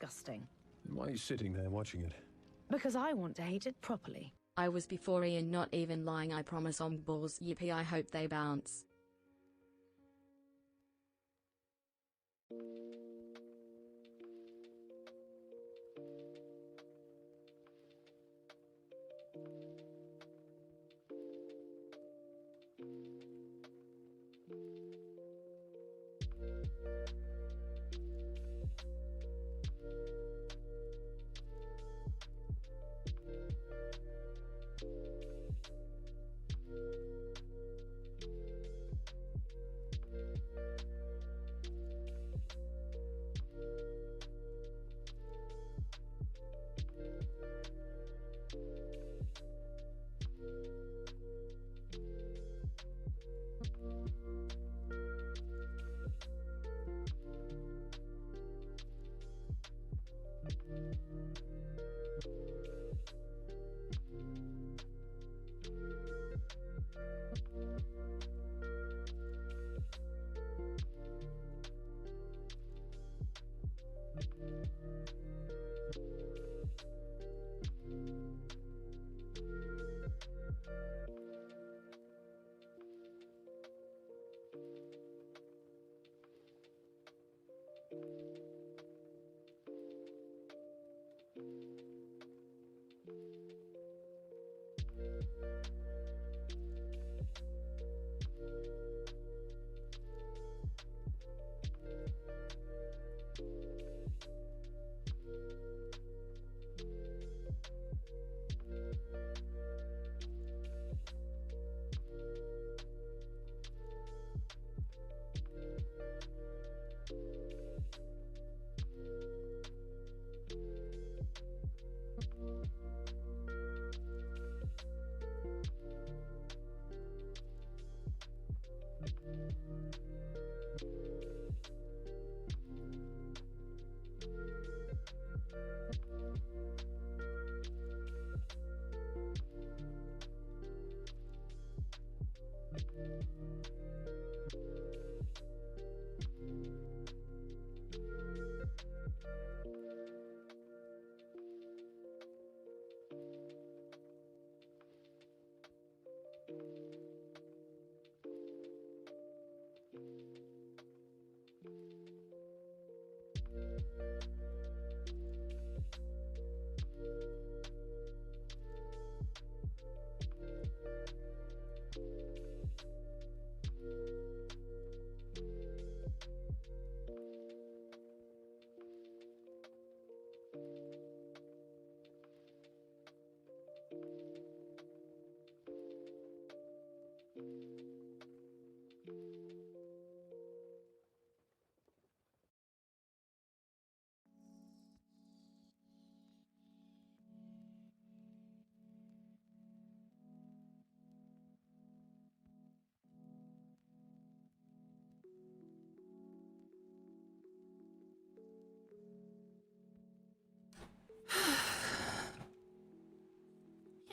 disgusting. Why are you sitting there watching it? Because I want to hate it properly. I was before Ian, not even lying, I promise on balls. Yippee, I hope they bounce.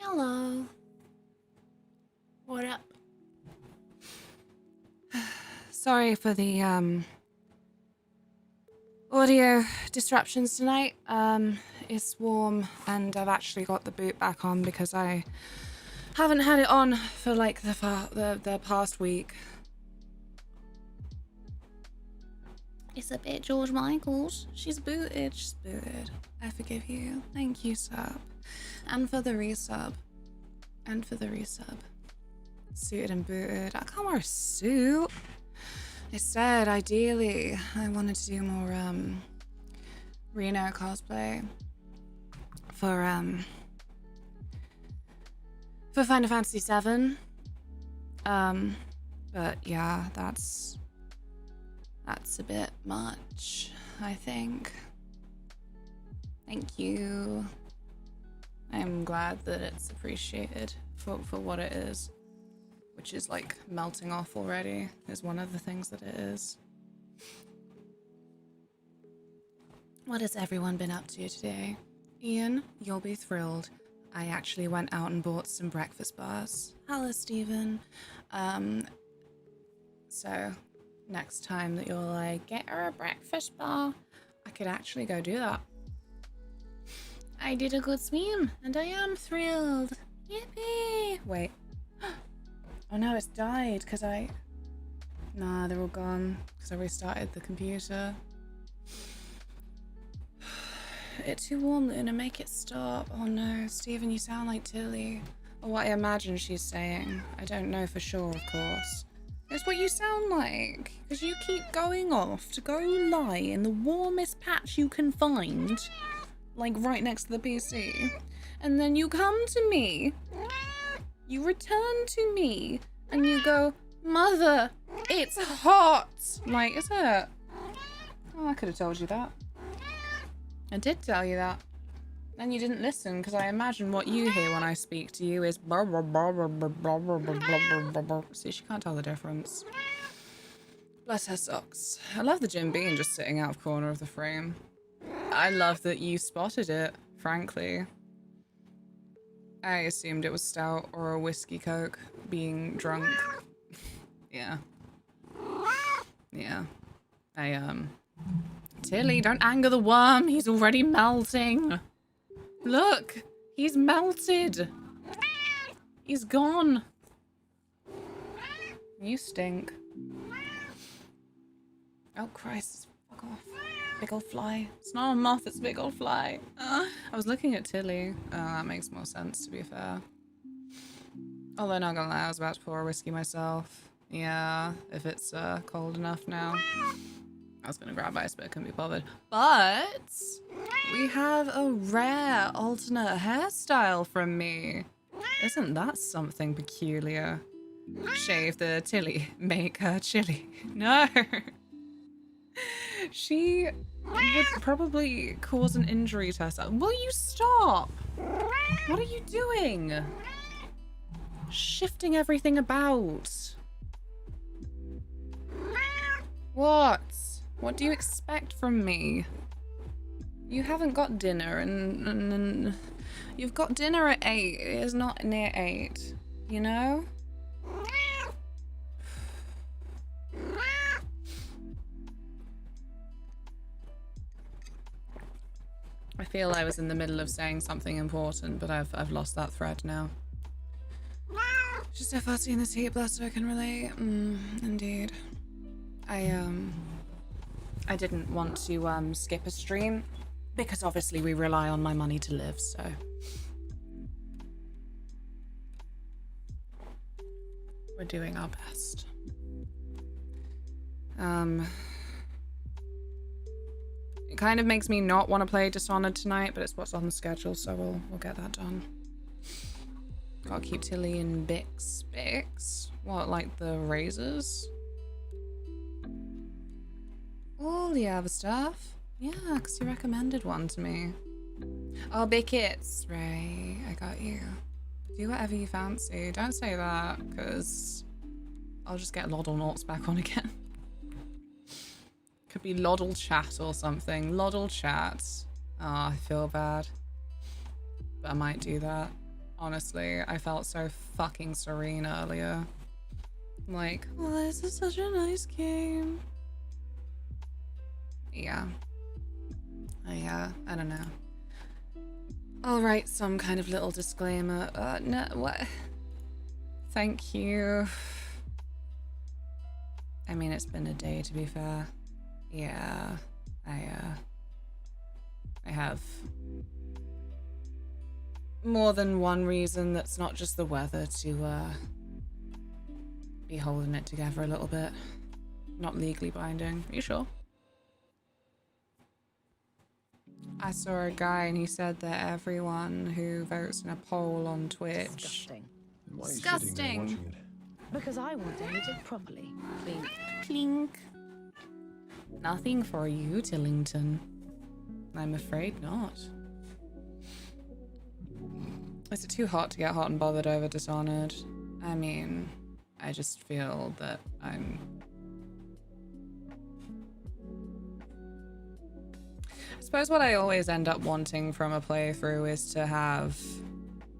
Hello. What up? Sorry for the audio disruptions tonight. It's warm and I've actually got the boot back on because I haven't had it on for like the past week. It's a bit George Michael's. She's booted. She's booted. I forgive you. Thank you, sub. And for the resub. And for the resub. Suited and booted. I can't wear a suit. I said, ideally, I wanted to do more, Reno cosplay. For Final Fantasy VII. But yeah, that's a bit much, I think. Thank you. I'm glad that it's appreciated for what it is, which is like melting off already, is one of the things that it is. What has everyone been up to today? Ian, you'll be thrilled. I actually went out and bought some breakfast bars. Hello, Stephen. So next time that you're like, get her a breakfast bar, I could actually go do that. I did a good swim, and I am thrilled. Yippee! Wait. Oh no, it's died, because I... Nah, they're all gone, because I restarted the computer. It's too warm, Luna, make it stop. Oh no, Stephen, you sound like Tilly. Or what I imagine she's saying. I don't know for sure, of course. It's what you sound like, because you keep going off to go lie in the warmest patch you can find, like right next to the PC, and then you come to me, you return to me, and you go, Mother, it's hot. Like, is it? Oh, I could have told you that. I did tell you that. Then you didn't listen, because I imagine what you hear when I speak to you is blah, blah, blah, blah, blah, blah, blah, blah, blah, blah. See, she can't tell the difference. Bless her socks. I love the Jim Beam just sitting out of corner of the frame. I love that you spotted it, frankly. I assumed it was stout or a whiskey coke being drunk. Yeah. Yeah. Tilly, don't anger the worm. He's already melting. Look, he's melted. He's gone. You stink. Oh Christ, fuck off. Big old fly. It's not a moth, it's a big old fly. I was looking at Tilly. Oh, that makes more sense, to be fair. Although, not gonna lie, I was about to pour a whiskey myself. Yeah, if it's cold enough now. I was gonna grab ice, but I couldn't be bothered. But we have a rare alternate hairstyle from me. Isn't that something peculiar? Shave the Tilly, make her chilly. No. She would probably cause an injury to herself. Will you stop? What are you doing? Shifting everything about. What? What do you expect from me? You haven't got dinner and you've got dinner at 8. It is not near 8, you know? I feel I was in the middle of saying something important, but I've lost that thread now. Just so fussy in this heat, bless her, I can relate. Indeed. I didn't want to skip a stream because obviously we rely on my money to live, so. We're doing our best. It kind of makes me not want to play Dishonored tonight, but it's what's on the schedule, so we'll get that done. Gotta keep Tilly in Bix. Bix? What, like the razors? All the other stuff. Yeah, because you recommended one to me. Oh, Bickets. Right, I got you. Do whatever you fancy. Don't say that, because I'll just get Loddle Noughts back on again. Could be Loddle Chat or something. Loddle Chat. Oh, I feel bad. But I might do that. Honestly, I felt so fucking serene earlier. Like, oh, this is such a nice game. Yeah. I don't know. I'll write some kind of little disclaimer. No, what? Thank you. I mean, it's been a day, to be fair. Yeah, I have more than one reason that's not just the weather to be holding it together a little bit. Not legally binding. Are you sure? I saw a guy and he said that everyone who votes in a poll on Twitch... Disgusting. Why are you sitting there Disgusting. watching it? Because I want to hate it properly. Clink. Clink. Nothing for you, Tillington. I'm afraid not. Is it too hot to get hot and bothered over Dishonored? I mean, I just feel that I'm... I suppose what I always end up wanting from a playthrough is to have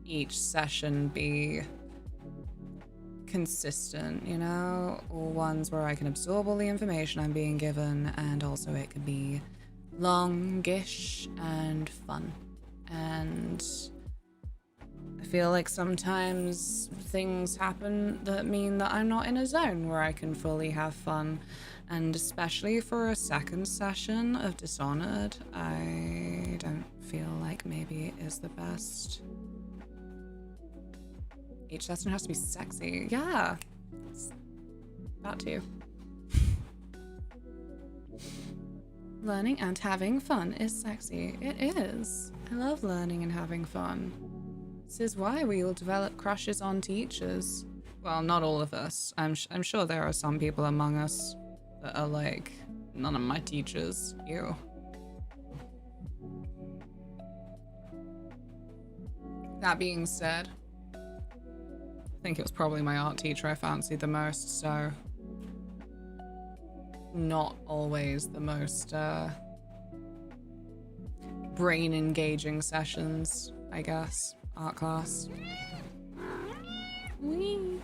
each session be consistent, you know? Or ones where I can absorb all the information I'm being given, and also it can be longish and fun And I feel like sometimes things happen that mean that I'm not in a zone where I can fully have fun. And especially for a second session of Dishonored, I don't feel like maybe it is the best. Each session has to be sexy. Yeah, that too. Learning and having fun is sexy. It is. I love learning and having fun. This is why we all develop crushes on teachers. Well, not all of us. I'm sure there are some people among us that are like, none of my teachers. Ew. That being said, I think it was probably my art teacher I fancied the most, so not always the most brain engaging sessions, I guess. Art class. Whee!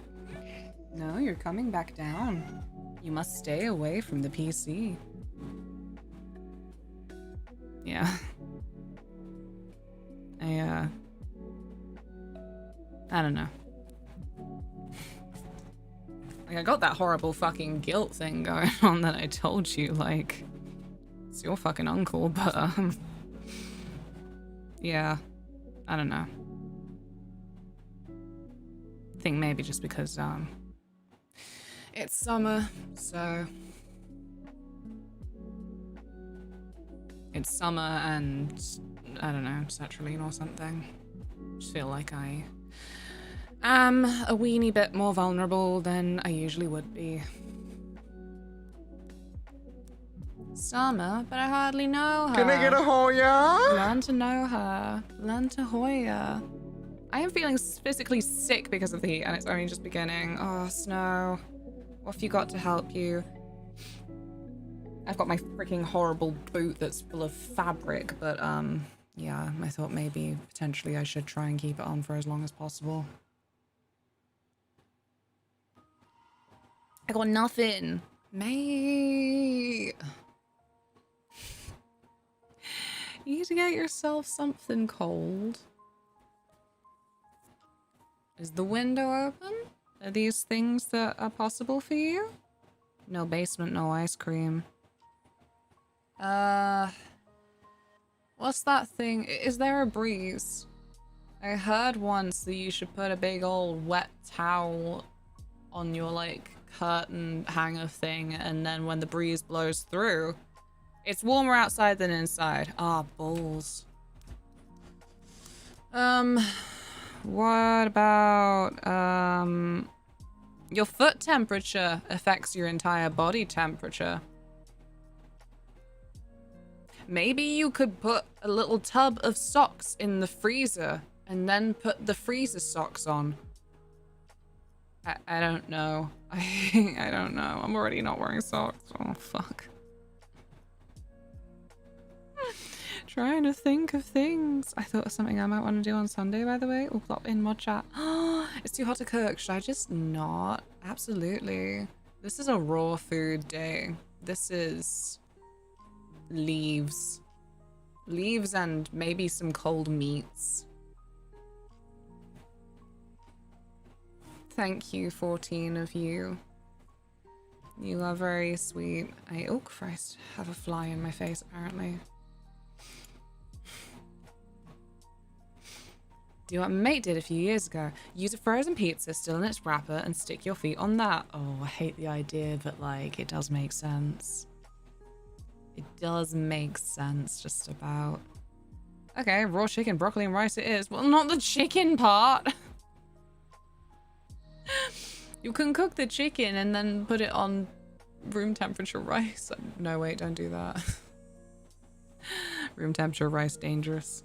No, you're coming back down. You must stay away from the PC. Yeah. I don't know. Like, I got that horrible fucking guilt thing going on that I told you, like, it's your fucking uncle, but, yeah, I don't know. I think maybe just because, it's summer, so... It's summer and, I don't know, sertraline or something. Just feel like I am a weeny bit more vulnerable than I usually would be. Summer, but I hardly know her. Can I get a Hoya? Learn to know her. Learn to Hoya. I am feeling physically sick because of the heat, and it's only just beginning. Oh, Snow. What have you got to help you? I've got my freaking horrible boot that's full of fabric, but, yeah, I thought maybe potentially I should try and keep it on for as long as possible. I got nothing. Mate. You need to get yourself something cold. Is the window open? Are these things that are possible for you? No basement, no ice cream. What's that thing? Is there a breeze? I heard once that you should put a big old wet towel on your, like, curtain hanger thing, and then when the breeze blows through, it's warmer outside than inside. Ah, balls. What about, your foot temperature affects your entire body temperature. Maybe you could put a little tub of socks in the freezer and then put the freezer socks on. I don't know. I don't know. I'm already not wearing socks. Oh, fuck. Trying to think of things. I thought of something I might want to do on Sunday, by the way. We'll plop in mod chat. It's too hot to cook. Should I just not? Absolutely. This is a raw food day. This is leaves. Leaves and maybe some cold meats. Thank you, 14 of you. You are very sweet. Oh Christ, have a fly in my face apparently. Do what my mate did a few years ago. Use a frozen pizza still in its wrapper and stick your feet on that. Oh, I hate the idea, but like, it does make sense. It does make sense, just about. Okay, raw chicken, broccoli and rice it is. Well, not the chicken part. You can cook the chicken and then put it on room temperature rice. No, wait, don't do that. Room temperature rice, dangerous.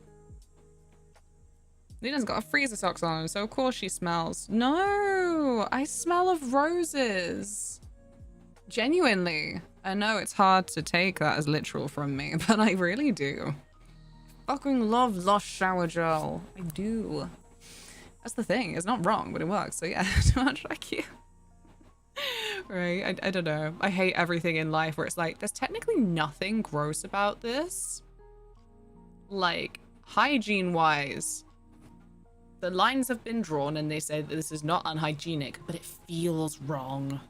Lena's got a freezer socks on, so of course she smells. No, I smell of roses. Genuinely. I know it's hard to take that as literal from me, but I really do. Fucking love Lush shower gel. I do. That's the thing. It's not wrong, but it works. So yeah, too much like you. Right? I don't know. I hate everything in life where it's like, there's technically nothing gross about this. Like, hygiene-wise, the lines have been drawn and they say that this is not unhygienic, but it feels wrong.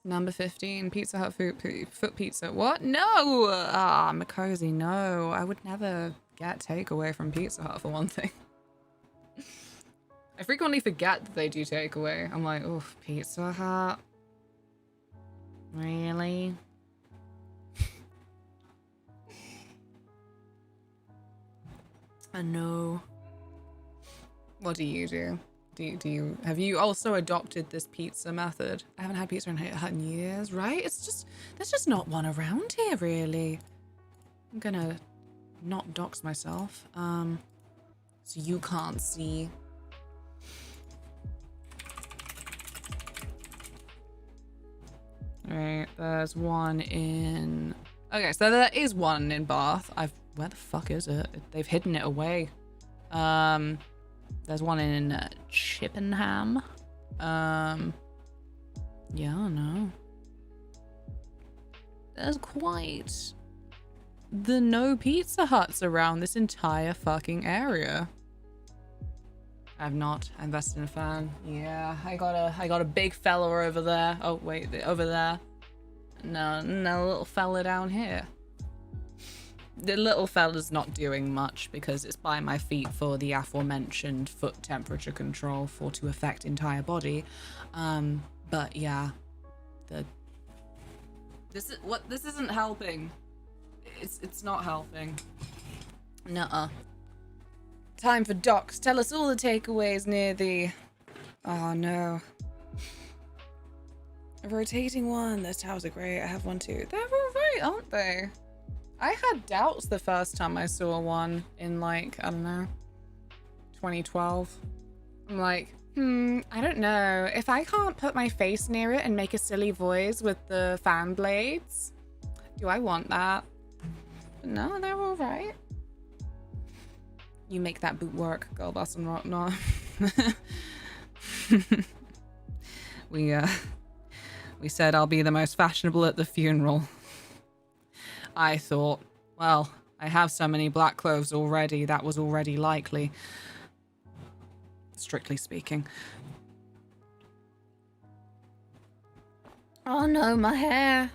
Number 15, Pizza Hut foot pizza. What? No! Ah, Makosi, no. I would never get takeaway from Pizza Hut for one thing. I frequently forget that they do takeaway. I'm like, oof, Pizza Hut? Really? I know. What do you do? Have you also adopted this pizza method? I haven't had pizza in years, right? There's just not one around here, really. I'm gonna not dox myself, so you can't see. Alright, there's one in... Okay, so there is one in Bath. Where the fuck is it? They've hidden it away. There's one in Chippenham. Yeah, no. There's quite the no Pizza Huts around this entire fucking area. I've not invested in a fan. Yeah, I got a big fella over there. Oh wait, over there. No, little fella down here. The little fella's not doing much because it's by my feet for the aforementioned foot temperature control to affect entire body. But yeah, this isn't helping. It's not helping. Nuh-uh. Time for docs. Tell us all the takeaways near the... Oh no. A rotating one. Those towers are great. I have one too. They're all right, aren't they? I had doubts the first time I saw one in like, I don't know, 2012. I'm like, I don't know. If I can't put my face near it and make a silly voice with the fan blades, do I want that? But no, they're all right. You make that boot work, girl boss and whatnot. We said I'll be the most fashionable at the funeral. I thought, well, I have so many black clothes already, that was already likely. Strictly speaking. Oh no, my hair.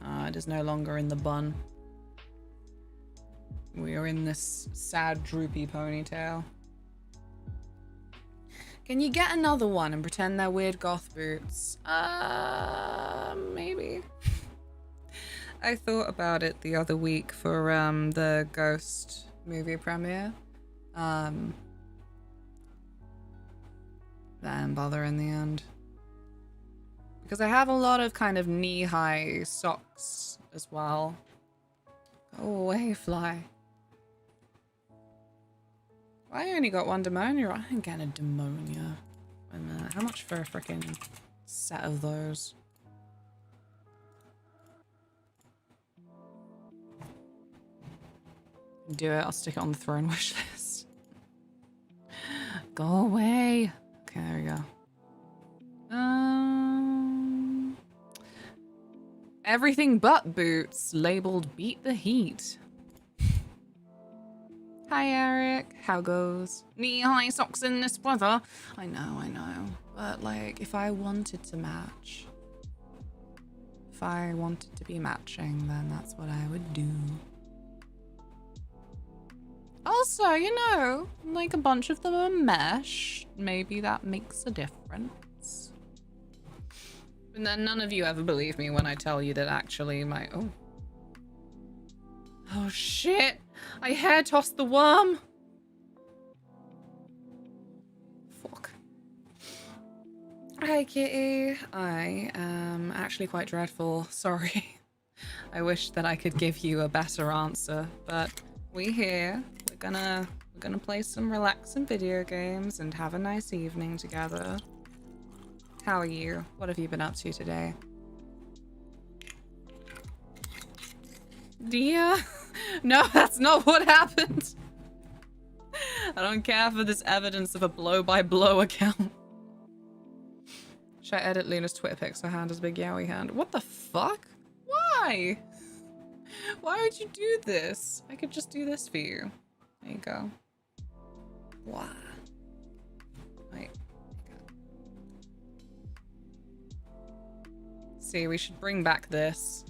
It is no longer in the bun. We are in this sad, droopy ponytail. Can you get another one and pretend they're weird goth boots? Maybe. I thought about it the other week for the Ghost movie premiere. Didn't bother in the end. Because I have a lot of kind of knee-high socks as well. Go away, fly. I only got one demonia. I didn't get a demonia. Wait a minute. How much for a freaking set of those? Do it. I'll stick it on the throne wish list. Go away. Okay, there we go. Everything but boots labeled beat the heat. Hi Eric, how goes? Knee-high socks in this weather. I know. But like, if I wanted to match, if I wanted to be matching, then that's what I would do. Also, you know, like a bunch of them are mesh. Maybe that makes a difference. And then none of you ever believe me when I tell you that actually my... Oh shit! I hair tossed the worm! Fuck. Hi Kitty. I am actually quite dreadful. Sorry. I wish that I could give you a better answer, but we here. We're gonna play some relaxing video games and have a nice evening together. How are you? What have you been up to today? Dear? No, that's not what happened. I don't care for this evidence of a blow-by-blow account. Should I edit Luna's Twitter pics? Her hand is a big yowie hand. What the fuck? Why? Why? Why would you do this? I could just do this for you. There you go. Why? Wait. See, we should bring back this.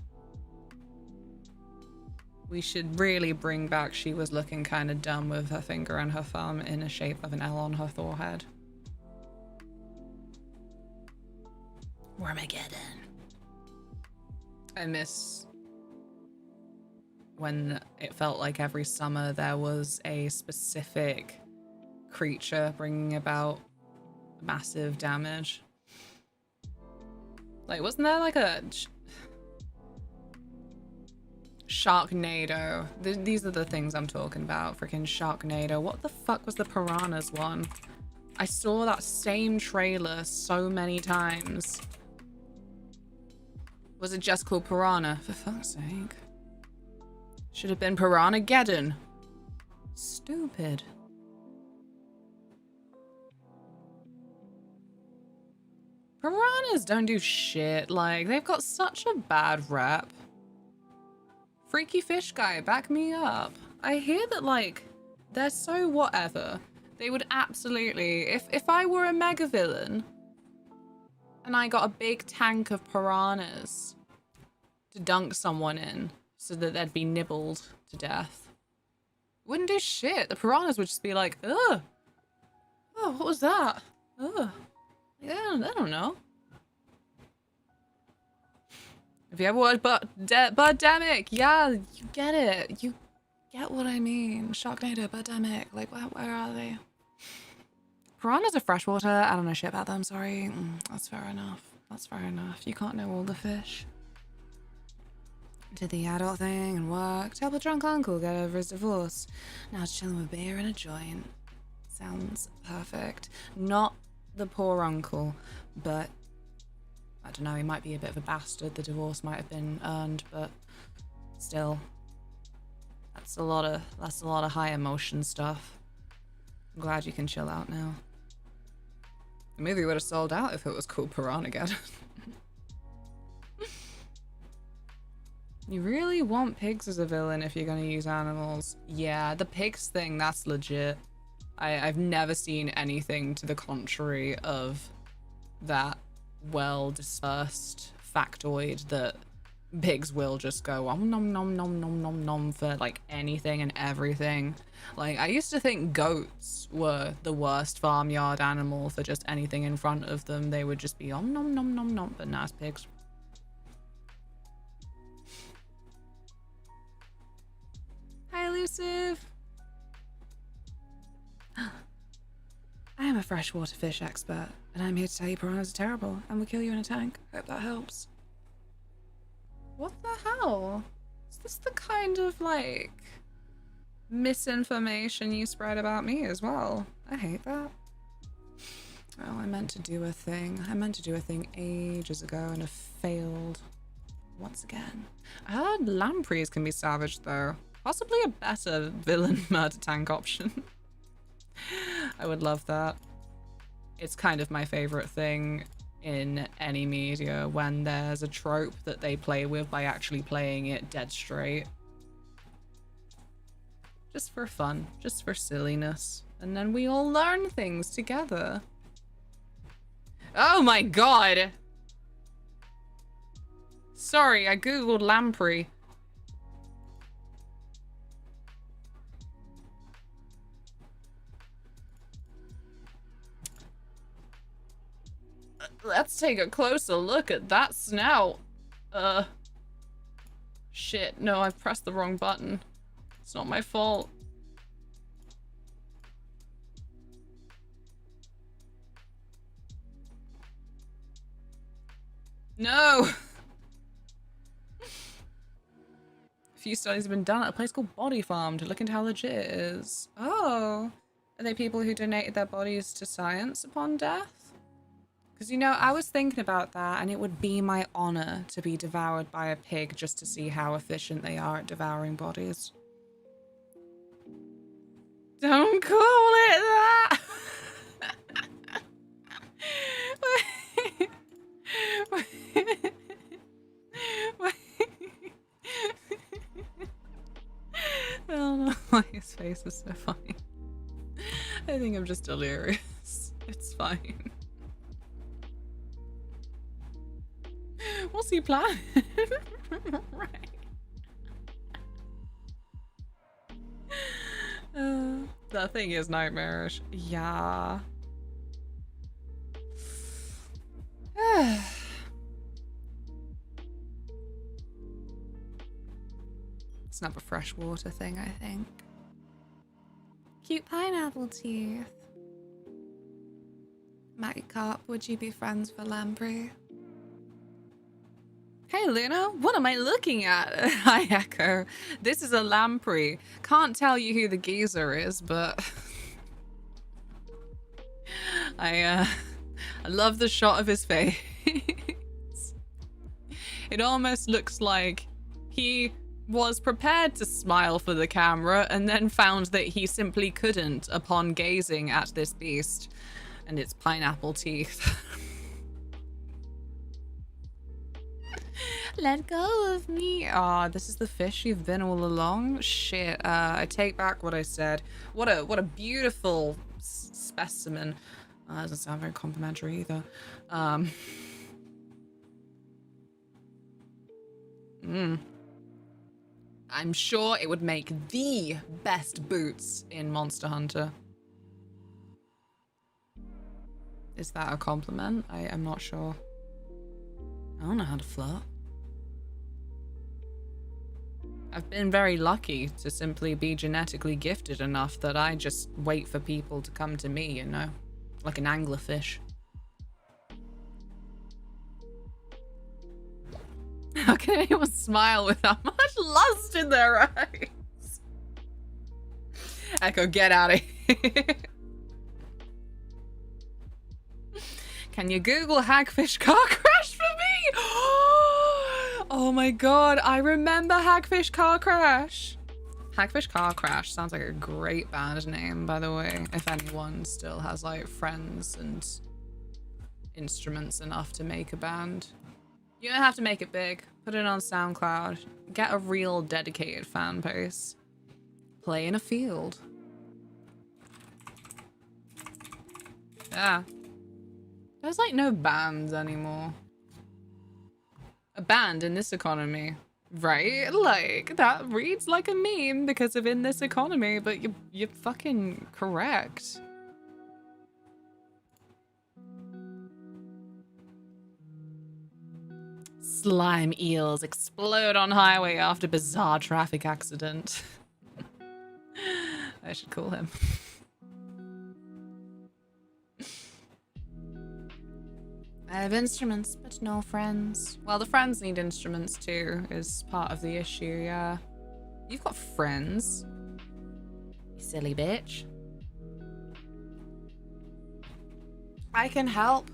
We should really bring back she was looking kind of dumb with her finger and her thumb in the shape of an L on her forehead. Wormageddon. I miss when it felt like every summer there was a specific creature bringing about massive damage. Like, wasn't there like a Sharknado? These are the things I'm talking about. Freaking Sharknado. What the fuck was the Piranhas one? I saw that same trailer so many times. Was it just called Piranha? For fuck's sake. Should have been Piranhageddon. Stupid. Piranhas don't do shit. Like, they've got such a bad rep. Freaky Fish Guy, back me up. I hear that, like, they're so whatever. They would absolutely... If I were a mega villain and I got a big tank of piranhas to dunk someone in so that they'd be nibbled to death, wouldn't do shit. The piranhas would just be like, ugh. Oh, what was that? Ugh. Yeah, I don't know. Have you ever watched Birdemic? Yeah, you get it. You get what I mean. Sharknado, Birdemic. Like, where are they? Piranhas are freshwater. I don't know shit about them, sorry. That's fair enough. That's fair enough. You can't know all the fish. Did the adult thing and work. Help a drunk uncle get over his divorce. Now it's chilling with beer and a joint. Sounds perfect. Not the poor uncle, but I don't know, he might be a bit of a bastard. The divorce might have been earned, but still, that's a lot of high emotion stuff. I'm glad you can chill out now. The movie would have sold out if it was called Piranhageddon. You really want pigs as a villain if you're going to use animals. Yeah, the pigs thing, that's legit. I've never seen anything to the contrary of that well-dispersed factoid that pigs will just go nom nom nom nom nom nom nom for like anything and everything. Like, I used to think goats were the worst farmyard animal. For just anything in front of them, they would just be nom nom nom nom nom, but nah, it's pigs. Hi, Elusive. I am a freshwater fish expert, and I'm here to tell you piranhas are terrible and will kill you in a tank. Hope that helps. What the hell? Is this the kind of, like, misinformation you spread about me as well? I hate that. Oh, I meant to do a thing. I meant to do a thing ages ago and have failed once again. I heard lampreys can be savaged, though. Possibly a better villain murder tank option. I would love that. It's kind of my favorite thing in any media when there's a trope that they play with by actually playing it dead straight. Just for fun, just for silliness. And then we all learn things together. Oh my god! Sorry, I googled lamprey. Let's take a closer look at that snout. Shit, no, I've pressed the wrong button. It's not my fault. No! A few studies have been done at a place called Body Farm to look into how legit it is. Oh. Are they people who donated their bodies to science upon death? Because, you know, I was thinking about that, and it would be my honor to be devoured by a pig just to see how efficient they are at devouring bodies. Don't call it that! face is so funny. I think I'm just delirious. It's fine. What's he planning? Right. That thing is nightmarish. Yeah. It's not a freshwater thing, I think. Cute pineapple teeth. Matty Carp, would you be friends for lamprey? Hey Luna, what am I looking at? Hi Echo. This is a lamprey. Can't tell you who the geezer is, but I love the shot of his face. It almost looks like he was prepared to smile for the camera and then found that he simply couldn't upon gazing at this beast and its pineapple teeth. Let go of me. Ah, this is the fish you've been all along. Shit. I take back what I said. What a beautiful specimen. Doesn't sound very complimentary either. I'm sure it would make the best boots in Monster Hunter. Is that a compliment? I am not sure. I don't know how to flirt. I've been very lucky to simply be genetically gifted enough that I just wait for people to come to me, you know? Like an anglerfish. How can anyone smile with that much lust in their eyes? Echo, get out of here. Can you Google Hagfish car crash for me? Oh my god, I remember Hagfish car crash. Hagfish car crash sounds like a great band name, by the way. If anyone still has like friends and instruments enough to make a band. You don't have to make it big. Put it on SoundCloud. Get a real dedicated fan base. Play in a field. Yeah. There's like no bands anymore. A band in this economy, right? Like that reads like a meme because of in this economy, but you're fucking correct. Slime eels explode on highway after bizarre traffic accident. I should call him. I have instruments, but no friends. Well, the friends need instruments too, is part of the issue, yeah. You've got friends. You silly bitch. I can help.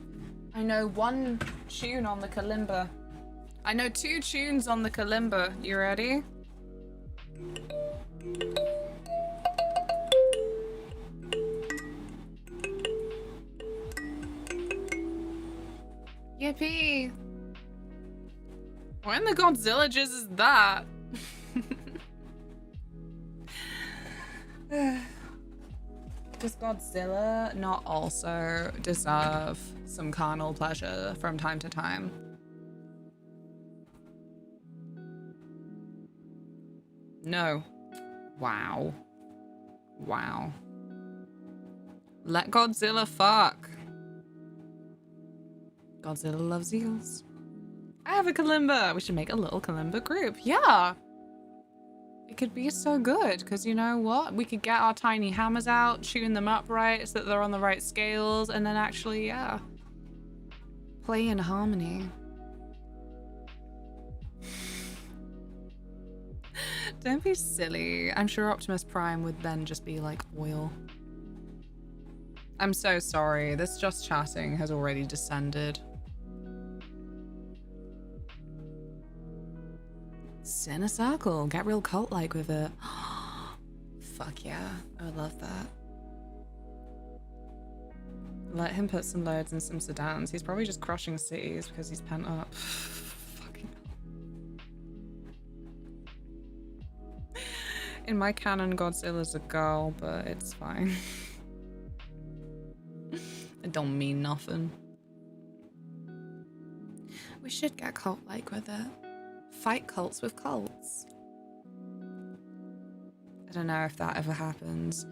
I know one tune on the kalimba. I know 2 tunes on the kalimba. You ready? Yippee! When the Godzilla jizz is that? Does Godzilla not also deserve some carnal pleasure from time to time? No. Wow. Wow. Let Godzilla fuck. Godzilla loves eels. I have a kalimba. We should make a little kalimba group. Yeah. It could be so good because you know what? We could get our tiny hammers out, tune them up right so that they're on the right scales, and then actually, yeah, play in harmony. Don't be silly. I'm sure Optimus Prime would then just be like oil. I'm so sorry. This just chatting has already descended. Sit in a circle. Get real cult-like with it. Fuck yeah. I would love that. Let him put some loads in some sedans. He's probably just crushing cities because he's pent up. Fucking hell. In my canon, Godzilla's a girl, but it's fine. It don't mean nothing. We should get cult-like with it. Fight cults with cults. I don't know if that ever happens.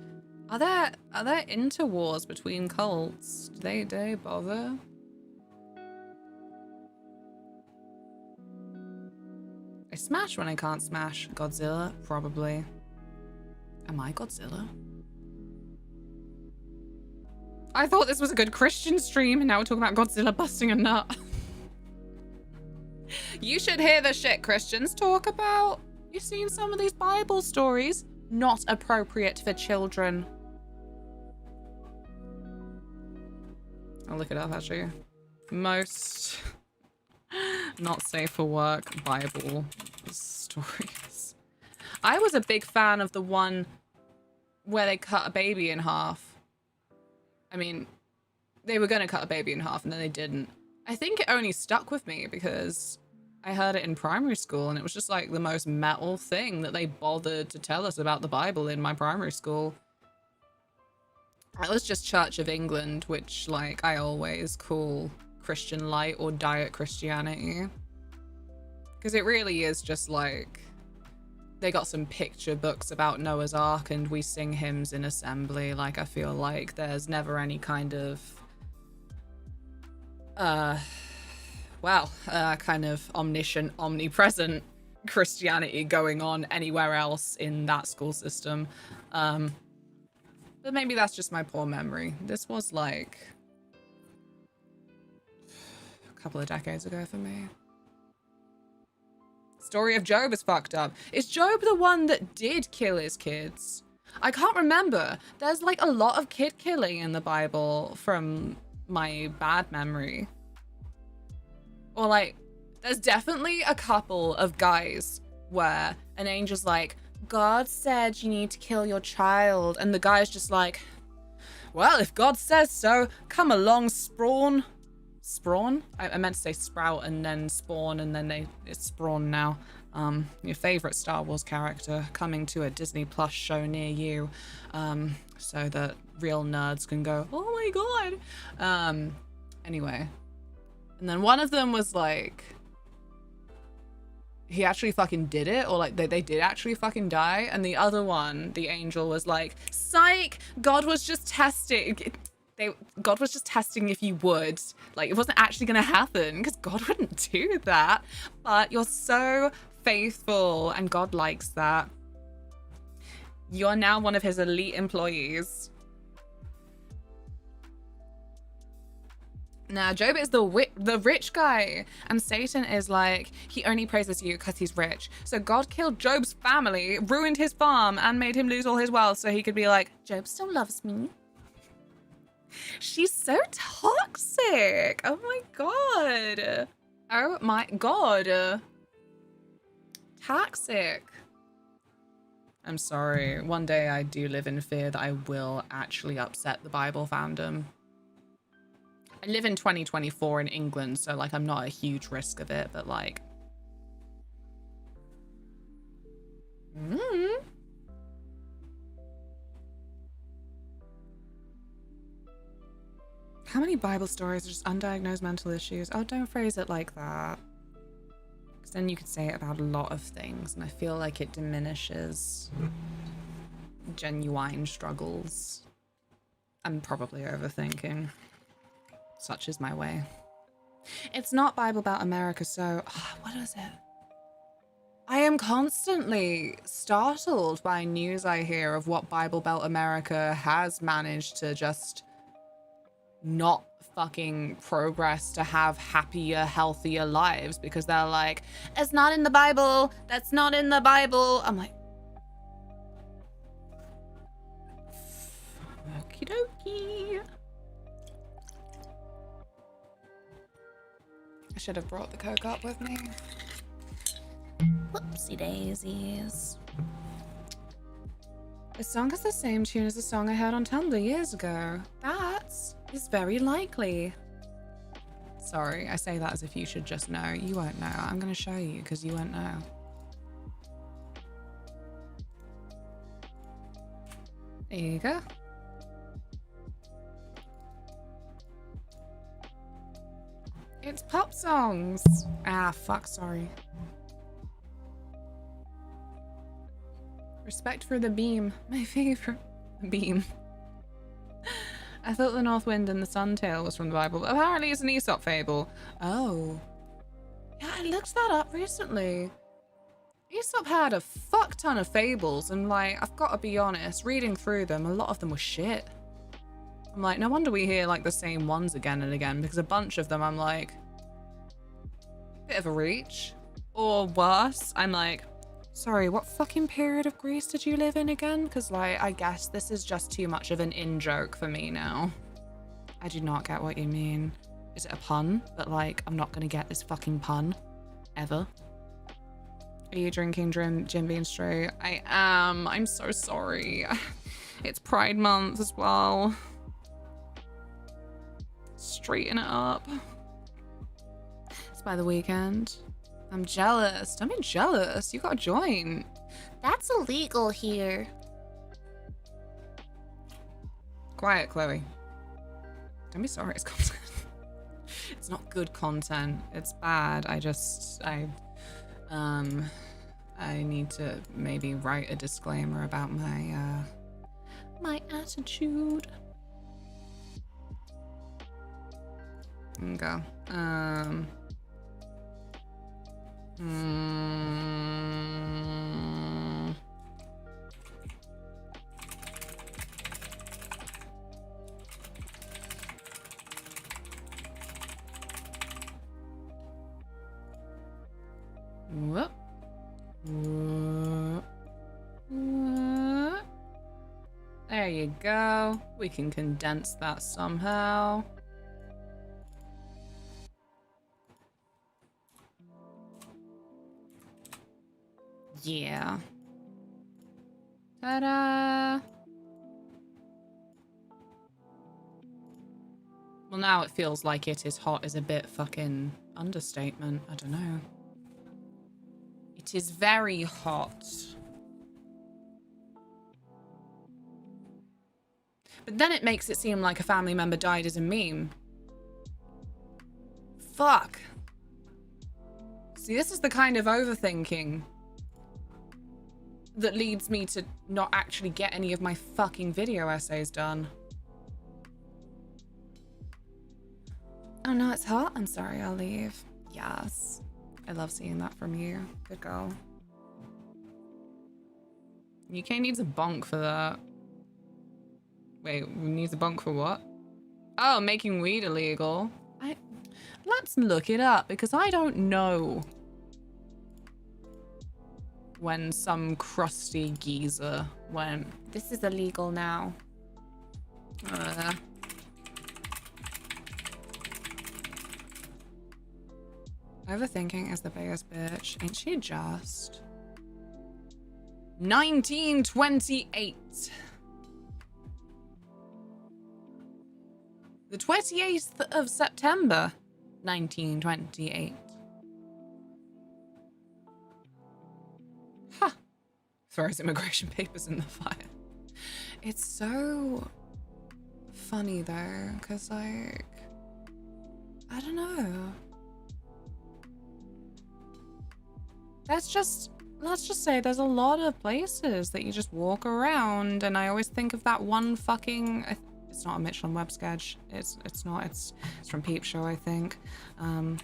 Are there interwars between cults? Do they bother? I smash when I can't smash. Godzilla, probably. Am I Godzilla? I thought this was a good Christian stream, and now we're talking about Godzilla busting a nut. You should hear the shit Christians talk about. You've seen some of these Bible stories. Not appropriate for children. I'll look it up, actually. Most not safe for work Bible stories. I was a big fan of the one where they cut a baby in half. I mean, they were going to cut a baby in half and then they didn't. I think it only stuck with me because I heard it in primary school and it was just like the most metal thing that they bothered to tell us about the Bible in my primary school. That was just Church of England, which like I always call Christian light or diet Christianity. Because it really is just like, they got some picture books about Noah's Ark and we sing hymns in assembly. Like I feel like there's never any kind of, kind of omniscient, omnipresent Christianity going on anywhere else in that school system. But maybe that's just my poor memory. This was like a couple of decades ago for me. Story of Job is fucked up. Is Job the one that did kill his kids? I can't remember. There's like a lot of kid killing in the Bible from my bad memory. Or like, there's definitely a couple of guys where an angel's like, God said you need to kill your child. And the guy's just like, well, if God says so, come along, Sprawn. Sprawn? I meant to say sprout and then spawn and then it's Sprawn now. Your favorite Star Wars character coming to a Disney Plus show near you. So that real nerds can go, oh my God. Anyway. And then one of them was like, he actually fucking did it, or like they did actually fucking die. And the other one, the angel, was like, psych, God was just testing. God was just testing if you would. Like, it wasn't actually gonna happen because God wouldn't do that. But you're so faithful and God likes that. You're now one of his elite employees. Now, Job is the rich guy, and Satan is like, he only praises you because he's rich. So God killed Job's family, ruined his farm, and made him lose all his wealth so he could be like, Job still loves me. She's so toxic. Oh my God. Oh my God. Toxic. I'm sorry. One day I do live in fear that I will actually upset the Bible fandom. I live in 2024 in England, so like I'm not a huge risk of it, but like How many Bible stories are just undiagnosed mental issues? Oh, don't phrase it like that. Because then you could say it about a lot of things, and I feel like it diminishes genuine struggles. I'm probably overthinking. Such is my way. It's not Bible about America, so what is it? I am constantly startled by news I hear of what Bible Belt America has managed to just not fucking progress to have happier, healthier lives because they're like, it's not in the Bible. That's not in the Bible. I'm like, okie dokie. I should have brought the Coke up with me. Whoopsie daisies. The song has the same tune as the song I heard on Tumblr years ago. That is very likely. Sorry, I say that as if you should just know. You won't know. I'm going to show you because you won't know. There you go. It's pop songs. Ah, fuck, sorry. Respect for the beam. My favorite. The beam. I thought the North Wind and the Sun Tale was from the Bible, but apparently it's an Aesop fable. Oh. Yeah, I looked that up recently. Aesop had a fuck ton of fables, and like, I've got to be honest, reading through them, a lot of them were shit. I'm like, no wonder we hear like the same ones again and again, because a bunch of them I'm like, bit of a reach. Or worse, I'm like, sorry, what fucking period of Greece did you live in again? Because like, I guess this is just too much of an in-joke for me now. I do not get what you mean. Is it a pun? But like, I'm not gonna get this fucking pun. Ever. Are you drinking Jim Beam Straight? I am. I'm so sorry. It's Pride Month as well. Straighten it up. It's by the weekend. I'm jealous. Don't be jealous. You gotta join. That's illegal here. Quiet, Chloe. Don't be sorry. It's content. It's not good content. It's bad. I need to maybe write a disclaimer about my attitude. Go. Whoop. Whoop. Whoop. There you go. We can condense that somehow. Yeah. Ta-da! Well, now it feels like it is hot is a bit fucking understatement. I don't know. It is very hot. But then it makes it seem like a family member died as a meme. Fuck. See, this is the kind of overthinking that leads me to not actually get any of my fucking video essays done. Oh no, it's hot? I'm sorry, I'll leave. Yes. I love seeing that from you. Good girl. UK needs a bonk for that. Wait, we need a bonk for what? Oh, making weed illegal. Let's look it up because I don't know when some crusty geezer went, this is illegal now. Overthinking is the biggest bitch. Ain't she just? 1928. The 28th of September, 1928. Huh. Throws immigration papers in the fire. It's so funny though, because like, I don't know. Let's just say there's a lot of places that you just walk around, and I always think of that one fucking, it's not a Mitchell and Webb sketch. It's not, it's from Peep Show, I think. I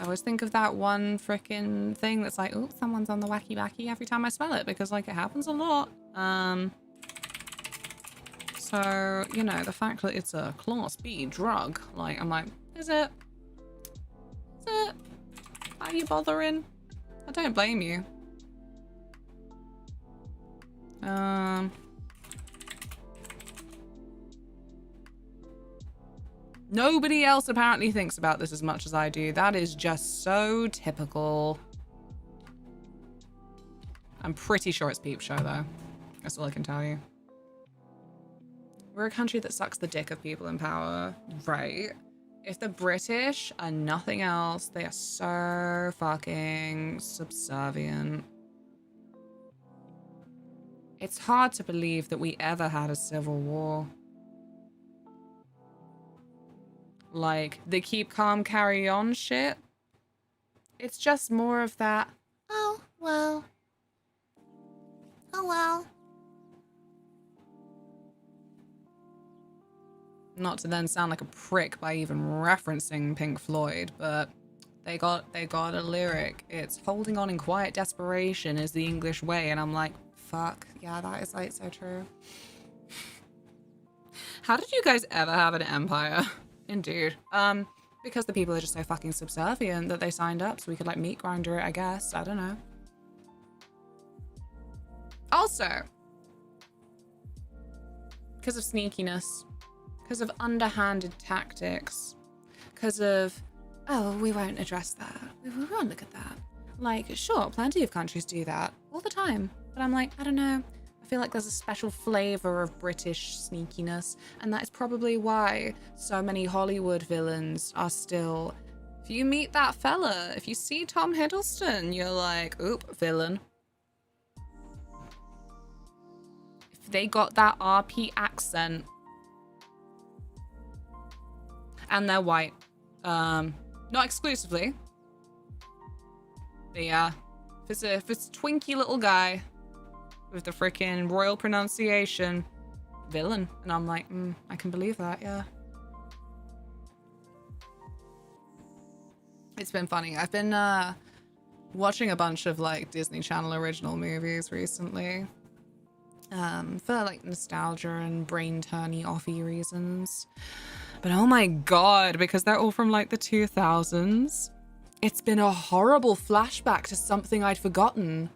always think of that one freaking thing that's like, oh, someone's on the wacky wacky every time I smell it, because like it happens a lot. So, you know, the fact that it's a Class B drug, like, I'm like, is it? Is it? Are you bothering? I don't blame you. Nobody else apparently thinks about this as much as I do. That is just so typical. I'm pretty sure it's Peep Show though. That's all I can tell you. We're a country that sucks the dick of people in power. Right. If the British are nothing else, they are so fucking subservient. It's hard to believe that we ever had a civil war. Like, the keep calm, carry on shit. It's just more of that, oh, well. Oh, well. Not to then sound like a prick by even referencing Pink Floyd, but they got a lyric. It's holding on in quiet desperation is the English way, and I'm like, fuck, yeah, that is like so true. How did you guys ever have an empire? Indeed. Because the people are just so fucking subservient that they signed up so we could like meat grinder it, I guess. I don't know. Also, because of sneakiness, because of underhanded tactics, because of, oh, we won't address that. We won't look at that. Like, sure, plenty of countries do that all the time. But I'm like, I don't know. I feel like there's a special flavor of British sneakiness. And that is probably why so many Hollywood villains are still, if you meet that fella, if you see Tom Hiddleston, you're like, oop, villain. If they got that RP accent and they're white, not exclusively, but yeah, if it's a twinky little guy with the freaking royal pronunciation, villain. And I'm like, I can believe that, yeah. It's been funny. I've been watching a bunch of like Disney Channel original movies recently, for like nostalgia and brain turny offy reasons. But oh my god, because they're all from like the 2000s, it's been a horrible flashback to something I'd forgotten.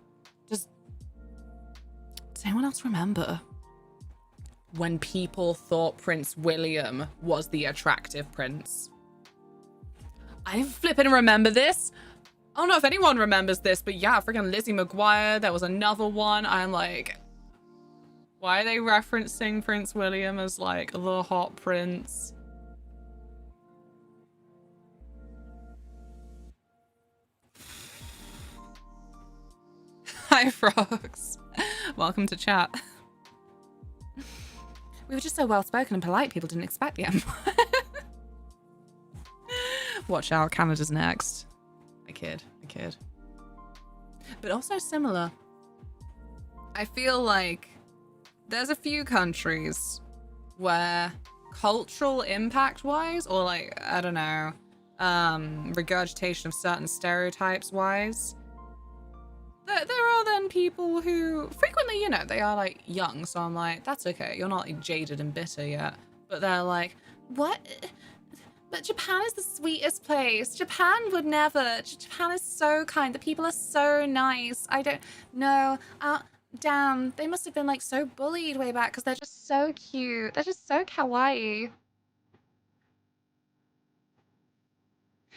Does anyone else remember when people thought Prince William was the attractive prince? I flippin' remember this. I don't know if anyone remembers this, but yeah, freaking Lizzie McGuire, there was another one. I'm like, why are they referencing Prince William as like the hot prince? Hi, frogs. Welcome to chat. We were just so well-spoken and polite, people didn't expect the Empire. Watch out, Canada's next. I kid. But also similar. I feel like there's a few countries where cultural impact-wise, or like, I don't know, regurgitation of certain stereotypes-wise, there are then people who frequently, you know, they are like young, so I'm like, that's okay, you're not like jaded and bitter yet, but they're like, what? But Japan is the sweetest place. Japan would never. Japan is so kind. The people are so nice. I don't know. Damn, they must have been like so bullied way back because they're just so cute. They're just so kawaii.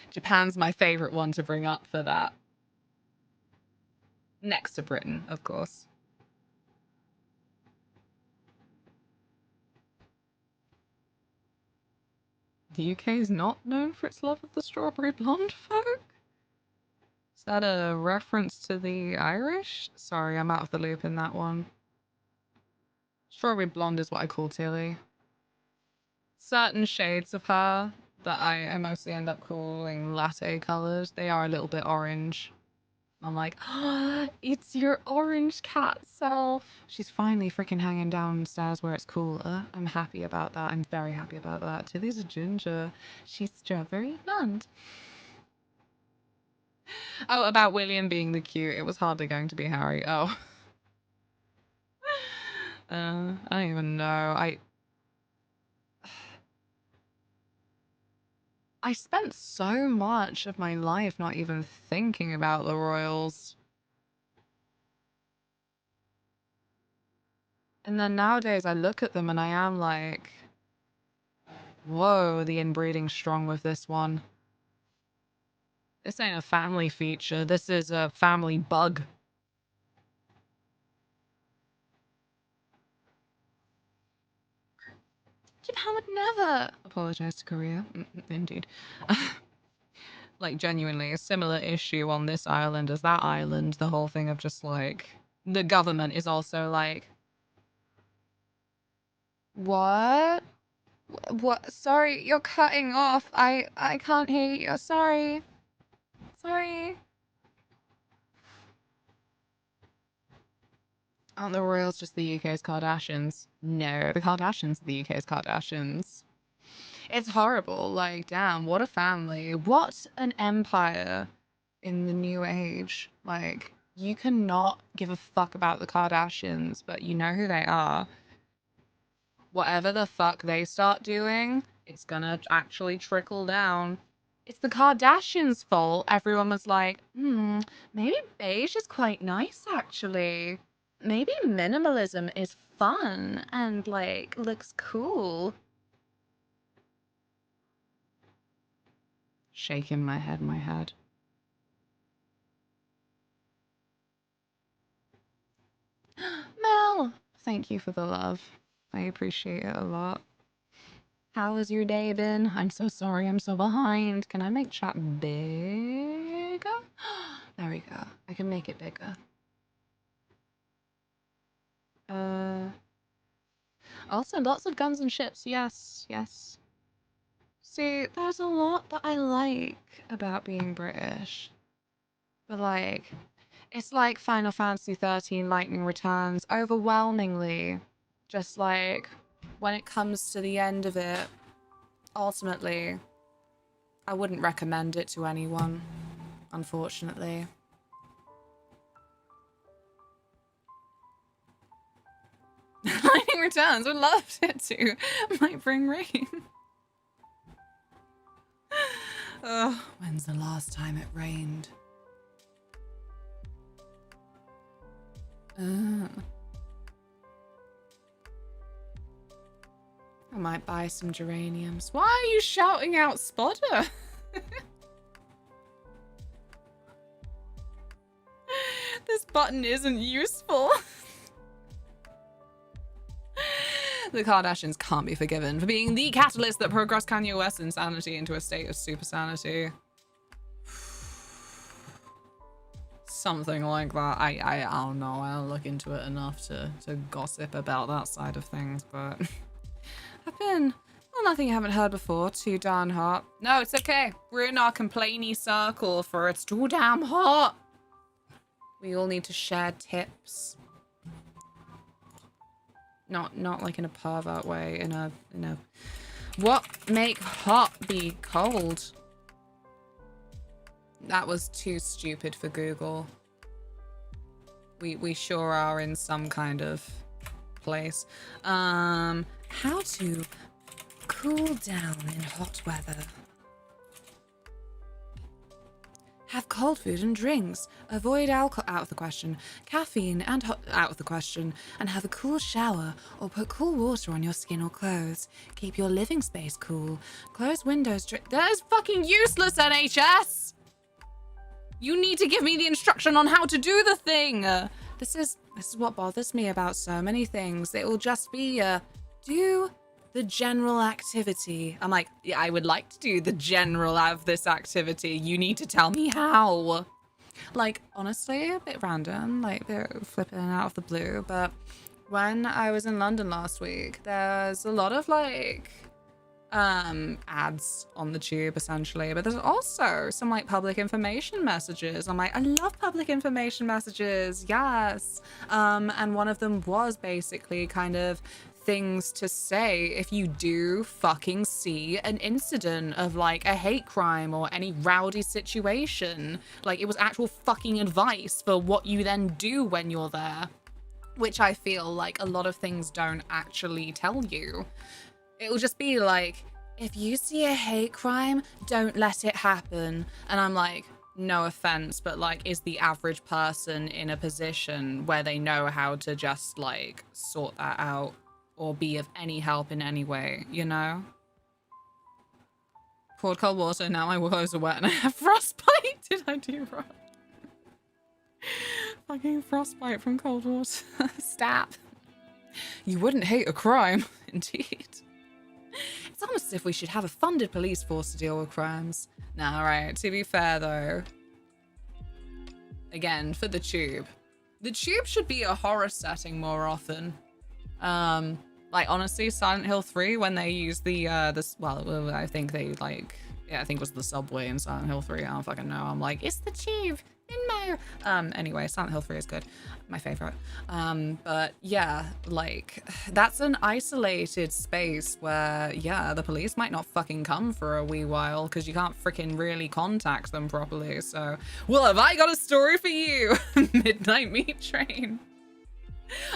Japan's my favorite one to bring up for that. Next to Britain, of course. The UK is not known for its love of the strawberry blonde folk? Is that a reference to the Irish? Sorry, I'm out of the loop in that one. Strawberry blonde is what I call Tilly. Certain shades of her that I mostly end up calling latte colours, they are a little bit orange. I'm like, oh, it's your orange cat self. She's finally freaking hanging downstairs where it's cooler. I'm happy about that. I'm very happy about that. Tilly's a ginger. She's strawberry blonde. Oh, about William being the cute. It was hardly going to be Harry. Oh. I don't even know. I spent so much of my life not even thinking about the royals. And then nowadays I look at them and I am like, whoa, the inbreeding's strong with this one. This ain't a family feature, this is a family bug. Japan would never apologize to Korea. Indeed. Like, genuinely, a similar issue on this island as that island. The whole thing of just, like, the government is also like, What? What? Sorry, you're cutting off. I can't hear you. Sorry. Sorry. Aren't the royals just the UK's Kardashians? No, the Kardashians are the UK's Kardashians. It's horrible. Like, damn, what a family. What an empire in the new age. Like, you cannot give a fuck about the Kardashians, but you know who they are. Whatever the fuck they start doing, it's gonna actually trickle down. It's the Kardashians' fault. Everyone was like, maybe beige is quite nice, actually. Maybe minimalism is fun and, like, looks cool. Shaking my head. Mel, thank you for the love. I appreciate it a lot. How has your day been? I'm so sorry, I'm so behind. Can I make chat bigger? There we go. I can make it bigger. Also, lots of guns and ships. Yes. See, there's a lot that I like about being British. But, like, it's like Final Fantasy 13 Lightning Returns. Overwhelmingly, just like, when it comes to the end of it, ultimately, I wouldn't recommend it to anyone, unfortunately. Lightning Returns, would love it to. Might bring rain. When's the last time it rained? I might buy some geraniums. Why are you shouting out spotter? This button isn't useful. The Kardashians can't be forgiven for being the catalyst that progressed Kanye West's insanity into a state of super sanity. Something like that. I don't know. I'll look into it enough to gossip about that side of things, but I've been, well, nothing you haven't heard before. Too darn hot. No, it's okay. We're in our complainy circle for it's too damn hot. We all need to share tips. Not like in a pervert way, in a what make hot be cold? That was too stupid for Google. We sure are in some kind of place. How to cool down in hot weather. Have cold food and drinks. Avoid alcohol, out of the question. Caffeine and hot, out of the question. And have a cool shower or put cool water on your skin or clothes. Keep your living space cool. Close windows. That is fucking useless, NHS! You need to give me the instruction on how to do the thing. This is what bothers me about so many things. It will just be, do the general activity. I'm like, yeah, I would like to do the general of this activity. You need to tell me how. Like, honestly, a bit random, like they're flipping out of the blue, but when I was in London last week, there's a lot of like ads on the tube essentially, but there's also some like public information messages. I'm like, I love public information messages, yes. And one of them was basically kind of things to say if you do fucking see an incident of like a hate crime or any rowdy situation. Like, it was actual fucking advice for what you then do when you're there, which I feel like a lot of things don't actually tell you. It will just be like, if you see a hate crime, don't let it happen. And I'm like, no offense, but like, is the average person in a position where they know how to just like sort that out or be of any help in any way, you know? Poured cold water, now my clothes are wet and I have frostbite. Did I do wrong? Fucking frostbite from cold water. Stab. You wouldn't hate a crime, indeed. It's almost as if we should have a funded police force to deal with crimes. Nah, right, to be fair though. Again, for the tube. The tube should be a horror setting more often. Like, honestly, Silent Hill 3, when they used well, I think they, like, yeah, I think it was the subway in Silent Hill 3. I don't fucking know. I'm like, it's the tube in my... Anyway, Silent Hill 3 is good. My favorite. But yeah, like, that's an isolated space where, yeah, the police might not fucking come for a wee while because you can't freaking really contact them properly. So, well, have I got a story for you? Midnight Meat Train.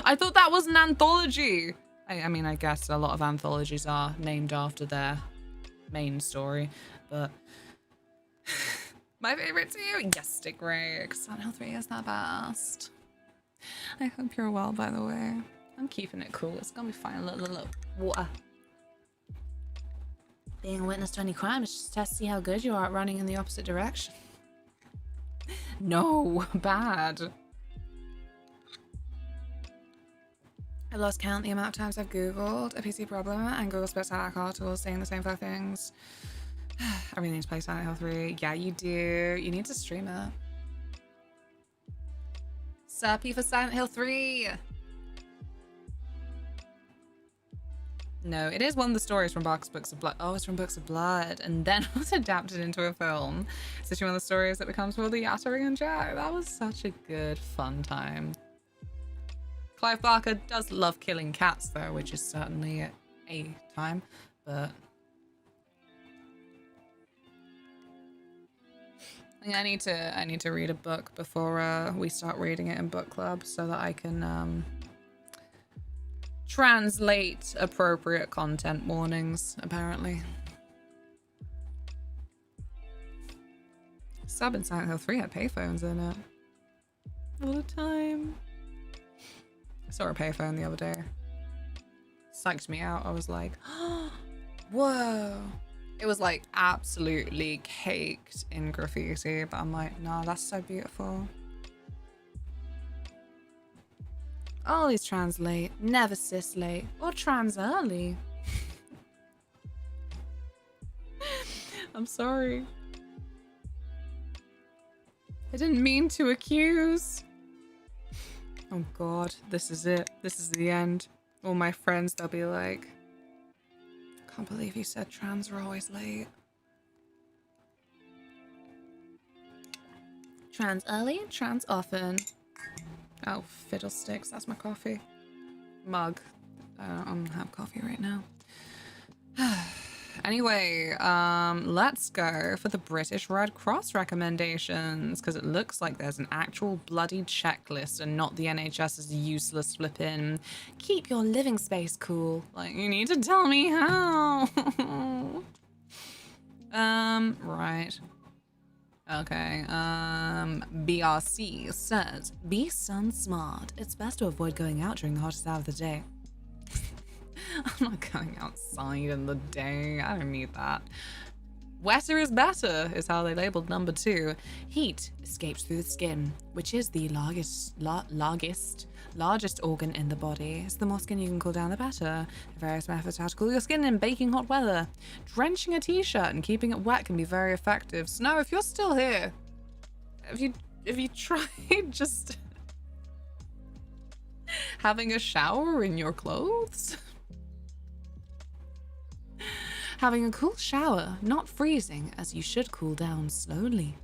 I thought that was an anthology. I mean, I guess a lot of anthologies are named after their main story, but my favorite too. Yes, Stick Rig. Silent Hill 3 is the best. I hope you're well, by the way. I'm keeping it cool. It's gonna be fine. Look. Water. Being a witness to any crime is just to see how good you are at running in the opposite direction. No, bad. I've lost count the amount of times I've Googled a PC problem and Google spits out articles saying the same 5 things. I really need to play Silent Hill 3. Yeah, you do. You need to stream it. Sup, for Silent Hill 3. No, it is one of the stories from Bach's Books of Blood. Oh, it's from Books of Blood. And then it was adapted into a film. It's actually one of the stories that becomes for the Yattering and Jack. That was such a good, fun time. Clive Barker does love killing cats, though, which is certainly a time, but I need to read a book before we start reading it in book club so that I can translate appropriate content warnings, apparently. Sub in Silent Hill 3 had payphones in it. All the time. I saw a payphone the other day. Psyched me out. I was like, oh, whoa. It was like absolutely caked in graffiti, but I'm like, no, that's so beautiful. Always translate, never cislate, or trans early. I'm sorry. I didn't mean to accuse. Oh God, this is it. This is the end. All my friends, they'll be like, can't believe you said trans are always late. Trans early, trans often. Oh, fiddlesticks, that's my coffee. Mug. I don't have coffee right now. Anyway, let's go for the British Red Cross recommendations, because it looks like there's an actual bloody checklist and not the NHS's useless flippin' keep your living space cool. Like, you need to tell me how. Right. Okay, BRC says, be sun smart. It's best to avoid going out during the hottest hour of the day. I'm not going outside in the day. I don't need that. Wetter is better is how they labeled number 2. Heat escapes through the skin, which is the largest organ in the body. So the more skin you can cool down, the better. There are various methods how to cool your skin in baking hot weather. Drenching a t-shirt and keeping it wet can be very effective. Snow, if you're still here, have you tried just having a shower in your clothes? Having a cool shower, not freezing, as you should cool down slowly.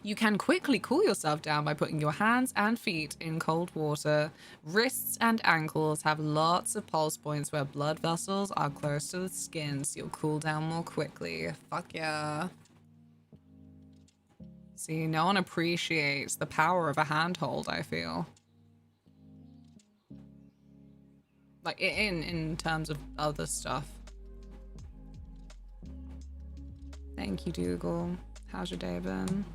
You can quickly cool yourself down by putting your hands and feet in cold water. Wrists and ankles have lots of pulse points where blood vessels are close to the skin, so you'll cool down more quickly. Fuck yeah. See, no one appreciates the power of a handhold, I feel. Like, in terms of other stuff. Thank you, Dougal. How's your day been?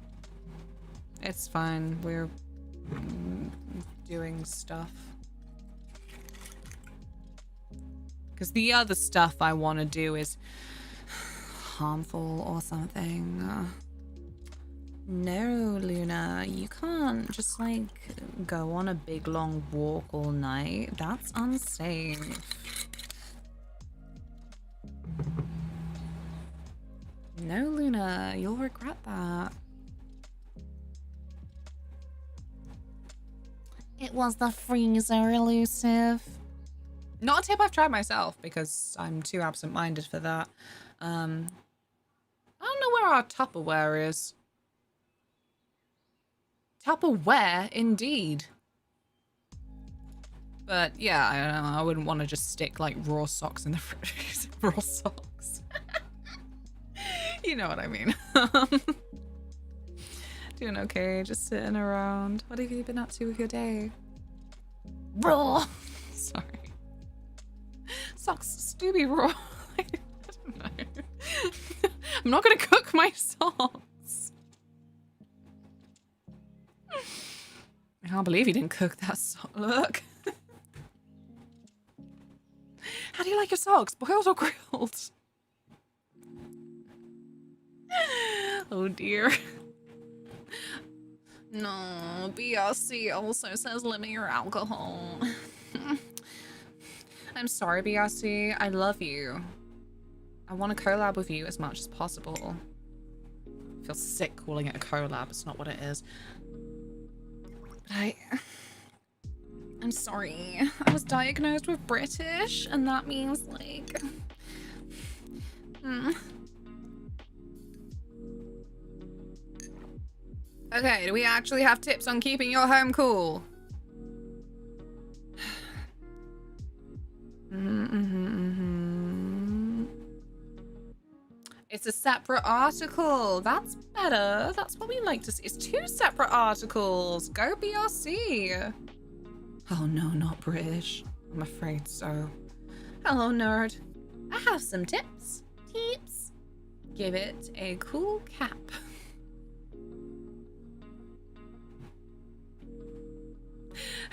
It's fine. We're doing stuff. Because the other stuff I want to do is harmful or something. No, Luna, you can't just, like, go on a big long walk all night. That's unsafe. No, Luna, you'll regret that. It was the freezer, elusive. Not a tip I've tried myself because I'm too absent-minded for that. I don't know where our Tupperware is. Tupperware, indeed. But yeah, I don't know. I wouldn't want to just stick like raw socks in the fridge. Raw socks. You know what I mean. Doing okay, just sitting around. What have you been up to with your day? Raw. Sorry. Socks do be raw. I don't know. I'm not gonna cook my socks. I can't believe you didn't cook that sock. Look. How do you like your socks? Boiled or grilled? Oh dear. No, BRC also says limit your alcohol. I'm sorry, BRC. I love you. I want to collab with you as much as possible. I feel sick calling it a collab. It's not what it is. But I'm sorry. I was diagnosed with British, and that means, like... Okay, do we actually have tips on keeping your home cool? It's a separate article. That's better. That's what we like to see. It's 2 separate articles. Go BRC. Oh no, not British. I'm afraid so. Hello, nerd. I have some tips. Tips. Give it a cool cap.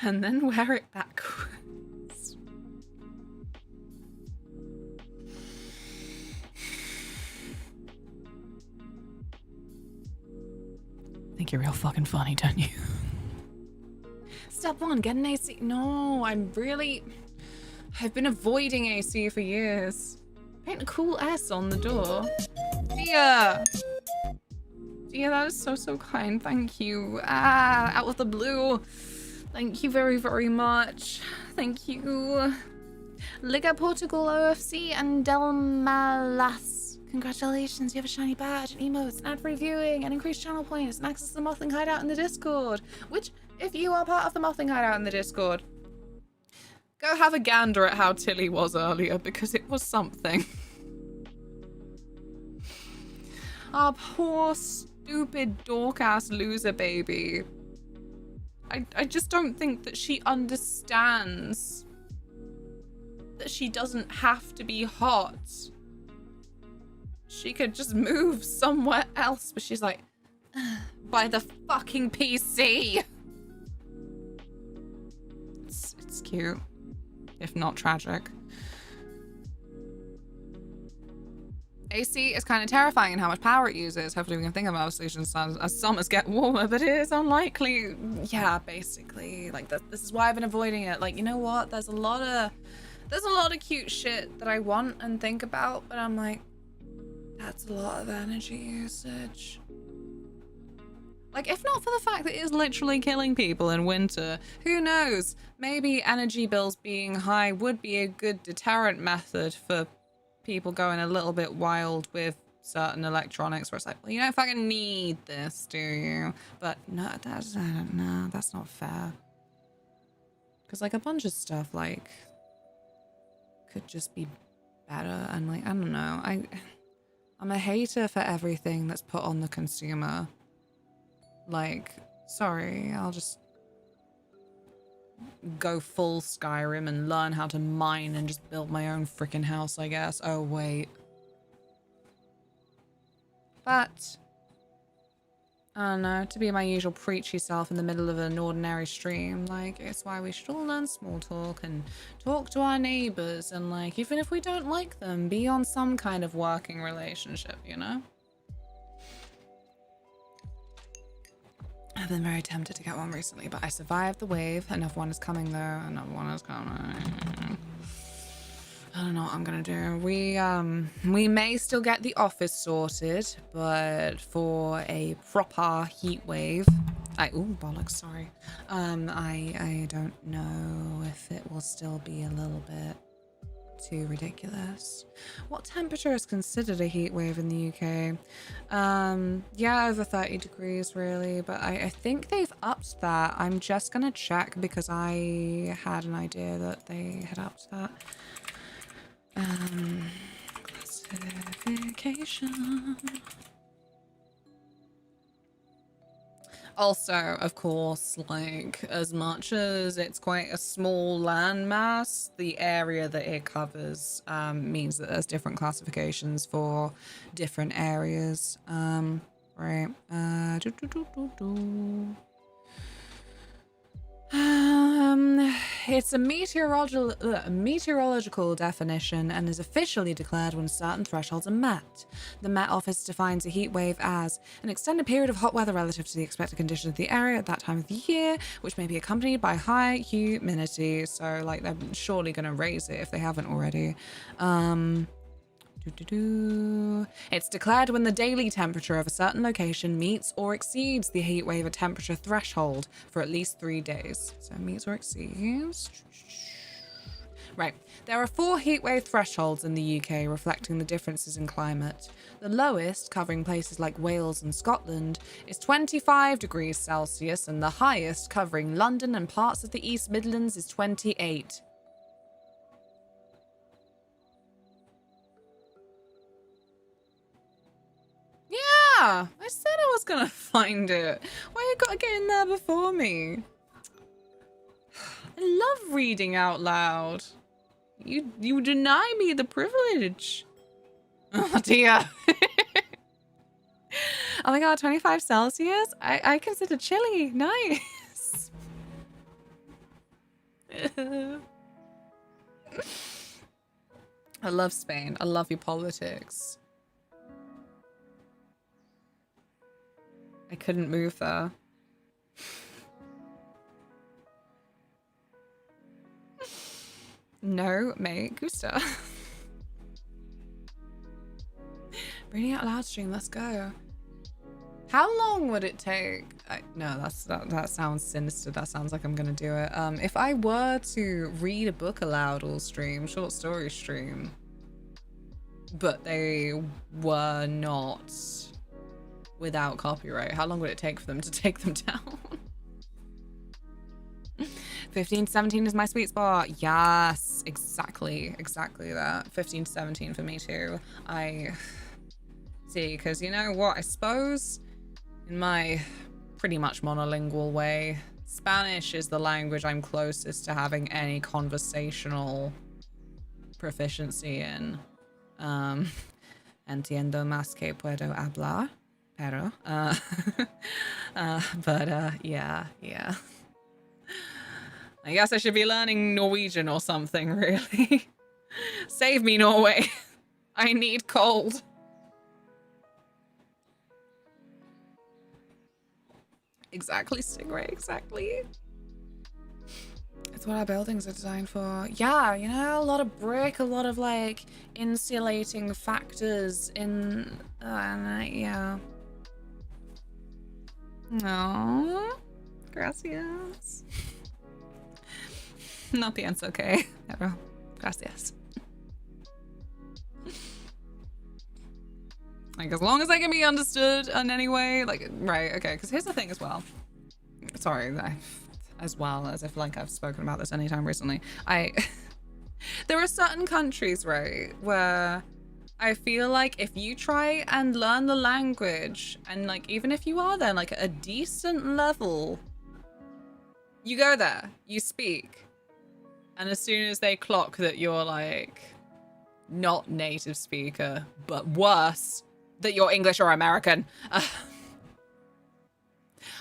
And then wear it backwards. Think you're real fucking funny, don't you? Step 1, get an AC. No, I've been avoiding AC for years. Paint a cool S on the door. Dear! Dear, that is so kind. Thank you. Out of the blue. Thank you very, very much. Thank you. Liga Portugal OFC and Delmalas. Congratulations, you have a shiny badge, and emotes, and ad-free viewing, and increased channel points, and access to the Mothling Hideout in the Discord. Which, if you are part of the Mothling Hideout in the Discord, go have a gander at how Tilly was earlier, because it was something. Our poor, stupid, dork-ass loser baby. I just don't think that she understands that she doesn't have to be hot. She could just move somewhere else, but she's like, by the fucking PC. It's cute, if not tragic. AC is kind of terrifying in how much power it uses. Hopefully we can think about solutions as summers get warmer, but it is unlikely. Yeah, basically. Like, this is why I've been avoiding it. Like, you know what? There's a lot of cute shit that I want and think about, but I'm like, that's a lot of energy usage. Like, if not for the fact that it is literally killing people in winter, who knows? Maybe energy bills being high would be a good deterrent method for people going a little bit wild with certain electronics, where it's like, well, you don't fucking need this, do you? But no, I don't know, that's not fair. Because like a bunch of stuff like could just be better, and like, I don't know, I'm a hater for everything that's put on the consumer. Like, sorry, I'll just go full Skyrim and learn how to mine and just build my own freaking house, I guess. Oh, wait. But I don't know, to be my usual preachy self in the middle of an ordinary stream, like, it's why we should all learn small talk and talk to our neighbors, and like, even if we don't like them, be on some kind of working relationship, you know? I've been very tempted to get one recently, but I survived the wave. Another one is coming though. Another one is coming. I don't know what I'm gonna do. We may still get the office sorted, but for a proper heat wave, ooh, bollocks, sorry. I don't know if it will still be a little bit too ridiculous. What temperature is considered a heat wave in the UK? Yeah, over 30 degrees really, but I think they've upped that. I'm just gonna check because I had an idea that they had upped that. Classification. Also, of course, like, as much as it's quite a small landmass, the area that it covers means that there's different classifications for different areas. Right. It's a meteorological definition and is officially declared when certain thresholds are met. The Met Office defines a heat wave as an extended period of hot weather relative to the expected conditions of the area at that time of the year, which may be accompanied by high humidity. So, like, they're surely going to raise it if they haven't already. It's declared when the daily temperature of a certain location meets or exceeds the heat wave temperature threshold for at least 3 days. So meets or exceeds. Right. There are 4 heatwave thresholds in the UK reflecting the differences in climate. The lowest, covering places like Wales and Scotland, is 25 degrees Celsius, and the highest, covering London and parts of the East Midlands, is 28. Yeah, I said I was gonna find it. Why you gotta get in there before me? I love reading out loud. You deny me the privilege. Oh dear. Oh my god, 25 Celsius? I consider chilly. Nice. I love Spain. I love your politics. I couldn't move there. No, mate, Gusta. Reading out loud stream, let's go. How long would it take? No, that sounds sinister. That sounds like I'm gonna do it. If I were to read a book aloud all stream, short story stream, but they were not without copyright, how long would it take for them to take them down? 15 to 17 is my sweet spot. Yes, exactly that. 15 to 17 for me too. I see, because you know what, I suppose in my pretty much monolingual way, Spanish is the language I'm closest to having any conversational proficiency in. Entiendo más que puedo hablar. Pero, yeah. I guess I should be learning Norwegian or something, really. Save me, Norway. I need cold. Exactly, Stingray, exactly. It's what our buildings are designed for. Yeah, you know, a lot of brick, a lot of, like, insulating factors in... yeah. No, gracias. No pienso que, pero gracias. Like, as long as I can be understood in any way, like, right, okay, because here's the thing as well. Sorry, as well as if, like, I've spoken about this anytime recently. There are certain countries, right, where I feel like if you try and learn the language, and, like, even if you are there, like, at a decent level, you go there, you speak, and as soon as they clock that you're, like, not native speaker, but worse, that you're English or American.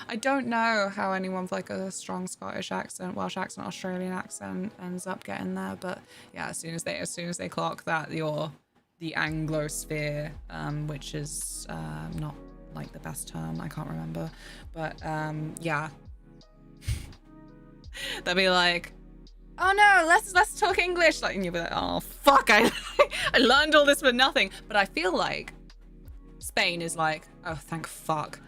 I don't know how anyone with, like, a strong Scottish accent, Welsh accent, Australian accent ends up getting there, but yeah, as soon as they clock that you're the Anglosphere, which is not, like, the best term, I can't remember, but yeah. They'll be like, oh no, let's talk English, like, and you'll be like, oh fuck, I learned all this for nothing. But I feel like Spain is like, oh thank fuck,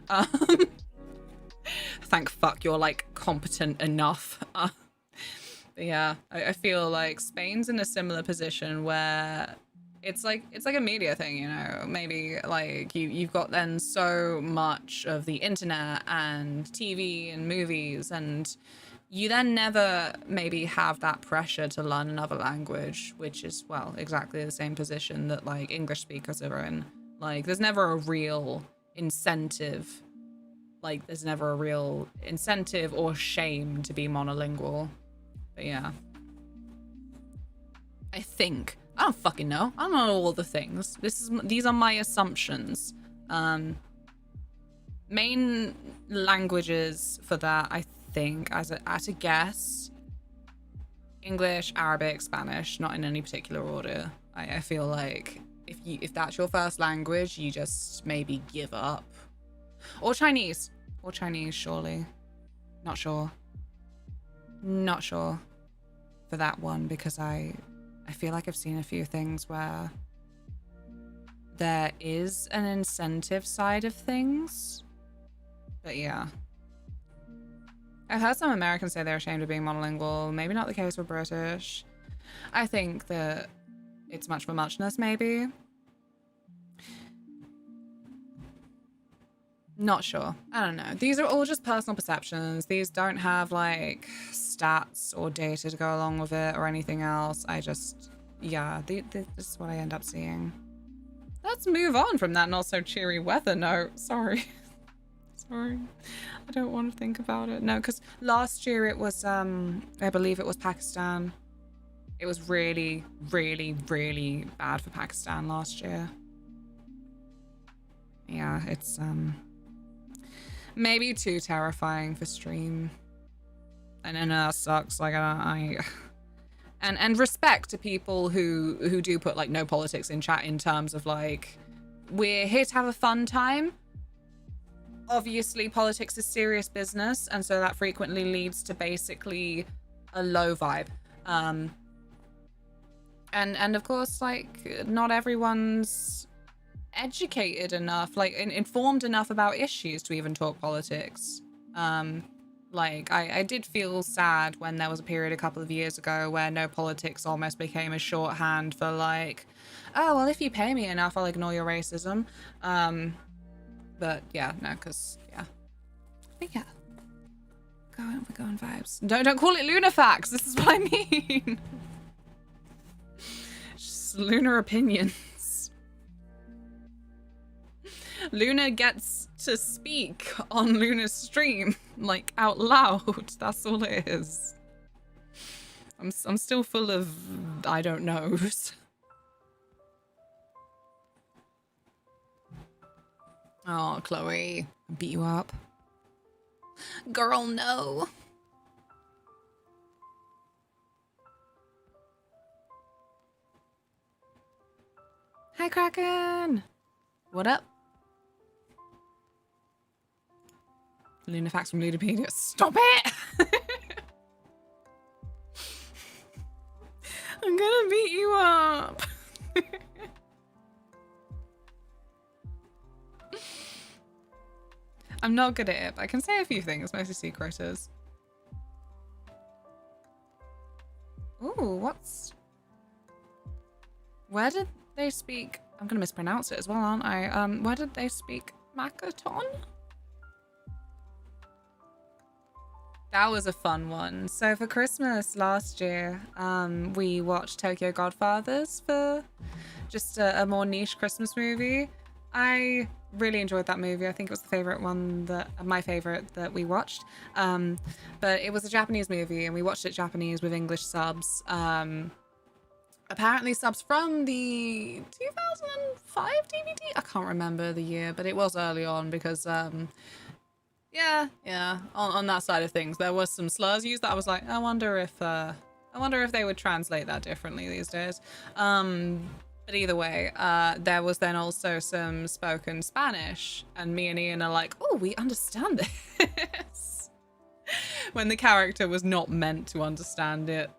thank fuck you're, like, competent enough. But yeah, I feel like Spain's in a similar position where it's like a media thing, you know. Maybe like you've got then so much of the internet and TV and movies, and you then never maybe have that pressure to learn another language, which is, well, exactly the same position that like English speakers are in. Like there's never a real incentive. Like there's never a real incentive or shame to be monolingual. But yeah. I think. I don't fucking know. I don't know all the things. These are my assumptions. Main languages for that, I think, at a guess, English, Arabic, Spanish, not in any particular order. I feel like if that's your first language, you just maybe give up. Or Chinese. Or Chinese, surely. Not sure. Not sure for that one, because I feel like I've seen a few things where there is an incentive side of things. But yeah. I've heard some Americans say they're ashamed of being monolingual. Maybe not the case for British. I think that it's much of a muchness, maybe. Not sure. I don't know. These are all just personal perceptions. These don't have like stats or data to go along with it or anything else. I just, yeah, this is what I end up seeing. Let's move on from that not so cheery weather note. Sorry. Sorry. I don't want to think about it. No, because last year it was, I believe it was Pakistan. It was really, really, really bad for Pakistan last year. Yeah, it's, maybe too terrifying for stream. And I know that sucks. Like and respect to people who do put like no politics in chat in terms of like, we're here to have a fun time. Obviously politics is serious business, and so that frequently leads to basically a low vibe. And of course, like, not everyone's educated enough, like informed enough about issues to even talk politics. Like I did feel sad when there was a period a couple of years ago where no politics almost became a shorthand for like, oh well, if you pay me enough I'll ignore your racism. But yeah, no, because yeah, but yeah, we're going vibes. Don't call it lunar facts. This is what I mean. Just lunar opinions. Luna gets to speak on Luna's stream, like, out loud. That's all it is. I'm still full of I don't knows. Oh, Chloe, I beat you up. Girl, no. Hi, Kraken. What up? Luna facts from Ludopedia. Stop it! I'm gonna beat you up. I'm not good at it, but I can say a few things, mostly secreters. Ooh, where did they speak? I'm gonna mispronounce it as well, aren't I? Where did they speak Makaton? That was a fun one. So for Christmas last year, we watched Tokyo Godfathers for just a more niche Christmas movie. I really enjoyed that movie. I think it was my favorite that we watched. But it was a Japanese movie and we watched it Japanese with English subs. Apparently subs from the 2005 DVD? I can't remember the year, but it was early on because, yeah, on that side of things, there was some slurs used that I was like, I wonder if they would translate that differently these days. But either way, there was then also some spoken Spanish, and me and Ian are like, oh, we understand this. When the character was not meant to understand it,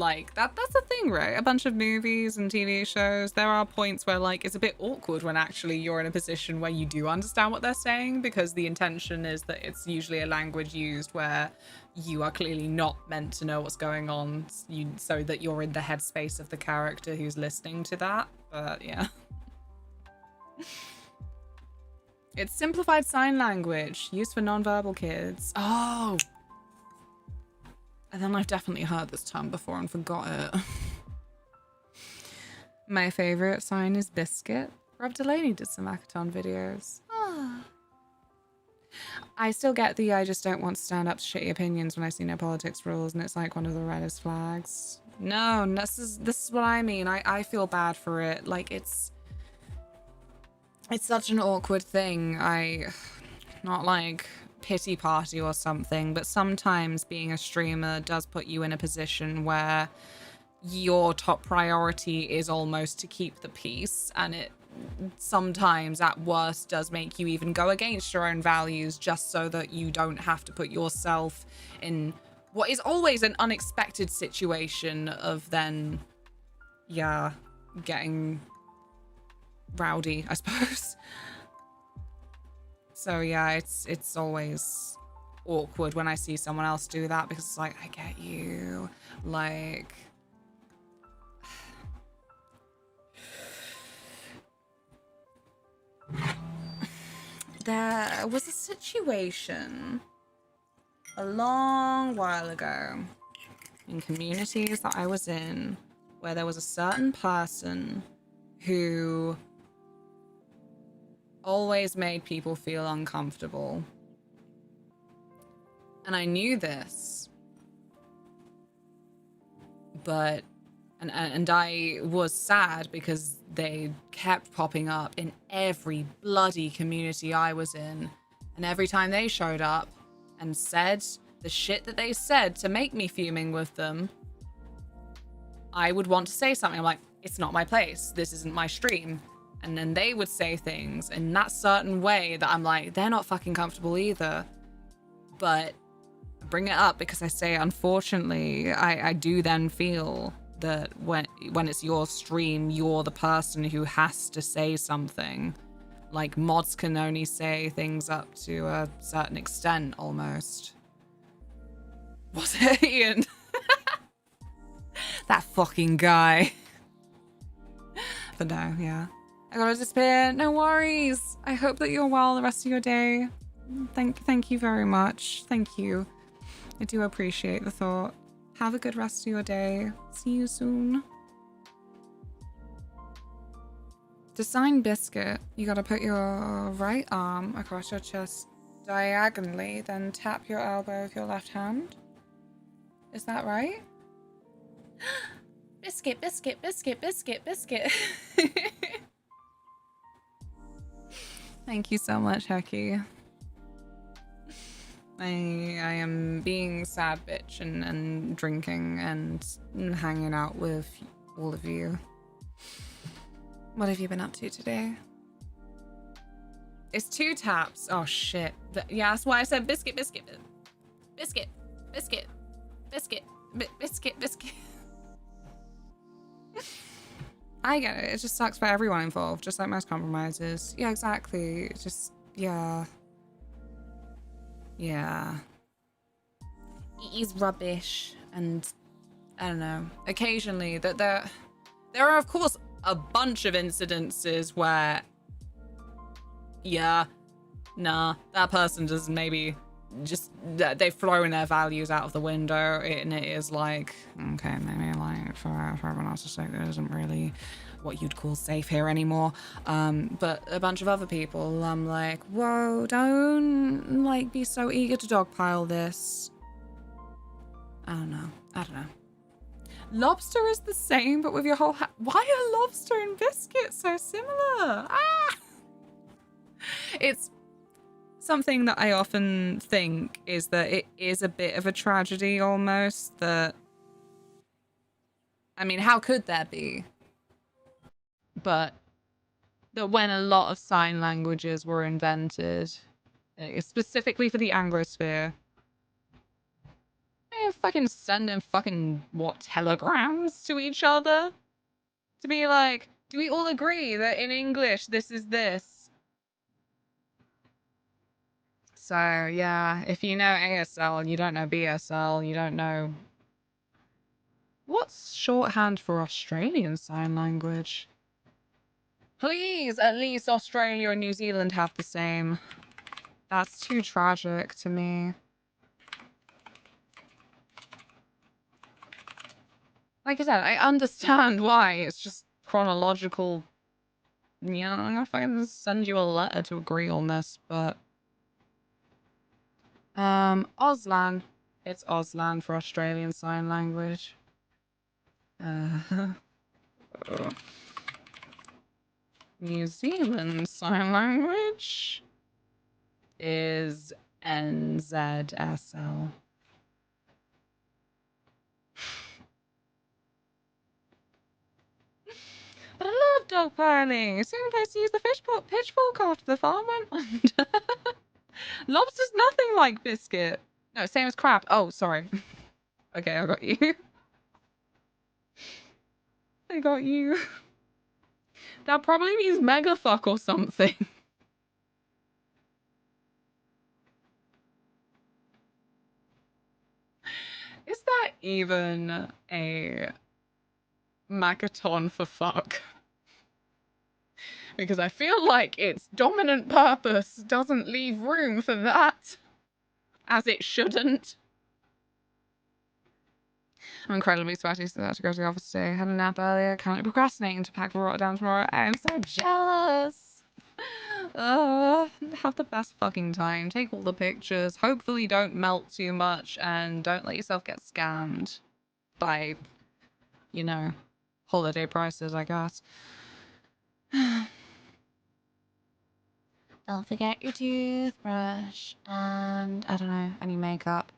like, that's the thing, right? A bunch of movies and TV shows, there are points where, like, it's a bit awkward when actually you're in a position where you do understand what they're saying, because the intention is that it's usually a language used where you are clearly not meant to know what's going on, so that you're in the headspace of the character who's listening to that. But yeah. It's simplified sign language used for non-verbal kids. Oh. And then I've definitely heard this term before and forgot it. My favorite sign is biscuit. Rob Delaney did some Akaton videos. Oh. I still get the I just don't want to stand up to shitty opinions when I see no politics rules, and it's like one of the reddest flags. No, this is what I mean. I feel bad for it. Like, it's such an awkward thing. Not like pity party or something, but sometimes being a streamer does put you in a position where your top priority is almost to keep the peace, and it sometimes at worst does make you even go against your own values just so that you don't have to put yourself in what is always an unexpected situation of then, yeah, getting rowdy, I suppose. So yeah, it's always awkward when I see someone else do that, because it's like, I get you. Like, there was a situation a long while ago in communities that I was in where there was a certain person who always made people feel uncomfortable. And I knew this, but and I was sad because they kept popping up in every bloody community I was in. And every time they showed up and said the shit that they said to make me fuming with them, I would want to say something. I'm like, it's not my place. This isn't my stream. And then they would say things in that certain way that I'm like, they're not fucking comfortable either. But I bring it up because I say, unfortunately, I do then feel that when it's your stream, you're the person who has to say something. Like, mods can only say things up to a certain extent, almost. Was it Ian? That fucking guy. But no, yeah. I gotta disappear. No worries. I hope that you're well the rest of your day. Thank you very much. Thank you. I do appreciate the thought. Have a good rest of your day. See you soon. To sign biscuit, you gotta put your right arm across your chest diagonally, then tap your elbow with your left hand. Is that right? Biscuit, biscuit, biscuit, biscuit, biscuit. Thank you so much, Hecky. I am being sad bitch and drinking and hanging out with all of you. What have you been up to today? It's 2 taps. Oh shit. Yeah, that's why I said biscuit, biscuit, biscuit, biscuit, biscuit, biscuit, biscuit. I get it. It just sucks for everyone involved, just like most compromises. Yeah, exactly. It's just, yeah. Yeah. It is rubbish, and I don't know. Occasionally, that there are of course a bunch of incidences where, yeah, nah, that person does maybe just they've thrown their values out of the window, and it is like, okay, maybe like for everyone else's sake, there isn't really what you'd call safe here anymore. But a bunch of other people, I'm like, whoa, don't like be so eager to dogpile this. I don't know. Lobster is the same, but with your whole why are lobster and biscuit so similar? Ah! It's something that I often think is that it is a bit of a tragedy almost, that, I mean, how could there be? But that when a lot of sign languages were invented, specifically for the Anglosphere, they're fucking sending fucking, what, telegrams to each other? To be like, do we all agree that in English this is this? So, yeah, if you know ASL and you don't know BSL, you don't know... What's shorthand for Australian Sign Language? Please, at least Australia and New Zealand have the same. That's too tragic to me. Like I said, I understand why. It's just chronological. Yeah, I'm gonna fucking send you a letter to agree on this, but... Auslan. It's Auslan for Australian Sign Language. New Zealand Sign Language is NZSL. But I love dog piling. As soon as I use the pitchfork after the farm went under. Lobster's nothing like biscuit. No, same as crab. Oh, sorry. Okay, I got you. I got you. That probably means mega fuck or something. Is that even a Macaton for fuck? Because I feel like its dominant purpose doesn't leave room for that. As it shouldn't. I'm incredibly sweaty, so I have to go to the office today. Had a nap earlier, currently procrastinating to pack for Rotterdam tomorrow. I'm so jealous. Have the best fucking time. Take all the pictures. Hopefully don't melt too much and don't let yourself get scammed by, you know, holiday prices, I guess. Don't forget your toothbrush and, I don't know, any makeup.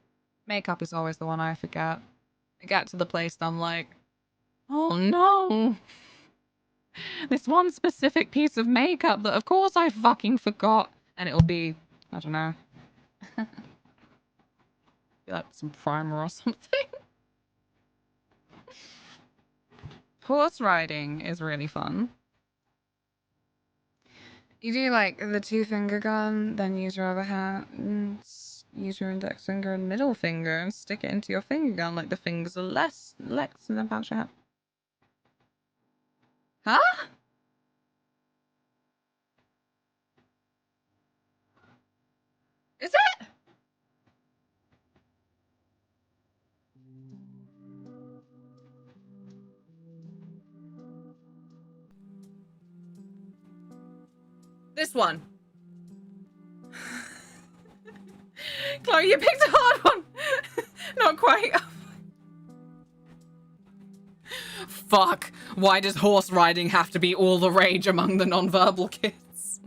Makeup is always the one I forget. I get to the place and I'm like, oh no. This one specific piece of makeup that of course I fucking forgot. And it'll be, I don't know. Be like some primer or something. Horse riding is really fun. You do like the 2-finger gun, then use your other hand, use your index finger and middle finger and stick it into your finger gun like the fingers are less than the pouch hat. Huh? Is it? This one. Chloe, you picked a hard one. Not quite. Fuck. Why does horse riding have to be all the rage among the non-verbal kids?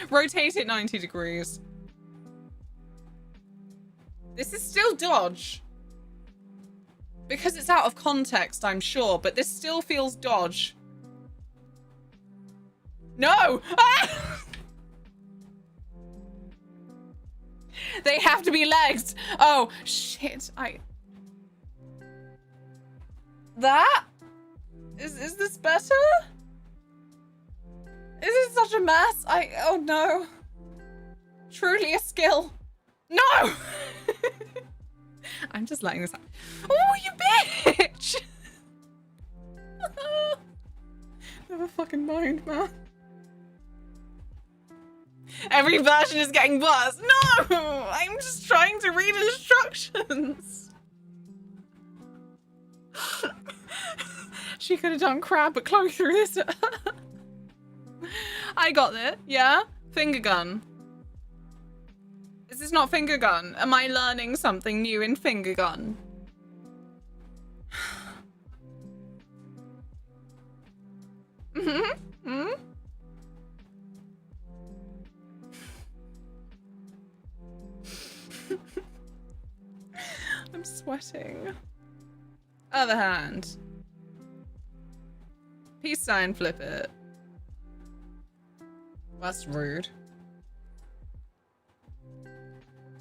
Rotate it 90 degrees. This is still dodge. Because it's out of context, I'm sure, but this still feels dodge. No! Ah! They have to be legs. Oh, shit. That? Is this better? Is it such a mess? Oh no. Truly a skill. No! I'm just letting this happen. Oh, you bitch! Never fucking mind, man. Every version is getting worse. No! I'm just trying to read instructions. She could have done crab, but Chloe threw this at her. I got it, yeah? Finger gun. Is this not finger gun? Am I learning something new in finger gun? I'm sweating. Other hand. Peace sign, flip it. That's rude.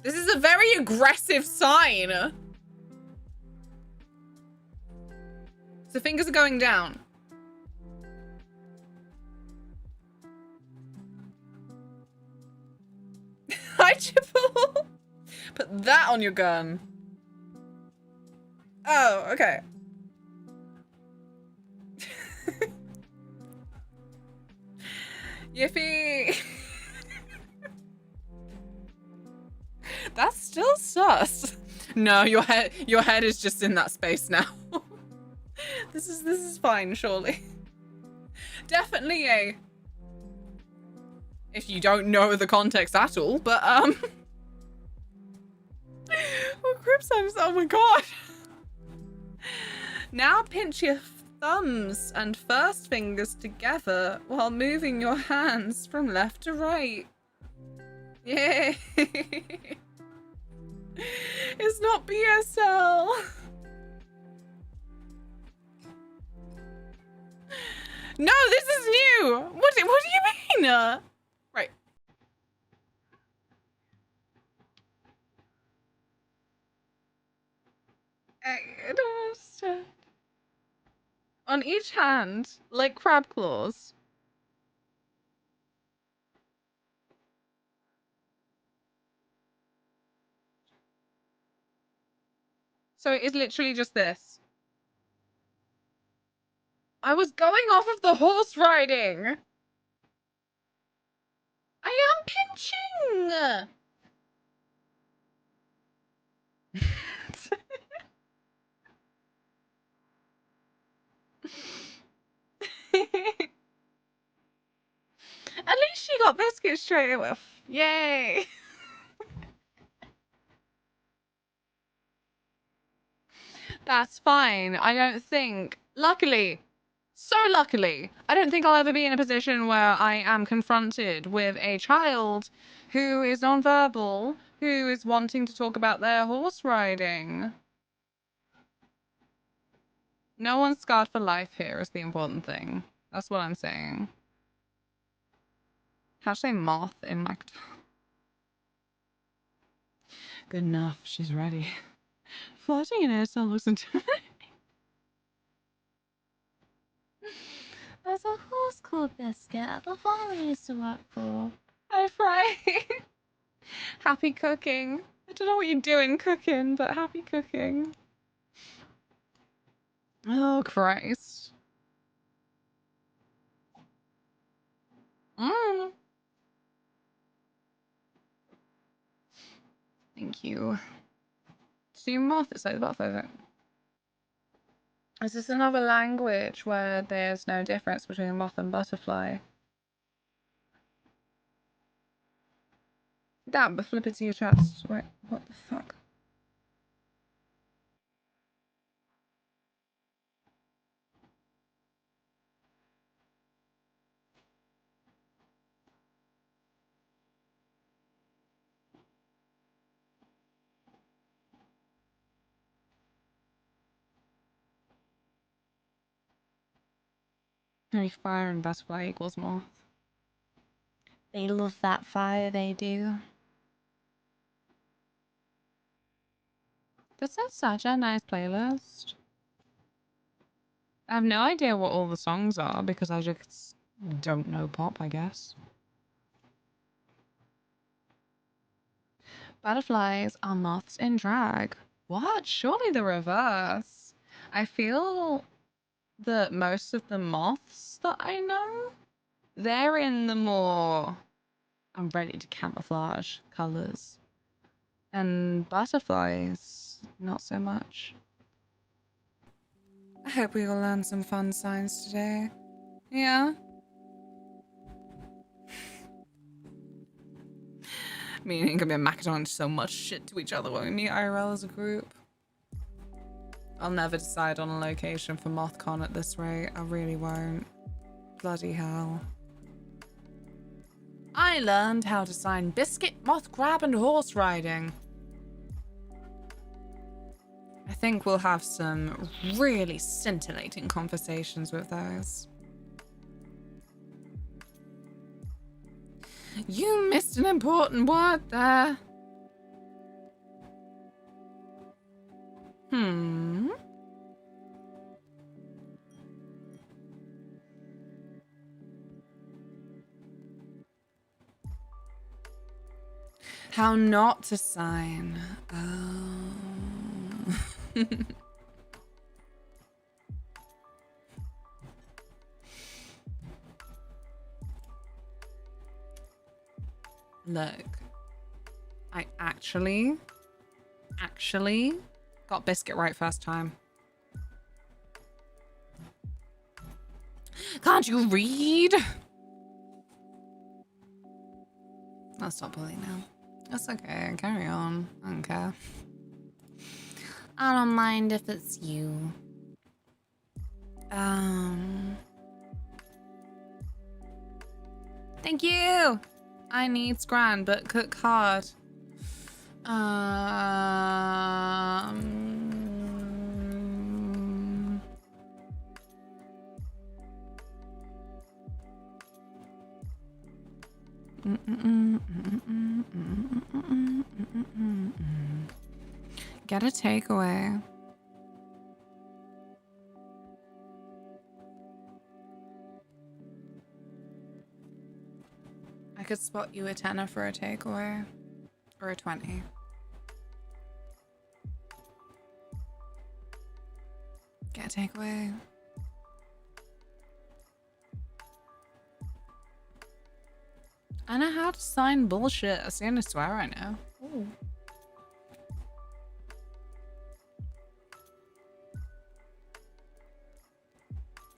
This is a very aggressive sign. So fingers are going down. Hi, Chipple. Put that on your gun. Oh, okay. Yippee. That's still sus. No, your head is just in that space now. This is fine, surely. Definitely a, if you don't know the context at all, but oh, Cripsimes, oh my god. Now pinch your thumbs and first fingers together while moving your hands from left to right. Yay. It's not BSL. No, this is new. What do you mean? Right. I don't understand. On each hand, like crab claws. So it is literally just this. I was going off of the horse riding. I am pinching. At least she got biscuits straight away. Yay. That's fine. I don't think, luckily, so luckily, I don't think I'll ever be in a position where I am confronted with a child who is nonverbal, who is wanting to talk about their horse riding. No one's scarred for life here is the important thing. That's what I'm saying. How to say moth in my... Good enough. She's ready. Flirting in ASL looks intimidating. There's a horse called Biscuit the father used to work for. Hi, Fry. Happy cooking. I don't know what you're doing cooking, but happy cooking. Oh, Christ. Mm. Thank you. See, moth is like the butterfly. Is this another language where there's no difference between moth and butterfly? Damn, but flip it to your chest. Wait, what the fuck? Maybe fire and butterfly equals moth. They love that fire, they do. This is such a nice playlist. I have no idea what all the songs are because I just don't know pop, I guess. Butterflies are moths in drag. What? Surely the reverse. I feel that most of the moths that I know, they're in the more I'm ready to camouflage colors. And butterflies, not so much. I hope we will learn some fun signs today. Yeah? Me and Inga been macking on so much shit to each other when we meet IRL as a group. I'll never decide on a location for MothCon at this rate. I really won't. Bloody hell. I learned how to sign biscuit, moth grab, and horse riding. I think we'll have some really scintillating conversations with those. You missed an important word there. Hmm. How not to sign. Oh. Look, I actually got biscuit right first time. Can't you read? I'll stop bullying now. That's okay, carry on. I don't care. I don't mind if it's you. Thank you! I need scran, but cook hard. Get a takeaway. I could spot you a tenner for a takeaway. Or a 20. Get a takeaway. I know how to sign bullshit. I gonna swear right now. Ooh.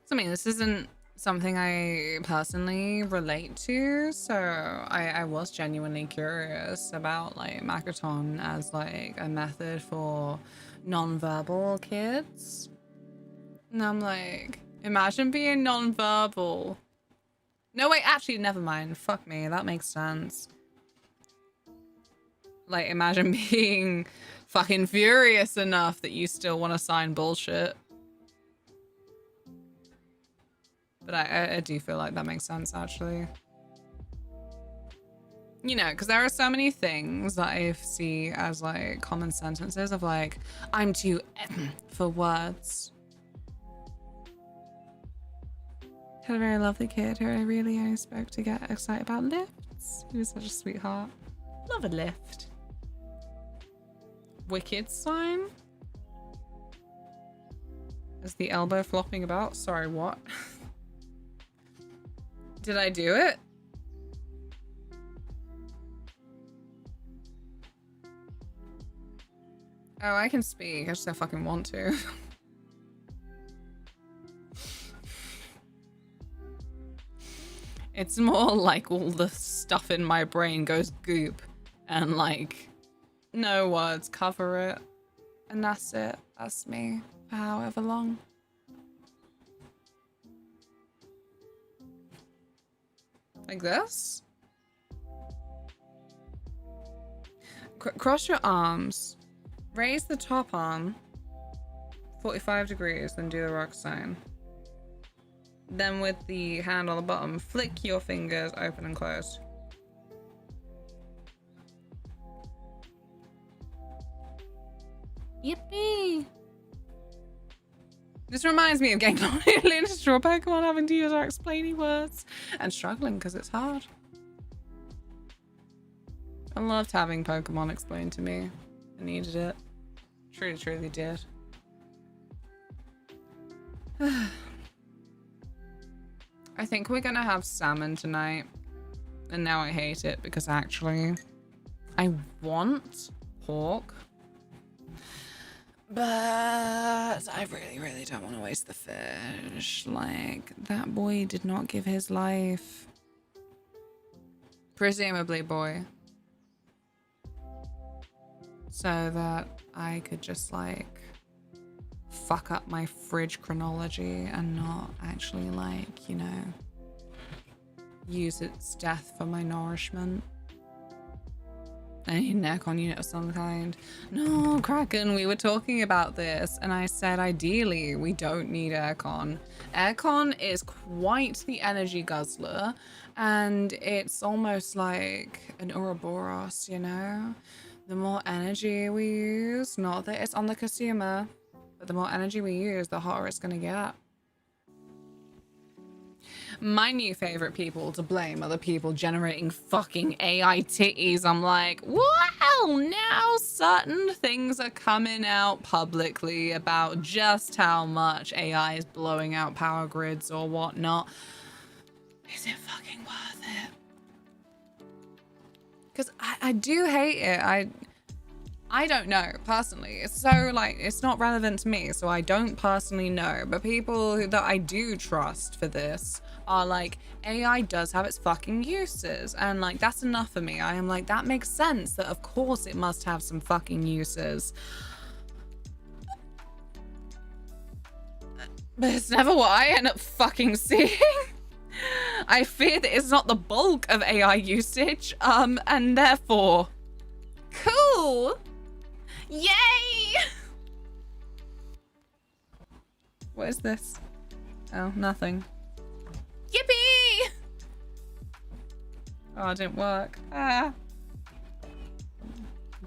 So, I mean, this isn't something I personally relate to, so I was genuinely curious about like Makaton as like a method for non-verbal kids. And I'm like, imagine being non-verbal. No, wait, actually, never mind. Fuck me, that makes sense. Like, imagine being fucking furious enough that you still want to sign bullshit. But I do feel like that makes sense, actually. You know, because there are so many things that I see as, like, common sentences of, like, I'm too for words. Had a very lovely kid who I really only spoke to get excited about lifts. He was such a sweetheart. Love a lift. Wicked sign? Is the elbow flopping about? Sorry, what? Did I do it? Oh, I can speak. I just don't fucking want to. It's more like all the stuff in my brain goes goop and like no words cover it. And that's it. That's me for however long. Like this? Cross your arms. Raise the top arm 45 degrees, then do the rock sign. Then with the hand on the bottom, flick your fingers open and closed. Yippee! This reminds me of getting immediately into straw Pokemon, having to use our explaining words and struggling because it's hard. I loved having Pokemon explained to me. I needed it. Truly, truly did. I think we're gonna have salmon tonight. And now I hate it because actually I want pork. But I really, really don't want to waste the fish. Like, that boy did not give his life. Presumably boy. So that I could just like fuck up my fridge chronology and not actually like, you know, use its death for my nourishment. I need an aircon unit of some kind. No, Kraken, we were talking about this and I said ideally we don't need aircon. Aircon is quite the energy guzzler and it's almost like an Ouroboros, you know? The more energy we use, not that it's on the consumer, but the more energy we use, the hotter it's gonna get. My new favorite people to blame are the people generating fucking AI titties. I'm like, well, now certain things are coming out publicly about just how much AI is blowing out power grids or whatnot. Is it fucking worth it? Because I do hate it. I don't know personally. It's so like, it's not relevant to me, so I don't personally know. But people that I do trust for this are like, AI does have its fucking uses, and like that's enough for me. I am like, that makes sense, that of course it must have some fucking uses. But it's never what I end up fucking seeing. I fear that it's not the bulk of AI usage, and therefore, cool. Yay! What is this? Oh, nothing. Yippee! Oh, it didn't work. Ah.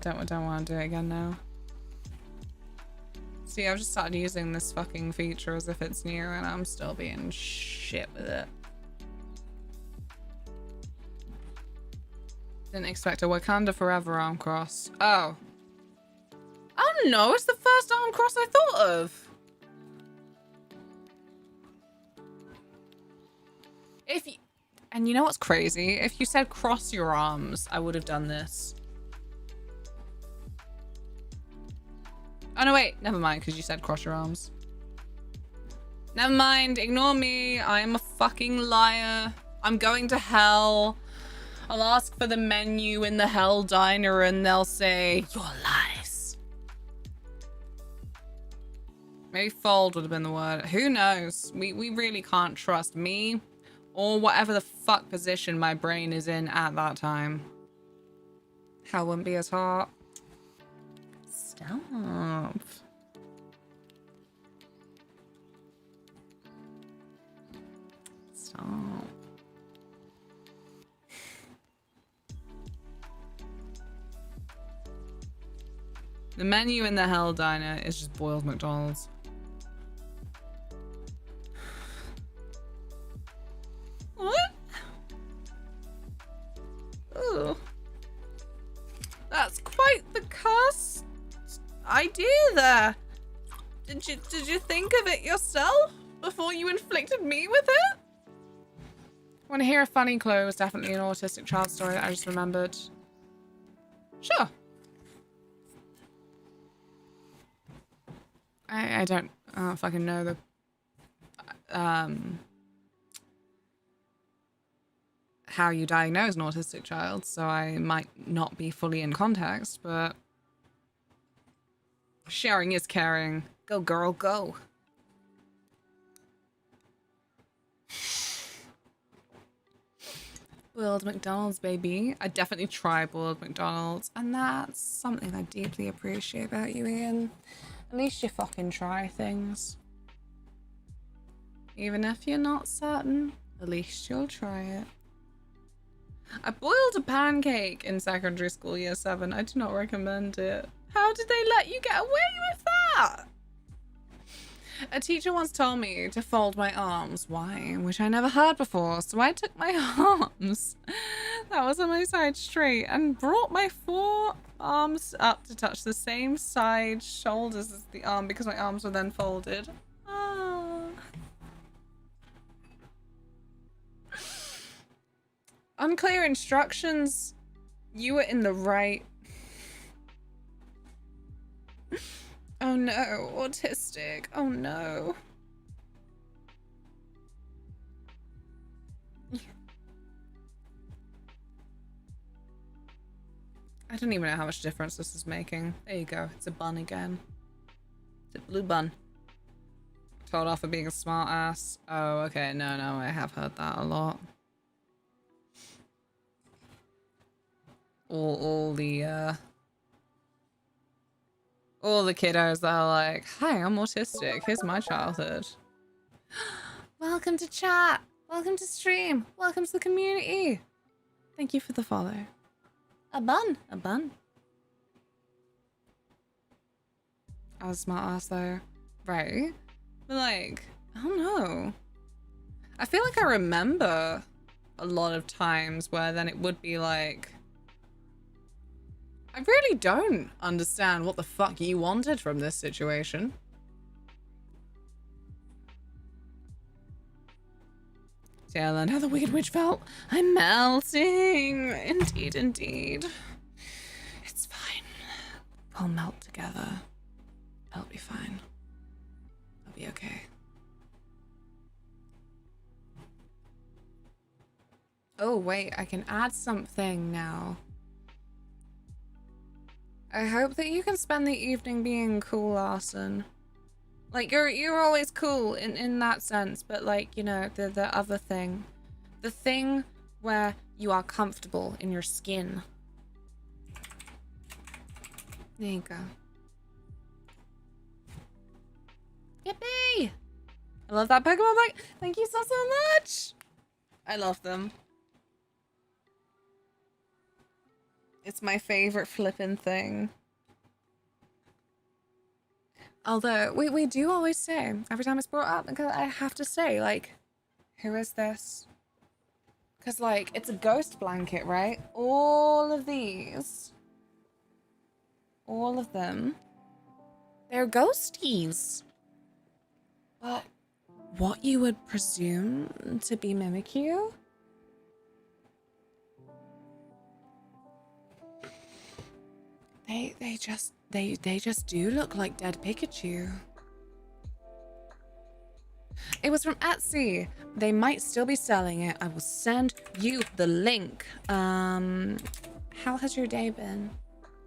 Don't want to do it again now. See, I've just started using this fucking feature as if it's new, and I'm still being shit with it. Didn't expect a Wakanda Forever arm cross. Oh. Oh no, it's the first arm cross I thought of. If you, and you know what's crazy? If you said cross your arms, I would have done this. Oh no, wait, never mind, because you said cross your arms. Never mind, ignore me. I am a fucking liar. I'm going to hell. I'll ask for the menu in the hell diner and they'll say, your lies. Maybe fold would have been the word. Who knows? We really can't trust me or whatever the fuck position my brain is in at that time. Hell wouldn't be as hot. Stop. Stop. The menu in the Hell Diner is just boiled McDonald's. What? Ooh. That's quite the cursed idea there. Did you think of it yourself before you inflicted me with it? Want to hear a funny clue? Was definitely an autistic child story that I just remembered. Sure. I don't fucking know the how you diagnose an autistic child, so I might not be fully in context, but sharing is caring. Go girl, go. Boiled McDonald's, baby. I definitely try boiled McDonald's, and that's something I deeply appreciate about you, Ian. At least you fucking try things. Even if you're not certain, at least you'll try it. I boiled a pancake in secondary school year 7. I do not recommend it. How did they let you get away with that? A teacher once told me to fold my arms. Why? Which I never heard before. So I took my arms that was on my side straight and brought my forearms up to touch the same side shoulders as the arm because my arms were then folded. Oh. Unclear instructions. You were in the right. Oh no, autistic. Oh no. I don't even know how much difference this is making. There you go. It's a bun again. It's a blue bun. Told off for being a smart ass. Oh, okay. No, I have heard that a lot. All the kiddos that are like, hi, I'm autistic. Here's my childhood. Welcome to chat. Welcome to stream. Welcome to the community. Thank you for the follow. A bun. A bun. I was a smart ass though. Right? But like, I don't know. I feel like I remember a lot of times where then it would be like, I really don't understand what the fuck you wanted from this situation. So yeah, I learned how the Wicked Witch felt. I'm melting. Indeed, indeed. It's fine. We'll melt together. I'll be fine. I'll be okay. Oh, wait, I can add something now. I hope that you can spend the evening being cool, Arson. Like, you're always cool in that sense, but like, you know, the other thing. The thing where you are comfortable in your skin. There you go. Yippee! I love that Pokemon bike. Thank you so much! I love them. It's my favorite flippin' thing. Although, we do always say, every time it's brought up, because I have to say, like, who is this? Because, like, it's a ghost blanket, right? All of these. All of them. They're ghosties. But what you would presume to be Mimikyu? They just do look like dead Pikachu. It was from Etsy. They might still be selling it. I will send you the link. How has your day been?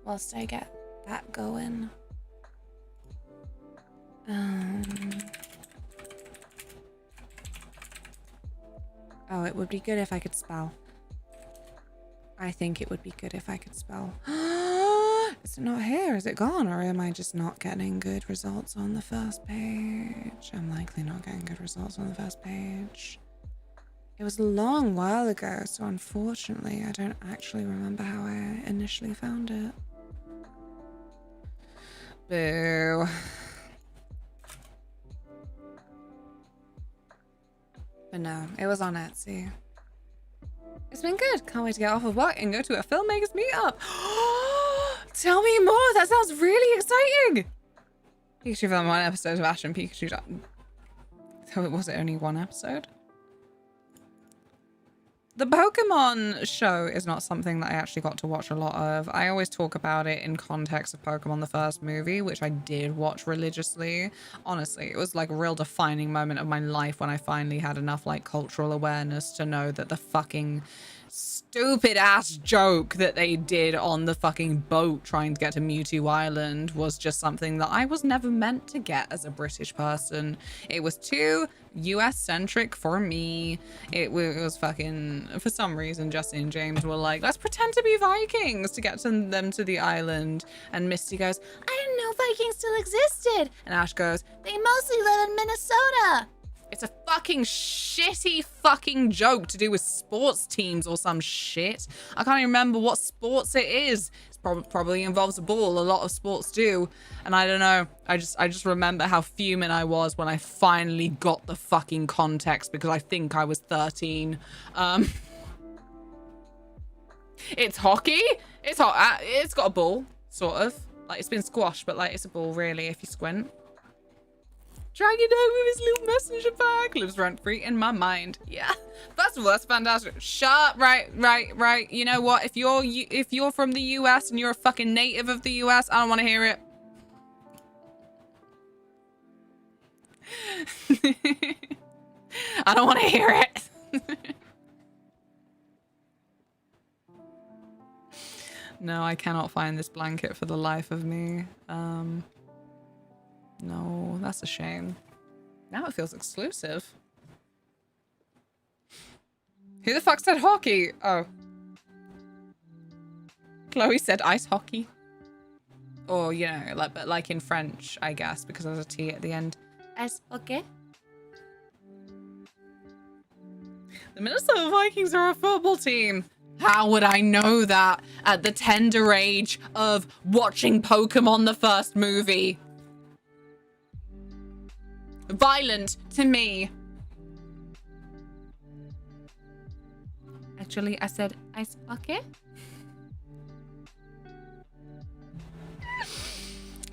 Whilst I get that going. Oh, it would be good if I could spell. I think it would be good if I could spell. Is it not here? Is it gone? Or am I just not getting good results on the first page? I'm likely not getting good results on the first page. It was a long while ago, so unfortunately I don't actually remember how I initially found it. Boo. But no, it was on Etsy. It's been good. Can't wait to get off of work and go to a filmmakers meetup. Tell me more. That sounds really exciting. Pikachu filmed one episode of Ash and Pikachu. So was it only one episode? The Pokemon show is not something that I actually got to watch a lot of. I always talk about it in context of Pokemon the first movie, which I did watch religiously. Honestly, it was like a real defining moment of my life when I finally had enough like cultural awareness to know that the fucking stupid ass joke that they did on the fucking boat trying to get to Mewtwo Island was just something that I was never meant to get as a British person. It was too US centric for me. It was fucking, for some reason, Justin and James were like, let's pretend to be Vikings to get them to the island. And Misty goes, I didn't know Vikings still existed. And Ash goes, they mostly live in Minnesota. It's a fucking shitty fucking joke to do with sports teams or some shit. I can't even remember what sports it is. It probably involves a ball. A lot of sports do. And I don't know. I just remember how fuming I was when I finally got the fucking context because I think I was 13. It's hockey. It's got a ball, sort of. Like it's been squashed, but like it's a ball really if you squint. Dragon Dog with his little messenger bag lives rent-free in my mind. Yeah. First of all, that's fantastic. Shut. Right. You know what? If you're from the US and you're a fucking native of the US, I don't want to hear it. I don't want to hear it. No, I cannot find this blanket for the life of me. No, that's a shame. Now it feels exclusive. Who the fuck said hockey? Oh. Chloe said ice hockey. Or, you know, but like in French, I guess, because there's a T at the end. Ice hockey. The Minnesota Vikings are a football team. How would I know that at the tender age of watching Pokemon the first movie? Violent to me. Actually, I said ice hockey.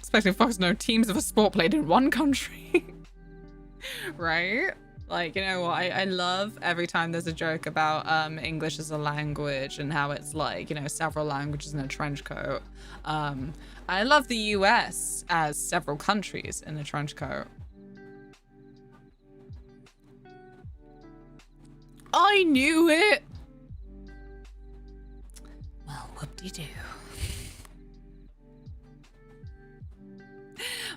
Especially Fox, no teams of a sport played in one country. Right? Like, you know what? I love every time there's a joke about English as a language and how it's like, you know, several languages in a trench coat. I love the US as several countries in a trench coat. I knew it! Well, whoop-de-doo.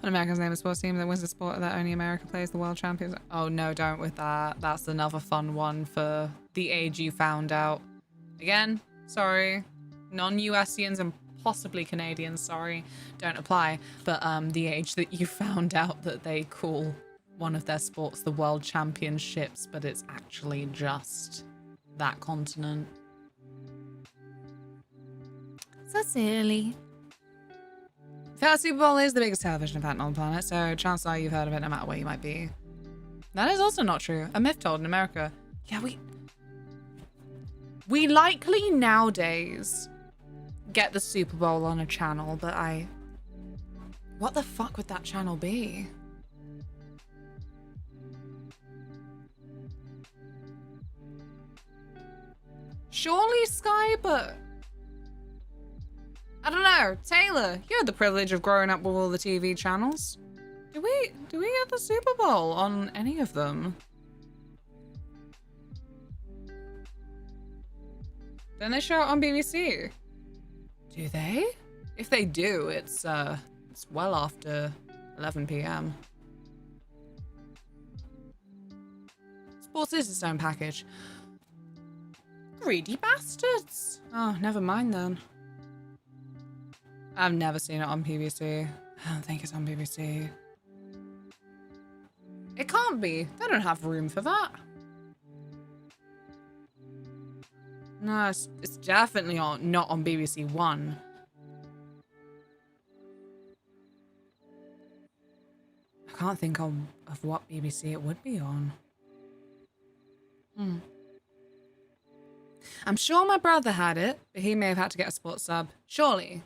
An American's name is sports team that wins the sport that only America plays, the world champions. Oh no, don't with that. That's another fun one for the age you found out. Again, sorry. Non-USians and possibly Canadians, sorry, don't apply. But the age that you found out that they call one of their sports the world championships, but it's actually just that continent. So silly. First Super Bowl is the biggest television event on the planet, so chances are you've heard of it no matter where you might be. That is also not true. A myth told in America. Yeah, we likely nowadays get the Super Bowl on a channel, but what the fuck would that channel be? Surely Sky, but I don't know. Taylor, you had the privilege of growing up with all the TV channels. Do we get the Super Bowl on any of them? Don't they show it on BBC? Do they? If they do, it's well after 11 p.m. Sports is its own package. Greedy bastards. Oh, never mind then. I've never seen it on BBC. I don't think it's on BBC. It can't be. They don't have room for that. No, it's definitely not on BBC One. I can't think of what BBC it would be on. I'm sure my brother had it, but he may have had to get a sports sub. Surely.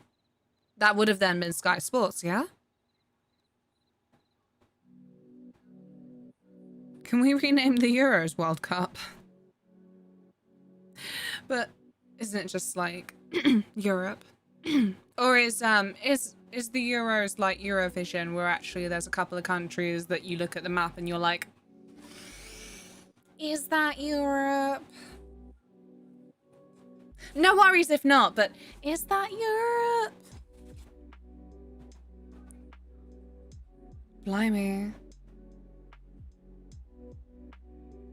That would have then been Sky Sports, yeah? Can we rename the Euros World Cup? But isn't it just like Europe? Or is the Euros like Eurovision, where actually there's a couple of countries that you look at the map and you're like, is that Europe? No worries if not, but is that Europe? Blimey.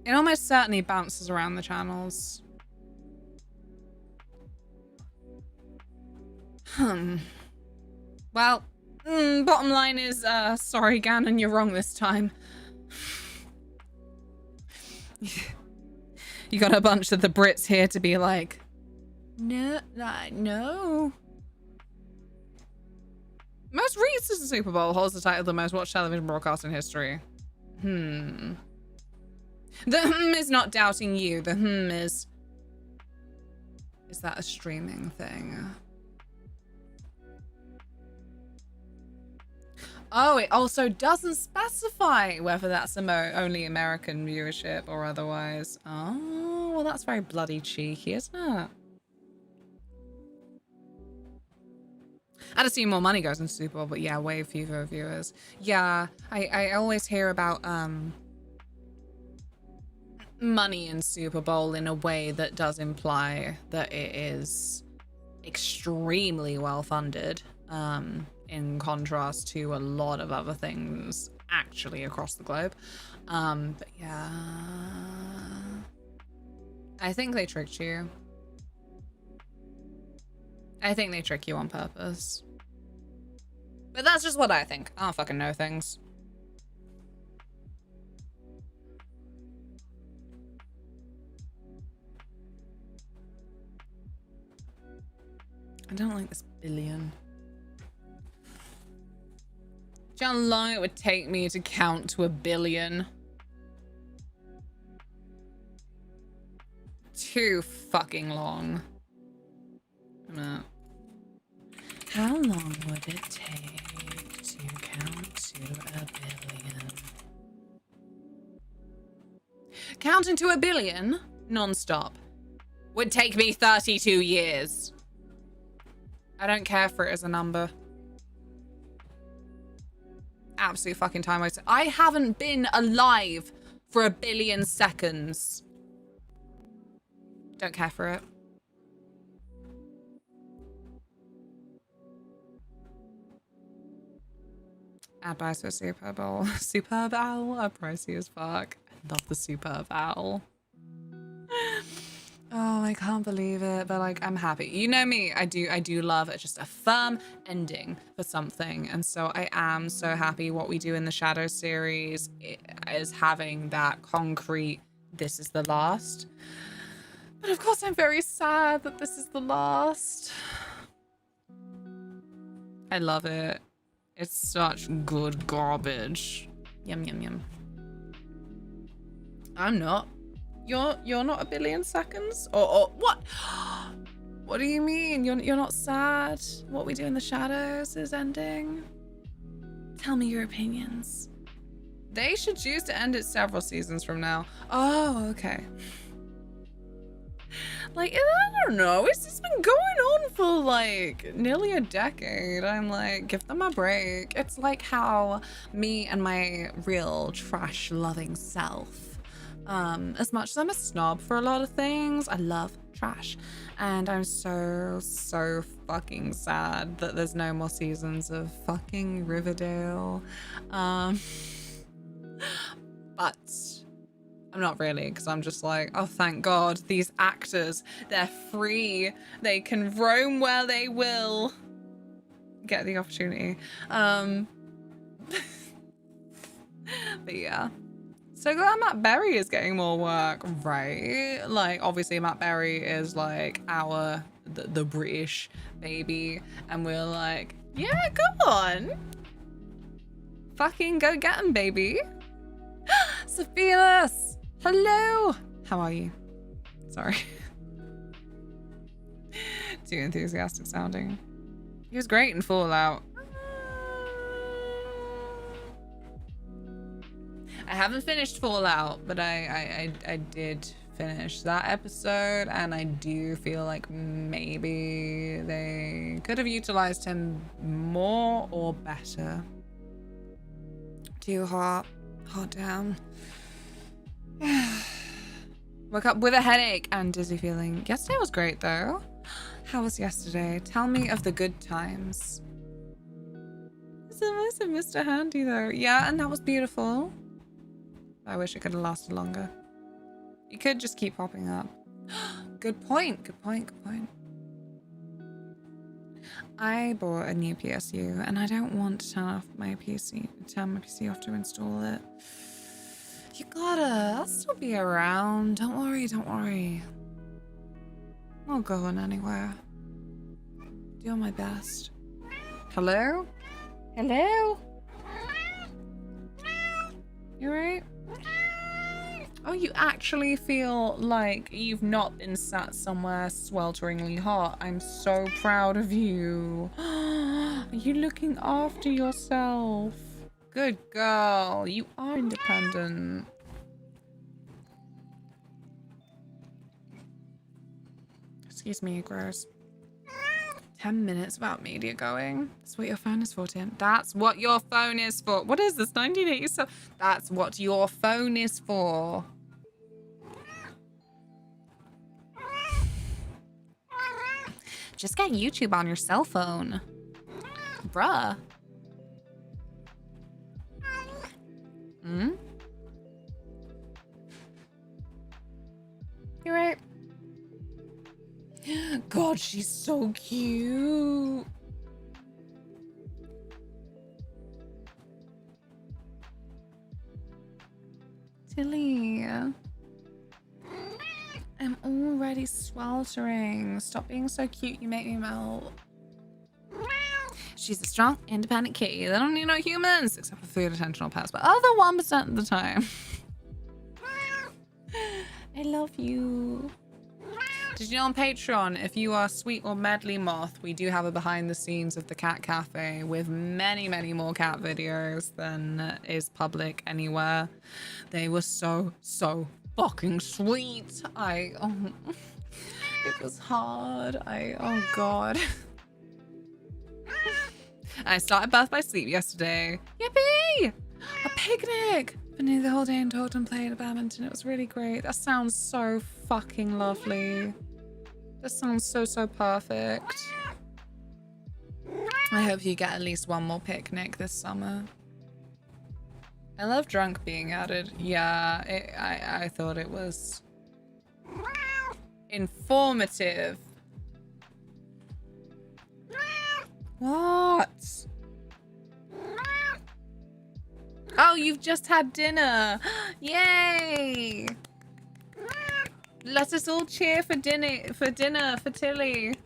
It almost certainly bounces around the channels. Well, bottom line is, sorry, Gannon, you're wrong this time. You got a bunch of the Brits here to be like, no. Most recent Super Bowl holds the title of the most watched television broadcast in history. The is not doubting you. The is that a streaming thing? Oh, it also doesn't specify whether that's only American viewership or otherwise. Oh, well, that's very bloody cheeky, isn't it? I'd assume more money goes into Super Bowl, but yeah, way fewer viewers. Yeah, I always hear about money in Super Bowl in a way that does imply that it is extremely well funded, in contrast to a lot of other things actually across the globe. But yeah, I think they tricked you. I think they trick you on purpose. But that's just what I think. I don't fucking know things. I don't like this billion. Do you know how long it would take me to count to 1 billion? Too fucking long. How long would it take to count to 1 billion? Counting to 1 billion non-stop would take me 32 years. I don't care for it as a number. Absolute fucking time waster. I haven't been alive for 1 billion seconds. Don't care for it. Ad buys for Super Bowl. Superb Owl are pricey as fuck. I love the Superb Owl. Oh, I can't believe it, but like I'm happy. You know me, I do love just a firm ending for something. And so I am so happy what we do in the Shadow series is having that concrete, this is the last. But of course I'm very sad that this is the last. I love it. It's such good garbage. Yum, yum, yum. I'm not. You're not 1 billion seconds? Or what? What do you mean? You're not sad? What we do in the shadows is ending? Tell me your opinions. They should choose to end it several seasons from now. Oh, okay. Like, I don't know. It's been going on for like nearly a decade. I'm like, give them a break. It's like how me and my real trash loving self, as much as I'm a snob for a lot of things, I love trash. And I'm so fucking sad that there's no more seasons of fucking Riverdale. But I'm not really, because I'm just like, oh, thank God, these actors, they're free. They can roam where they will. Get the opportunity. But yeah. So glad Matt Berry is getting more work, right? Like, obviously Matt Berry is like the British baby. And we're like, yeah, go on. Fucking go get him, baby. Sophia's! Hello! How are you? Sorry. Too enthusiastic sounding. He was great in Fallout. I haven't finished Fallout, but I did finish that episode, and I do feel like maybe they could have utilized him more or better. Too hot. Hot down. Woke up with a headache and dizzy feeling. Yesterday was great though. How was yesterday? Tell me of the good times. It's a nice of Mr. Handy though. Yeah, and that was beautiful. I wish it could have lasted longer. You could just keep popping up. Good point, good point, good point. I bought a new PSU and I don't want to turn my PC off to install it. You gotta, I'll still be around. Don't worry, don't worry. I'm not going anywhere. Doing my best. Hello? Hello? You right? Oh, you actually feel like you've not been sat somewhere swelteringly hot. I'm so proud of you. Are you looking after yourself? Good girl. You are independent. Excuse me, gross. 10 minutes without media going. That's what your phone is for, Tim. That's what your phone is for. What is this, 1987? That's what your phone is for. Just get YouTube on your cell phone. Bruh. Hmm? You're right. God, she's so cute. Tilly. I'm already sweltering. Stop being so cute. You make me melt. She's a strong, independent kitty. They don't need no humans except for food, attention, or pets, but other 1% of the time. I love you. Did you know on Patreon, if you are Sweet or Medley Moth, we do have a behind the scenes of the cat cafe with many, many more cat videos than is public anywhere. They were so fucking sweet. It was hard. Oh God. I started Birth by Sleep yesterday. Yippee! A picnic! Been here the whole day and talked and played badminton. It was really great. That sounds so fucking lovely. That sounds so perfect. I hope you get at least one more picnic this summer. I love drunk being added. Yeah, I thought it was informative. What? Oh, you've just had dinner. Yay! Let us all cheer for dinner for Tilly.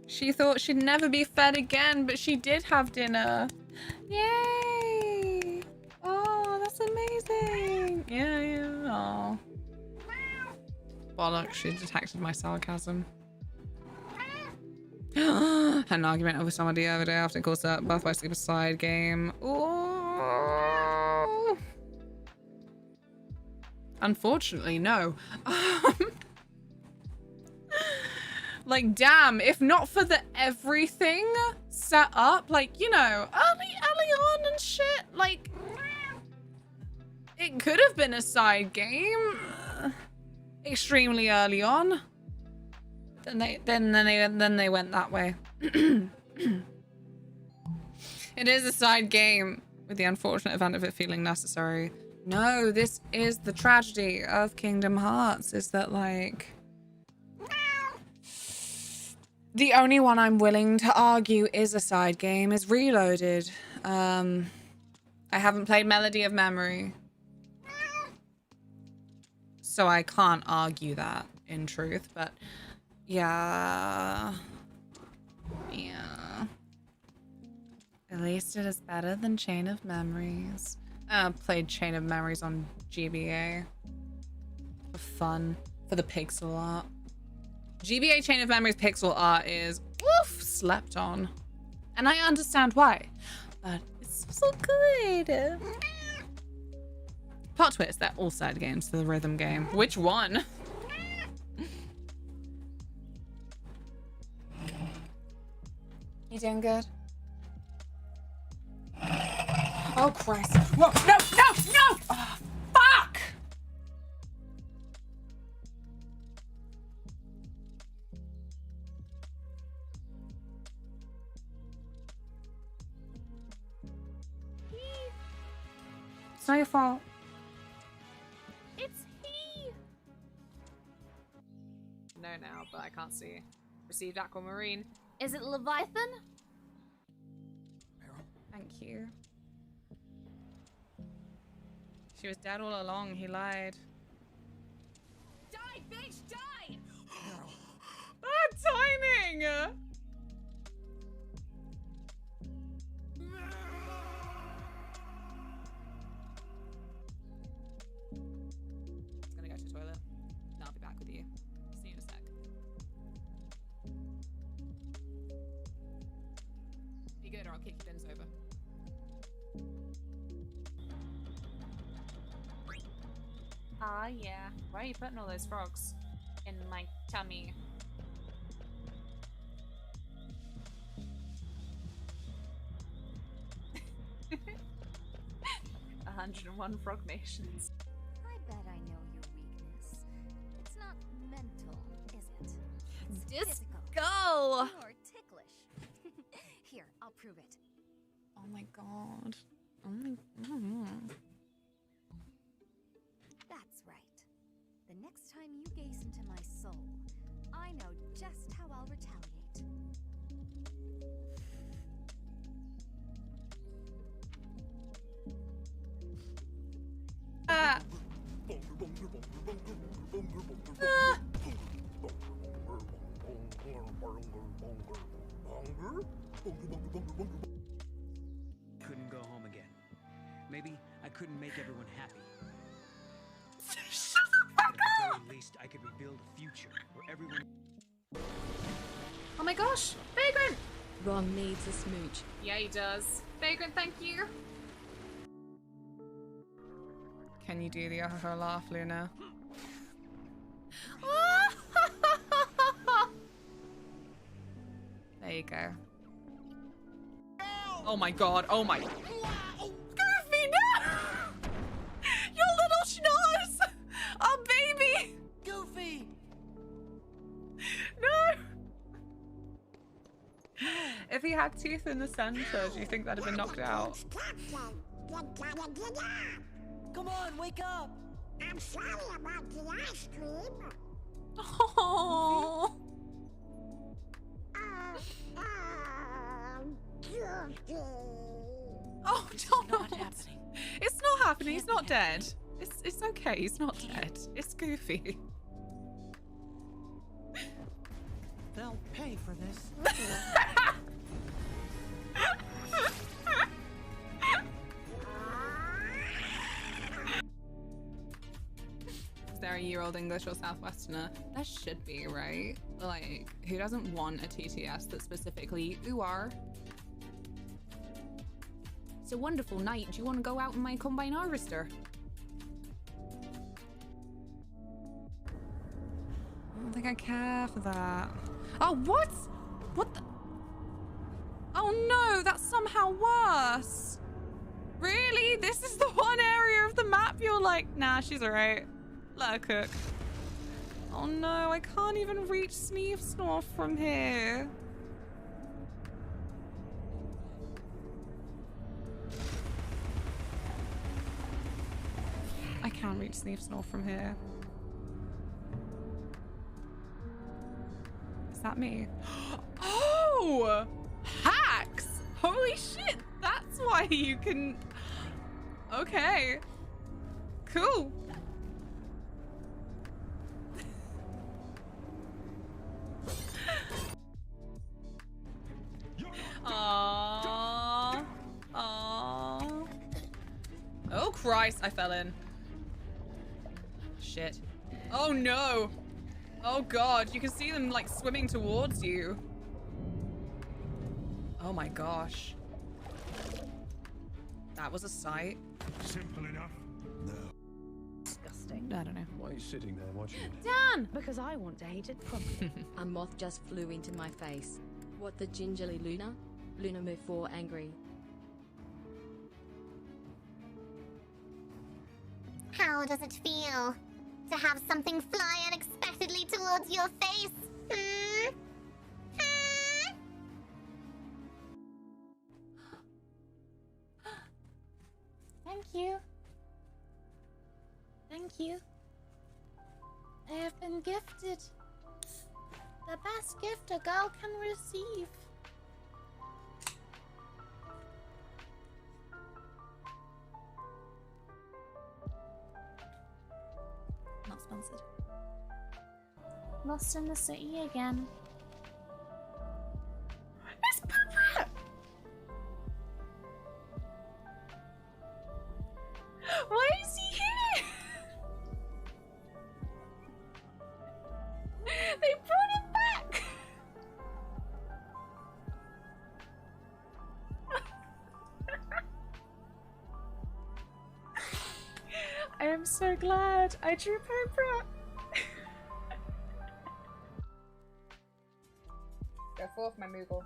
She thought she'd never be fed again, but she did have dinner. Yay! Oh, that's amazing. Yeah. Oh. Bollocks, she detected my sarcasm. Had an argument over somebody the other day after it calls that Birth by Sleep a side game. Ooh. Unfortunately, no. Like, damn, if not for the everything set up, like, you know, early on and shit, like, it could have been a side game extremely early on. Then they went that way. It is a side game with the unfortunate event of it feeling necessary. No, this is the tragedy of Kingdom Hearts, is that, like, the only one I'm willing to argue is a side game is Reloaded. I haven't played Melody of Memory, so I can't argue that in truth, but yeah. At least it is better than Chain of Memories. Played Chain of Memories on GBA. For fun. For the pixel art. GBA Chain of Memories pixel art is woof slept on. And I understand why. But it's so good. Plot twist, they're all side games to the rhythm game. Which one? You doing good? Oh, Christ. Whoa, no! Oh, fuck! It's not your fault. It's he. No, now, but I can't see. Received Aquamarine. Is it Leviathan? Thank you. She was dead all along. He lied. Die, bitch, die! Bad timing! Just gonna go to the toilet. And I'll be back with you. See you in a sec. Be good or I'll kick your bins over. Ah, yeah. Why are you putting all those frogs in my tummy? "101 frogmations." I bet I know your weakness. It's not mental, is it? It's physical. Go! You're ticklish. Here, I'll prove it. Oh my God. Oh my God. That's right. The next time you gaze into my soul, I know just how I'll retaliate. Couldn't go home again. Maybe I couldn't make everyone happy. Shut the But fuck at the up! very least, I could rebuild a future where everyone. Oh my gosh, Vagrant! Ron needs a smooch. Yeah, he does. Vagrant, thank you. Can you do the her laugh, Luna? There you go. Oh my god, oh my. Goofy, no! Your little schnoz! Oh, baby! Goofy! No! If he had teeth in the center, do you think that'd have been knocked out? Come on, wake up! I'm sorry about the ice cream. Oh. Goofy. Oh, Donald. Not happening. It's not happening. He's not dead. It's okay. He's not dead. It's Goofy. They'll pay for this. Is there a year-old English or Southwesterner? There should be, right? Like, who doesn't want a TTS that's specifically UR? It's a wonderful night. Do you want to go out in my combine harvester? I don't think I care for that. Oh, what? What the? Oh no, that's somehow worse. Really? This is the one area of the map you're like, nah, she's alright. Let her cook. Oh no, I can't even reach Sneef Snorf from here. I can't reach Sneef Snorf from here. Is that me? Oh! Hacks! Holy shit! That's why you can... Okay. Cool. Aww. Aww. Oh Christ, I fell in. Shit. Oh no. Oh god, you can see them like swimming towards you. Oh my gosh. That was a sight. Simple enough. No. Disgusting. I don't know. Why are you sitting there watching it? Dan! Because I want to hate it properly. A moth just flew into my face. What the gingerly Luna? Luna moved 4 angry. How does it feel to have something fly unexpectedly towards your face? Hmm? Hmm? Thank you. Thank you. I have been gifted the best gift a girl can receive. Not sponsored. Lost in the city again. It's Papa! Why is he here? They brought him back! I am so glad I drew Papa. Go forth, my Moogle.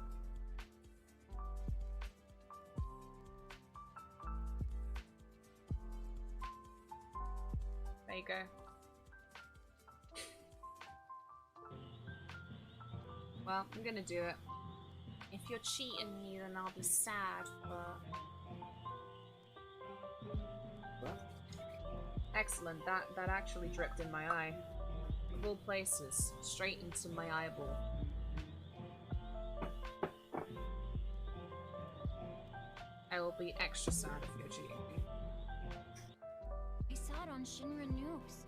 There you go. Well, I'm gonna do it. If you're cheating me, then I'll be sad, but... Excellent, that actually dripped in my eye. Of all places, straight into my eyeball. I will be extra sad if you're cheating me. I saw it on Shinra News.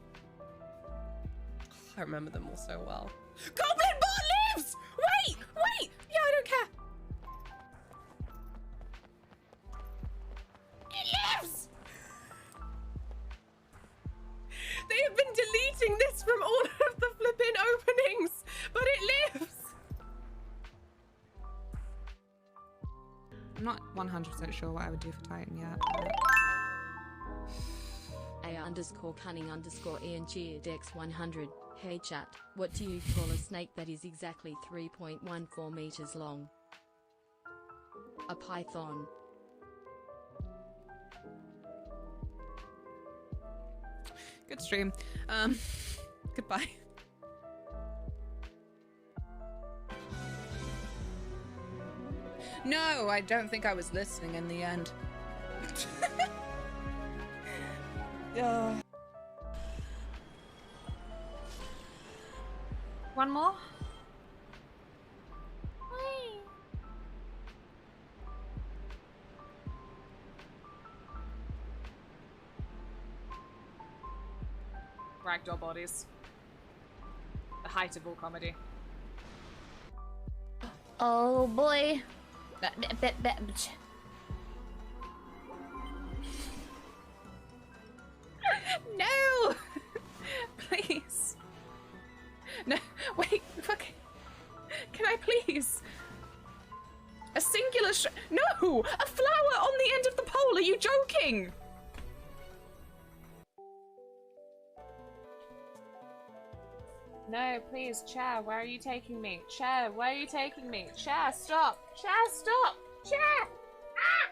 I remember them all so well. Goblin bot lives! Wait! Wait! Yeah, I don't care. I'm not 100% sure what I would do for Titan yet. A_cunning_ENGDX100. Hey chat, what do you call a snake that is exactly 3.14 meters long? A python. Good stream. Goodbye. No, I don't think I was listening in the end. Yeah. One more? Ragdoll bodies. The height of all comedy. Oh boy. No! Please. No, wait, fuck. Can I please? A singular no! A flower on the end of the pole, are you joking? No, please, Chair, where are you taking me? Chair, where are you taking me? Chair, stop! Chair, stop! Chair! Ah!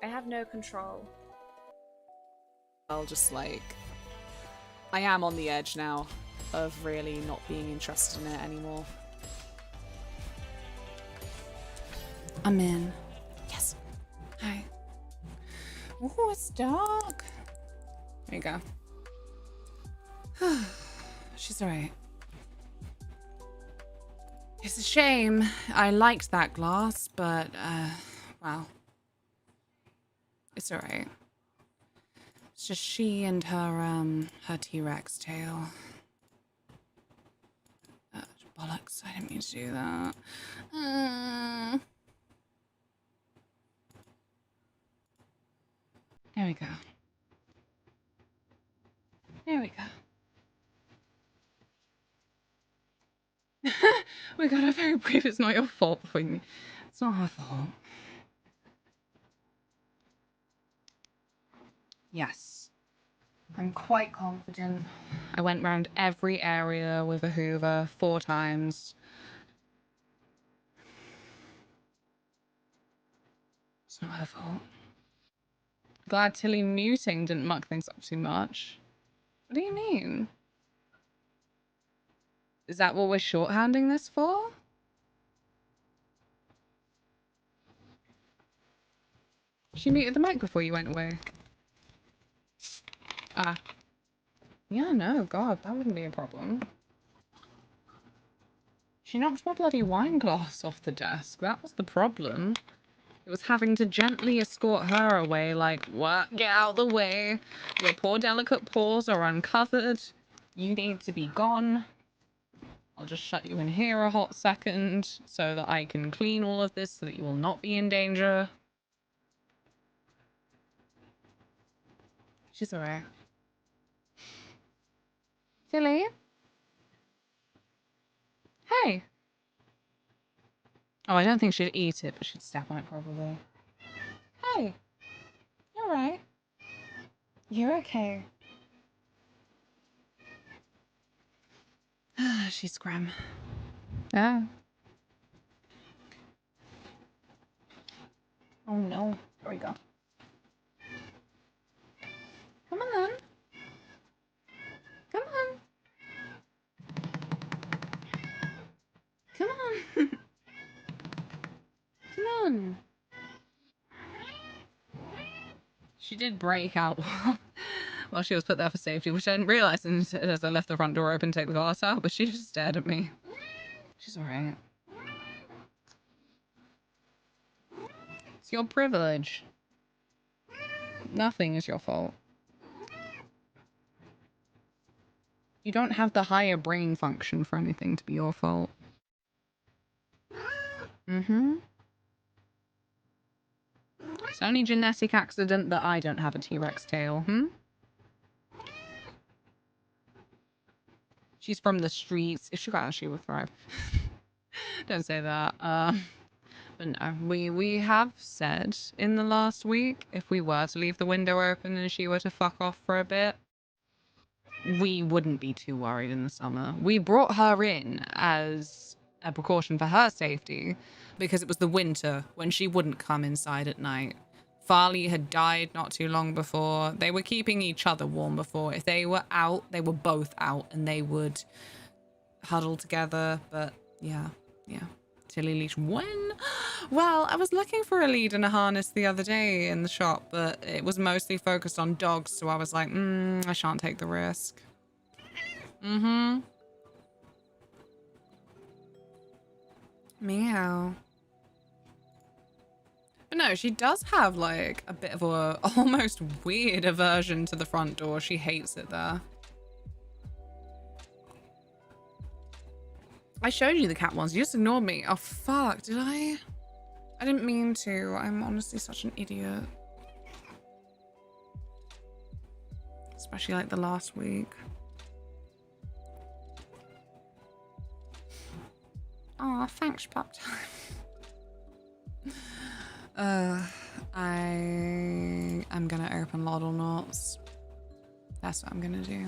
I have no control. I'll just like... I am on the edge now of really not being interested in it anymore. I'm in. Yes. Hi. Oh, it's dark. There you go. She's alright. It's a shame. I liked that glass, but, well. It's alright. It's just she and her T-Rex tail. Bollocks, I didn't mean to do that. There we go. There we go. We got a very brief, it's not your fault thing. It's not her fault. Yes. I'm quite confident. I went round every area with a Hoover 4 times. It's not her fault. Glad Tilly muting didn't muck things up too much. What do you mean? Is that what we're shorthanding this for? She muted the mic before you went away. Ah. Yeah, no, God, that wouldn't be a problem. She knocked my bloody wine glass off the desk. That was the problem. It was having to gently escort her away, like, what? Get out of the way. Your poor delicate paws are uncovered. You need to be gone. I'll just shut you in here a hot second so that I can clean all of this so that you will not be in danger. She's alright. Tilly? Hey! Oh, I don't think she'd eat it, but she'd step on it probably. Hey! You're right. You're okay. She's grim. Yeah. Oh no. There we go. Come on. Come on. Come on. Come on. She did break out while she was put there for safety, which I didn't realise as I left the front door open to take the glass out, but she just stared at me. She's alright. It's your privilege. Nothing is your fault. You don't have the higher brain function for anything to be your fault. Mm-hmm. It's only genetic accident that I don't have a T-Rex tail, She's from the streets. If she got out, she would thrive. Don't say that. But no, we have said in the last week, if we were to leave the window open and she were to fuck off for a bit, we wouldn't be too worried in the summer. We brought her in as a precaution for her safety because it was the winter when she wouldn't come inside at night. Farley had died not too long before. They were keeping each other warm before. If they were out, they were both out and they would huddle together. But yeah. Tilly leash. When? Well, I was looking for a lead in a harness the other day in the shop, but it was mostly focused on dogs, so I was like, I shan't take the risk. Meow. But no, she does have like a bit of a almost weird aversion to the front door. She hates it there. I showed you the cat ones. You just ignored me. Oh, fuck. Did I? I didn't mean to. I'm honestly such an idiot. Especially like the last week. Oh, thanks, Pop Time. I'm gonna open Lottle Knots. That's what I'm gonna do.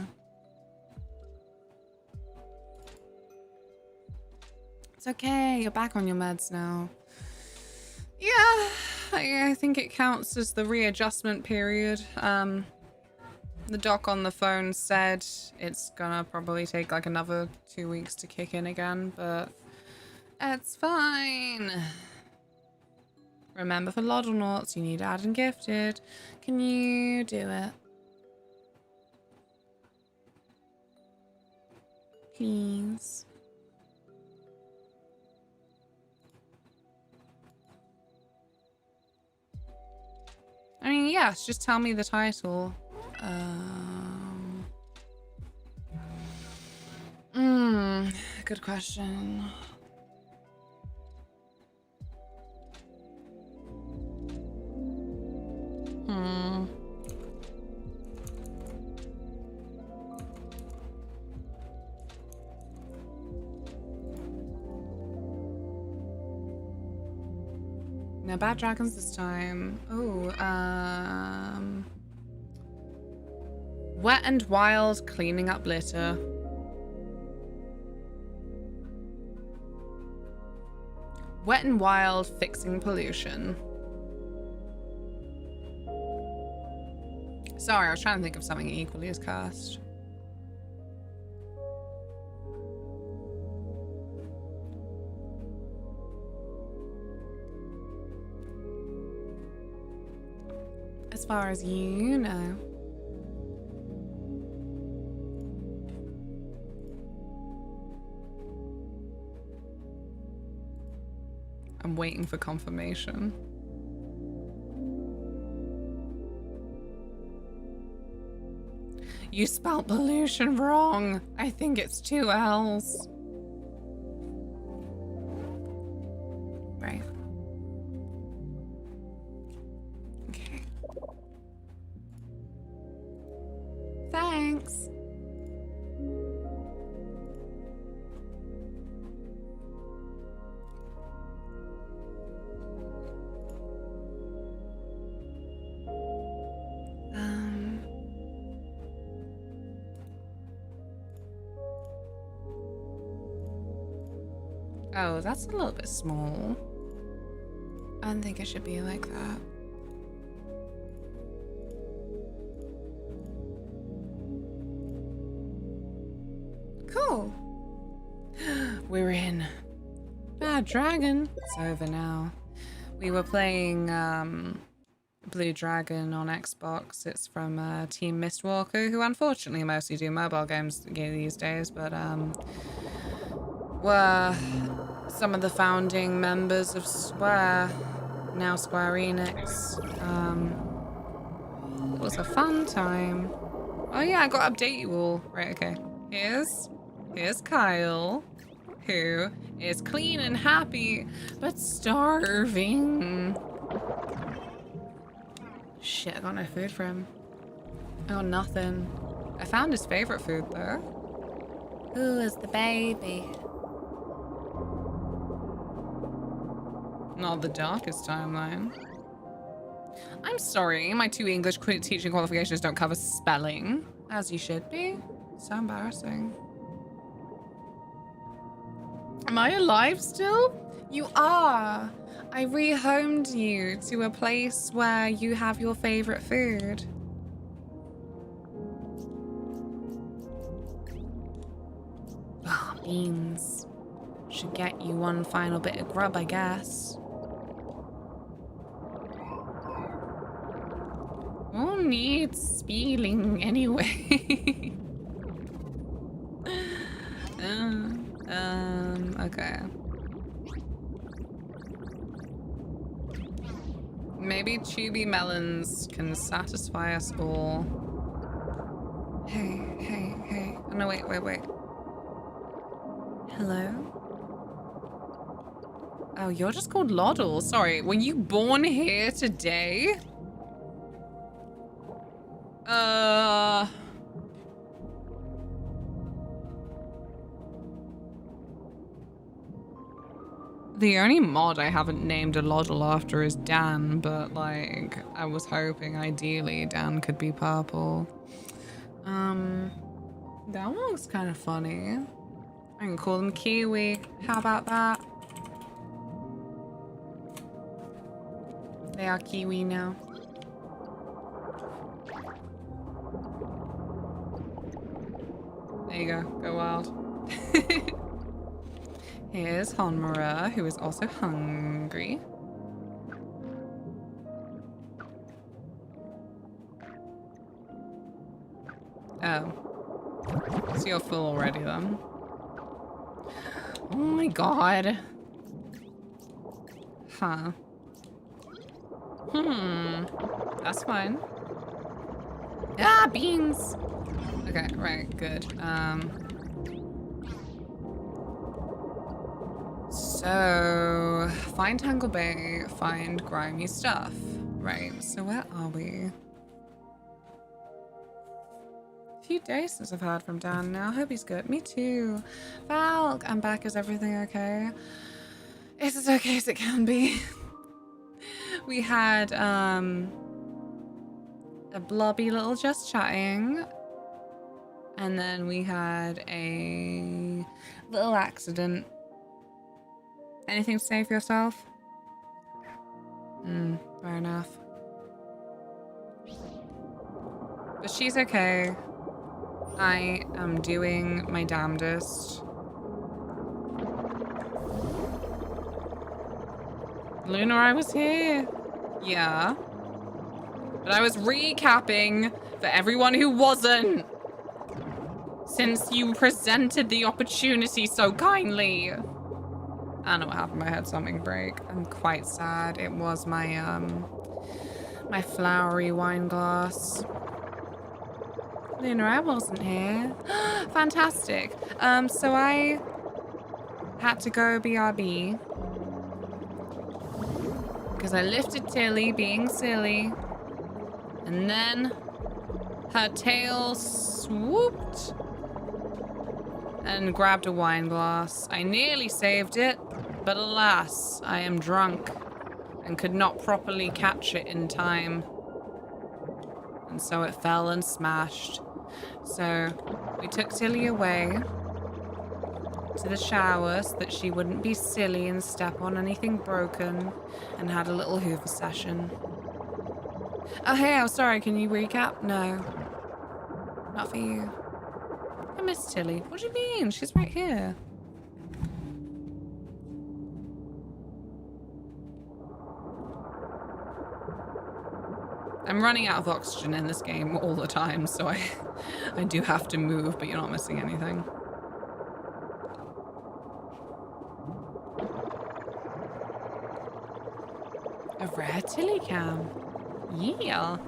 It's okay, you're back on your meds now. Yeah, I think it counts as the readjustment period. The doc on the phone said it's gonna probably take like another 2 weeks to kick in again, but it's fine. Remember, for Lottle Knots, you need add and gifted. Can you do it? Please. I mean, yes, just tell me the title. Good question. No bad dragons this time. Oh, Wet and Wild cleaning up litter. Wet and Wild fixing pollution. Sorry, I was trying to think of something equally as cursed. As far as you know. I'm waiting for confirmation. You spelled pollution wrong. I think it's 2 L's. Right. Okay. Thanks. Oh, that's a little bit small. I don't think it should be like that. Cool. We're in. Bad Dragon. It's over now. We were playing Blue Dragon on Xbox. It's from Team Mistwalker, who unfortunately mostly do mobile games these days, but were some of the founding members of Square, now Square Enix. It was a fun time. Oh yeah, I got to update you all. Right, okay. Here's Kyle, who is clean and happy, but starving. Shit, I got no food for him. I got nothing. I found his favorite food though. Who is the baby? Not the darkest timeline. I'm sorry, my 2 English teaching qualifications don't cover spelling, as you should be. So embarrassing. Am I alive still? You are. I rehomed you to a place where you have your favorite food. Oh, beans. Should get you one final bit of grub, I guess. Who needs spelling anyway? Okay. Maybe chubby melons can satisfy us all. Hey. Oh, no, wait. Hello? Oh, you're just called Loddle. Sorry, were you born here today? The only mod I haven't named a Loddle after is Dan, but like, I was hoping ideally Dan could be purple. That one looks kind of funny. I can call them Kiwi. How about that? They are Kiwi now. There you go. Go wild. Here's Honmura, who is also hungry. Oh. So you're full already then. Oh my god. Huh. That's fine. Ah, beans! Okay, right, good. So, find Tangle Bay, find grimy stuff. Right, so where are we? A few days since I've heard from Dan now. Hope he's good. Me too. Valk, I'm back. Is everything okay? It's as okay as it can be. We had a blobby little just chatting. And then we had a little accident. Anything to say for yourself? Fair enough. But she's okay. I am doing my damnedest. Luna, I was here. Yeah. But I was recapping for everyone who wasn't. Since you presented the opportunity so kindly. I don't know what happened. I had something break. I'm quite sad. It was my my flowery wine glass. Luna, I wasn't here. Fantastic. So I had to go BRB because I lifted Tilly being silly, and then her tail swooped and grabbed a wine glass. I nearly saved it, but alas, I am drunk and could not properly catch it in time. And so it fell and smashed. So we took Tilly away to the shower so that she wouldn't be silly and step on anything broken, and had a little hoover session. Oh hey, I'm sorry, can you recap? No. Not for you. I miss Tilly. What do you mean? She's right here. I'm running out of oxygen in this game all the time, so I do have to move, but you're not missing anything. A rare Tilly cam. Yeah.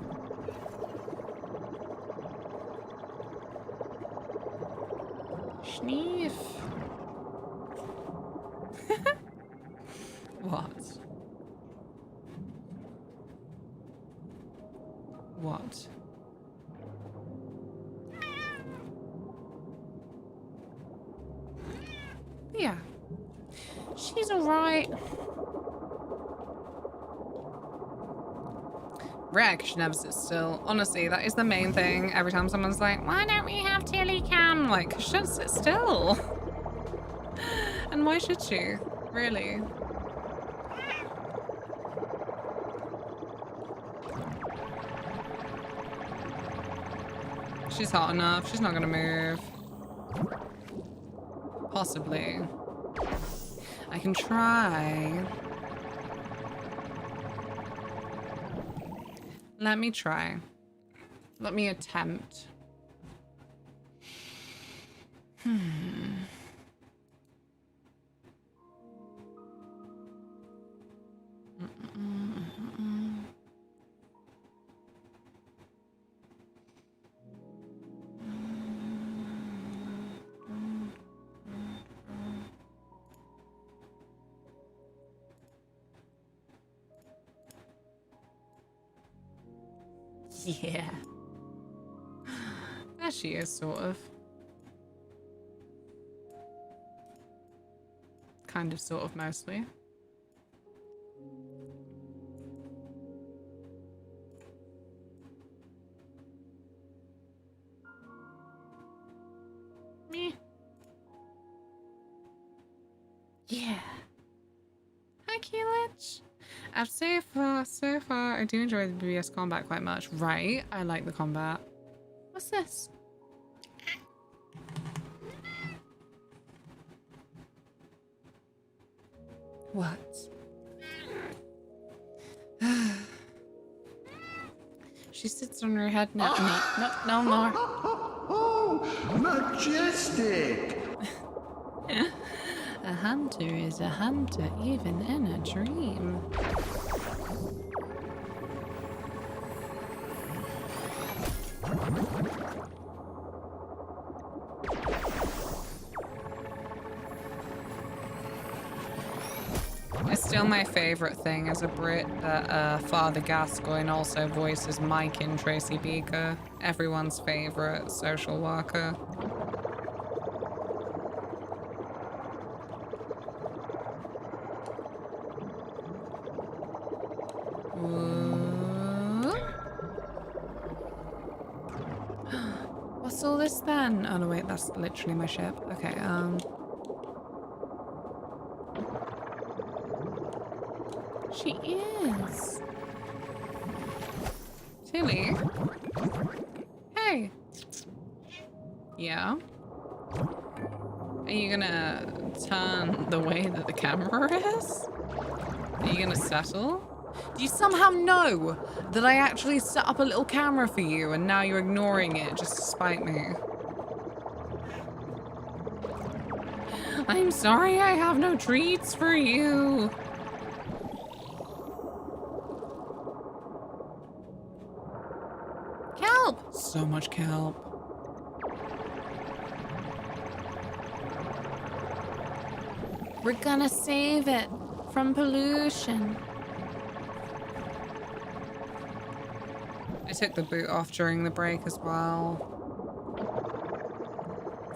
Sneef. What? What? Yeah. She's alright. Rare, 'cause she never sits still. Honestly, that is the main thing. Every time someone's like, why don't we have Tilly Cam? Like, 'cause she doesn't sit still. And why should she? Really? She's hot enough. She's not gonna move. Possibly. I can try. Let me try. Let me attempt. Yeah. There she is, sort of. Kind of, sort of, mostly. Me. Yeah. Hi, Keelich. So far, I do enjoy the BBS combat quite much. Right, I like the combat. What's this? What? She sits on her head now. No more. Oh, majestic! A hunter is a hunter, even in a dream. It's still my favorite thing as a Brit that Father Gascoigne also voices Mike in Tracy Beaker, everyone's favorite social worker. What's all this then? Oh no, wait, that's literally my ship. Okay, She is. Tilly? Hey. Yeah? Are you gonna turn the way that the camera is? Are you gonna settle? Do you somehow know that I actually set up a little camera for you and now you're ignoring it just to spite me? I'm sorry, I have no treats for you. Kelp! So much kelp. We're gonna save it from pollution. I took the boot off during the break as well.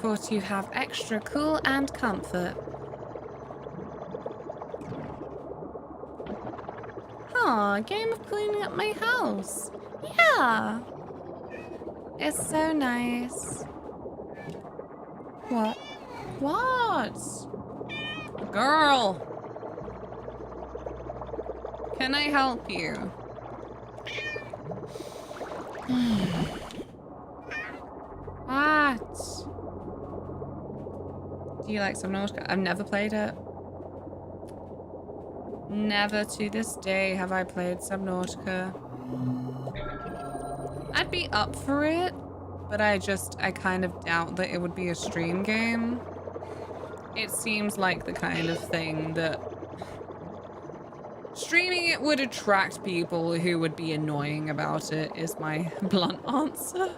For to have extra cool and comfort. Aw, game of cleaning up my house. Yeah. It's so nice. What? What? Girl. Can I help you? What? Do you like Subnautica? I've never played it. Never to this day have I played Subnautica. I'd be up for it, but I kind of doubt that it would be a stream game. It seems like the kind of thing that streaming it would attract people who would be annoying about it, is my blunt answer.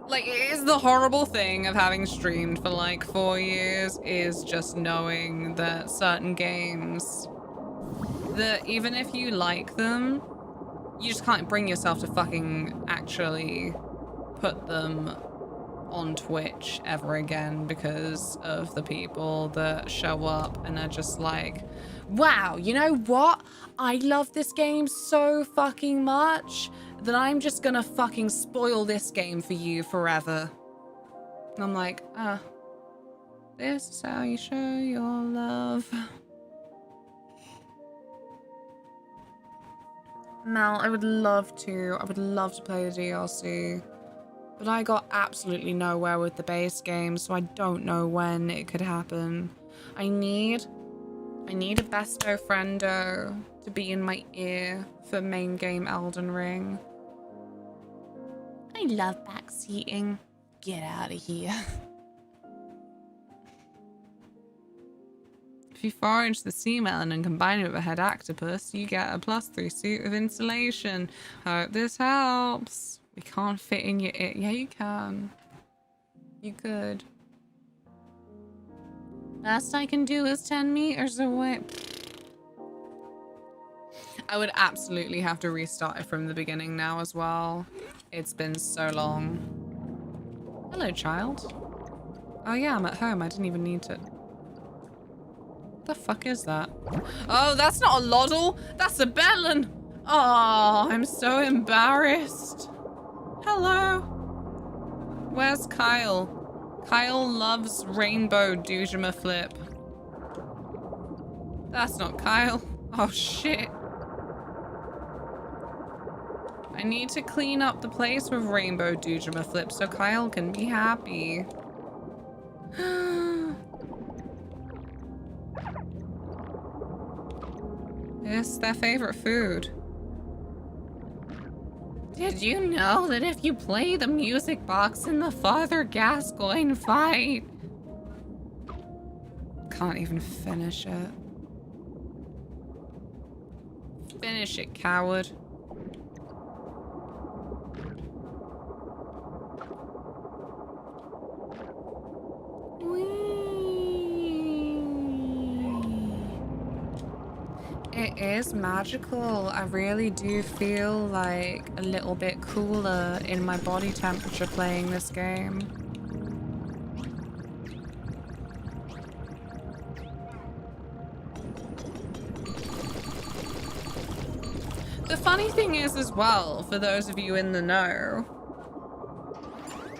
Like, it is the horrible thing of having streamed for like 4 years, is just knowing that certain games, that even if you like them, you just can't bring yourself to fucking actually put them on Twitch ever again because of the people that show up and are just like, wow, you know what? I love this game so fucking much that I'm just gonna fucking spoil this game for you forever. And I'm like, this is how you show your love. Mal, I would love to play the DLC, but I got absolutely nowhere with the base game, so I don't know when it could happen. I need a besto friendo to be in my ear for main game Elden Ring. I love backseating. Get out of here. If you forage the sea melon and combine it with a head octopus, you get a +3 suit of insulation. Hope this helps. We can't fit in your ear. Yeah, you can. You could. Best I can do is 10 meters away. I would absolutely have to restart it from the beginning now as well. It's been so long. Hello, child. Oh yeah, I'm at home. I didn't even need to... What the fuck is that? Oh, that's not a Loddle. That's a Bellin. Oh, I'm so embarrassed. Hello. Where's Kyle? Kyle loves rainbow Dujima flip. That's not Kyle. Oh, shit. I need to clean up the place with rainbow Dujima flip so Kyle can be happy. It's their favorite food. Did you know that if you play the music box in the Father Gascoigne fight... Can't even finish it. Finish it, coward. It is magical. I really do feel like a little bit cooler in my body temperature playing this game. The funny thing is as well, for those of you in the know,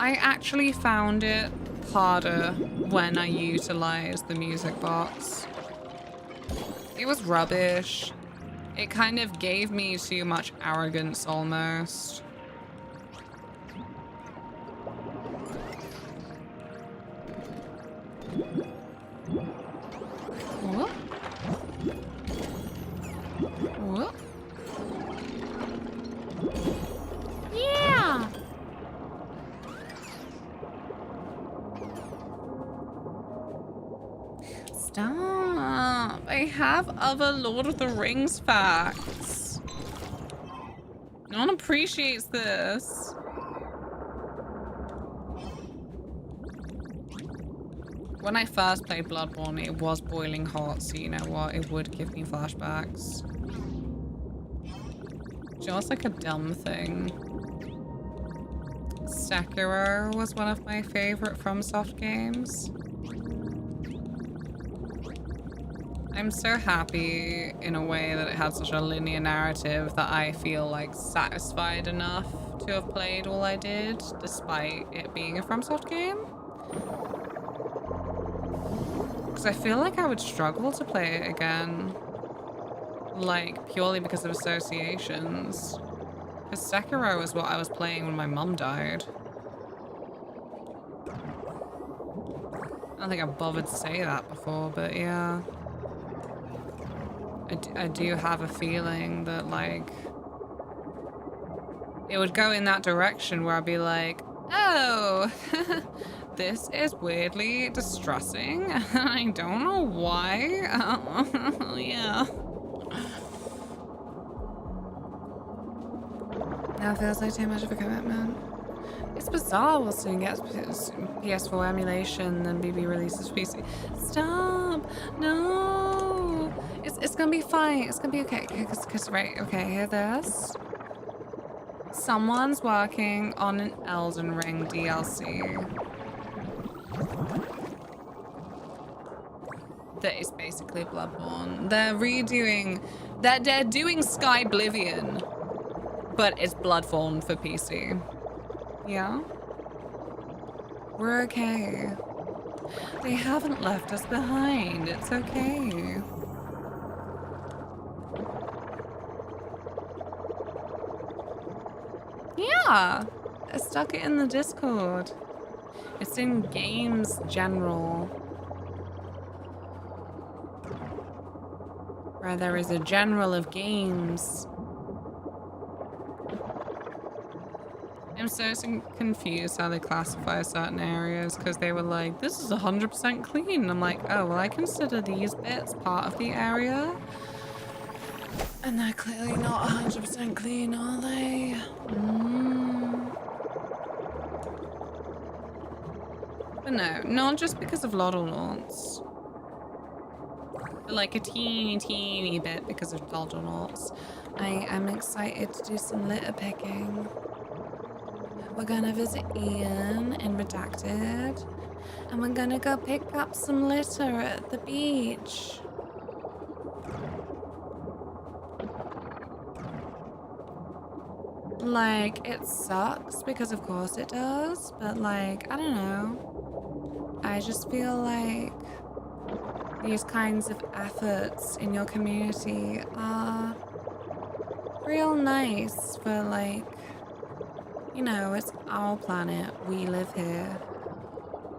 I actually found it harder when I utilized the music box. It was rubbish. It kind of gave me too much arrogance almost. What? What? Yeah! Stop. I have other Lord of the Rings facts. No one appreciates this. When I first played Bloodborne, it was boiling hot, so you know what? It would give me flashbacks. Just like a dumb thing. Sekiro was one of my favorite FromSoft games. I'm so happy in a way that it had such a linear narrative that I feel like satisfied enough to have played all I did, despite it being a FromSoft game. Because I feel like I would struggle to play it again. Like, purely because of associations. Because Sekiro is what I was playing when my mum died. I don't think I've bothered to say that before, but yeah. I do have a feeling that, like, it would go in that direction where I'd be like, oh, this is weirdly distressing. I don't know why. Yeah. Now feels like too much of a commitment. It's bizarre we'll soon get PS4 emulation, then BB releases PC. Stop! No! It's gonna be fine. It's gonna be okay. Cause right, okay, hear this? Someone's working on an Elden Ring DLC. that is basically Bloodborne. They're redoing, they're doing Skyblivion, but it's Bloodborne for PC. Yeah? We're okay. They haven't left us behind. It's okay. Yeah, I stuck it in the Discord. It's in Games General, where there is a general of games. I'm so confused how they classify certain areas, because they were like, this is 100% clean. And I'm like, oh, well, I consider these bits part of the area. And they're clearly not 100% clean, are they? But no, not just because of Lodonauts. But like a teeny bit because of Lodonauts. I am excited to do some litter picking. We're gonna visit Ian in Redacted. And we're gonna go pick up some litter at the beach. Like, it sucks because of course it does, but like, I don't know. I just feel like these kinds of efforts in your community are real nice for like, you know, it's our planet, we live here.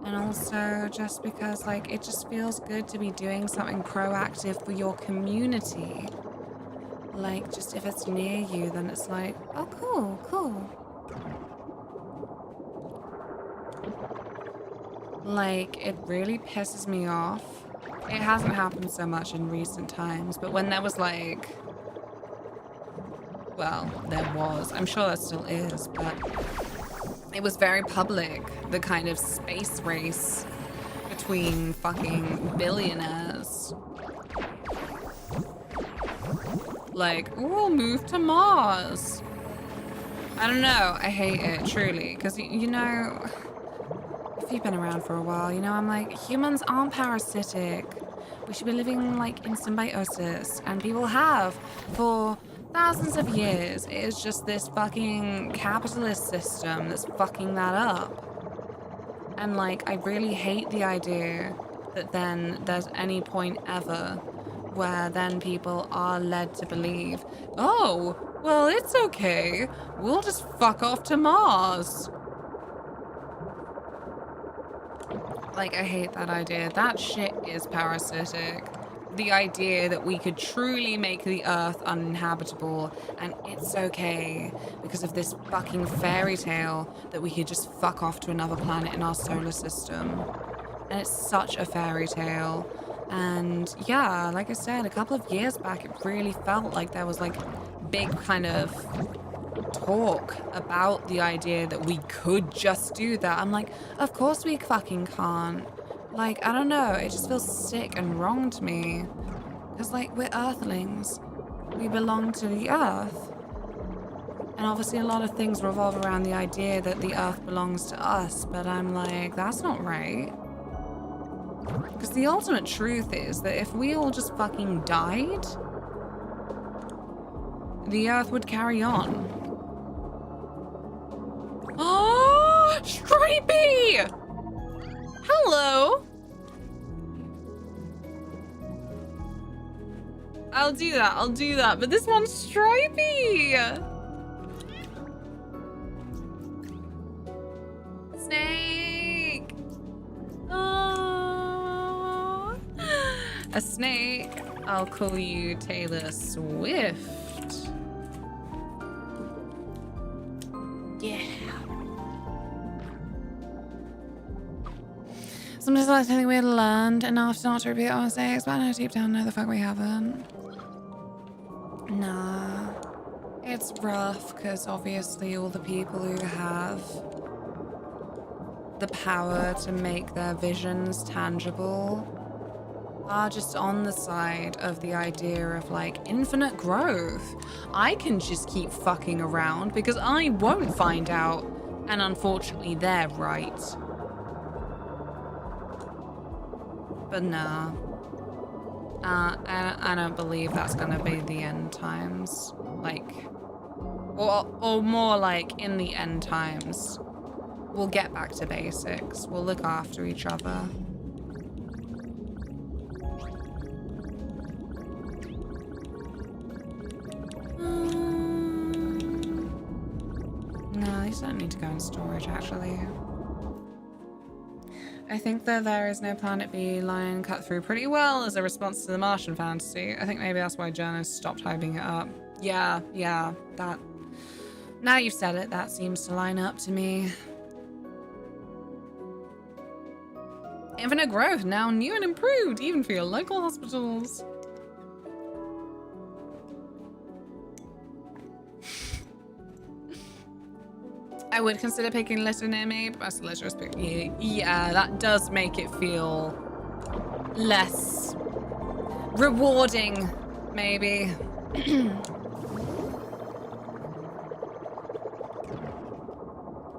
And also just because like, it just feels good to be doing something proactive for your community. Like, just if it's near you, then it's like, oh, cool. Like, it really pisses me off. It hasn't happened so much in recent times, but when there was like, well, there was, I'm sure there still is, but it was very public, the kind of space race between fucking billionaires. Like, we'll move to Mars. I don't know. I hate it, truly. Because, you know, if you've been around for a while, you know, I'm like, humans aren't parasitic. We should be living, like, in symbiosis. And people have for thousands of years. It is just this fucking capitalist system that's fucking that up. And, like, I really hate the idea that then there's any point ever where then people are led to believe, oh, well, it's okay. We'll just fuck off to Mars. Like, I hate that idea. That shit is parasitic. The idea that we could truly make the Earth uninhabitable and it's okay because of this fucking fairy tale that we could just fuck off to another planet in our solar system. And it's such a fairy tale. And yeah, like I said, a couple of years back, it really felt like there was like big kind of talk about the idea that we could just do that. I'm like, of course we fucking can't. Like, I don't know, it just feels sick and wrong to me. Because like, we're Earthlings. We belong to the Earth. And obviously a lot of things revolve around the idea that the Earth belongs to us, but I'm like, that's not right. Because the ultimate truth is that if we all just fucking died, the Earth would carry on. Oh, Stripey! Hello! I'll do that, but this one's Stripey! Snake! Oh, a snake. I'll call you Taylor Swift. Yeah. Sometimes I think we had learned enough not to repeat our mistakes, but I know deep down, no, the fuck we haven't. Nah. It's rough, because obviously all the people who have the power to make their visions tangible are just on the side of the idea of like infinite growth. I can just keep fucking around because I won't find out, and unfortunately they're right. But nah, I don't believe that's gonna be the end times. Like, or more like in the end times, we'll get back to basics. We'll look after each other. No, these don't need to go in storage, actually. I think that There Is No Planet B line cut through pretty well as a response to the Martian fantasy. I think maybe that's why journalists stopped hyping it up. Yeah, that... Now you've said it, that seems to line up to me. Infinite growth, now new and improved, even for your local hospitals. I would consider picking litter near me, but most litter is picking. Yeah, that does make it feel less rewarding, maybe.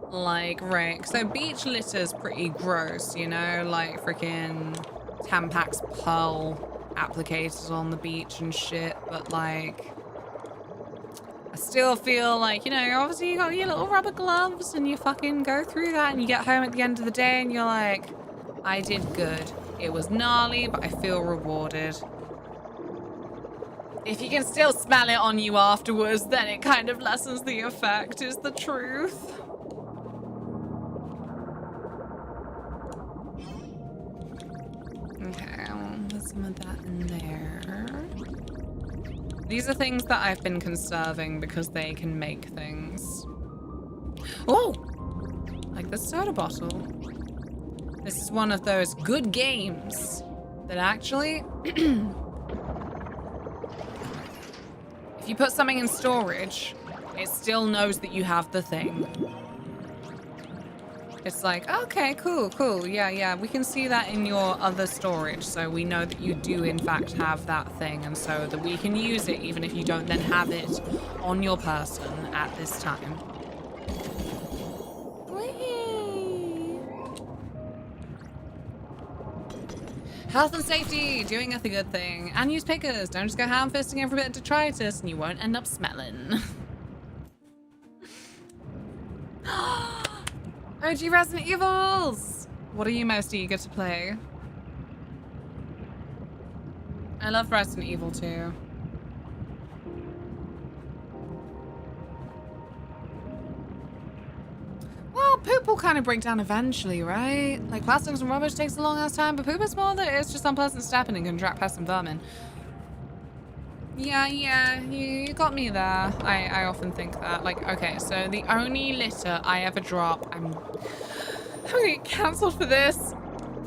Like, right, so beach litter's pretty gross, you know, like freaking Tampax Pearl applicators on the beach and shit, but like, I still feel like, you know, obviously you got your little rubber gloves and you fucking go through that and you get home at the end of the day and you're like, I did good. It was gnarly, but I feel rewarded. If you can still smell it on you afterwards, then it kind of lessens the effect, is the truth. Okay, I'll put some of that in there. These are things that I've been conserving because they can make things. Oh! Like the soda bottle. This is one of those good games that actually... if you put something in storage, it still knows that you have the thing. It's like, okay, cool, yeah, we can see that in your other storage, so we know that you do in fact have that thing, and so that we can use it even if you don't then have it on your person at this time. Whee! Health and safety, doing a good thing. And use pickers, don't just go ham-fisting every bit of detritus and you won't end up smelling. OG Resident Evils! What are you most eager to play? I love Resident Evil 2. Well, poop will kind of break down eventually, right? Like plastics and rubbish takes a long ass time, but poop is more that it's just unpleasant stepping and can attract pests and vermin. Yeah, you got me there. I often think that. Like, okay, so the only litter I ever drop, I'm gonna get cancelled for this.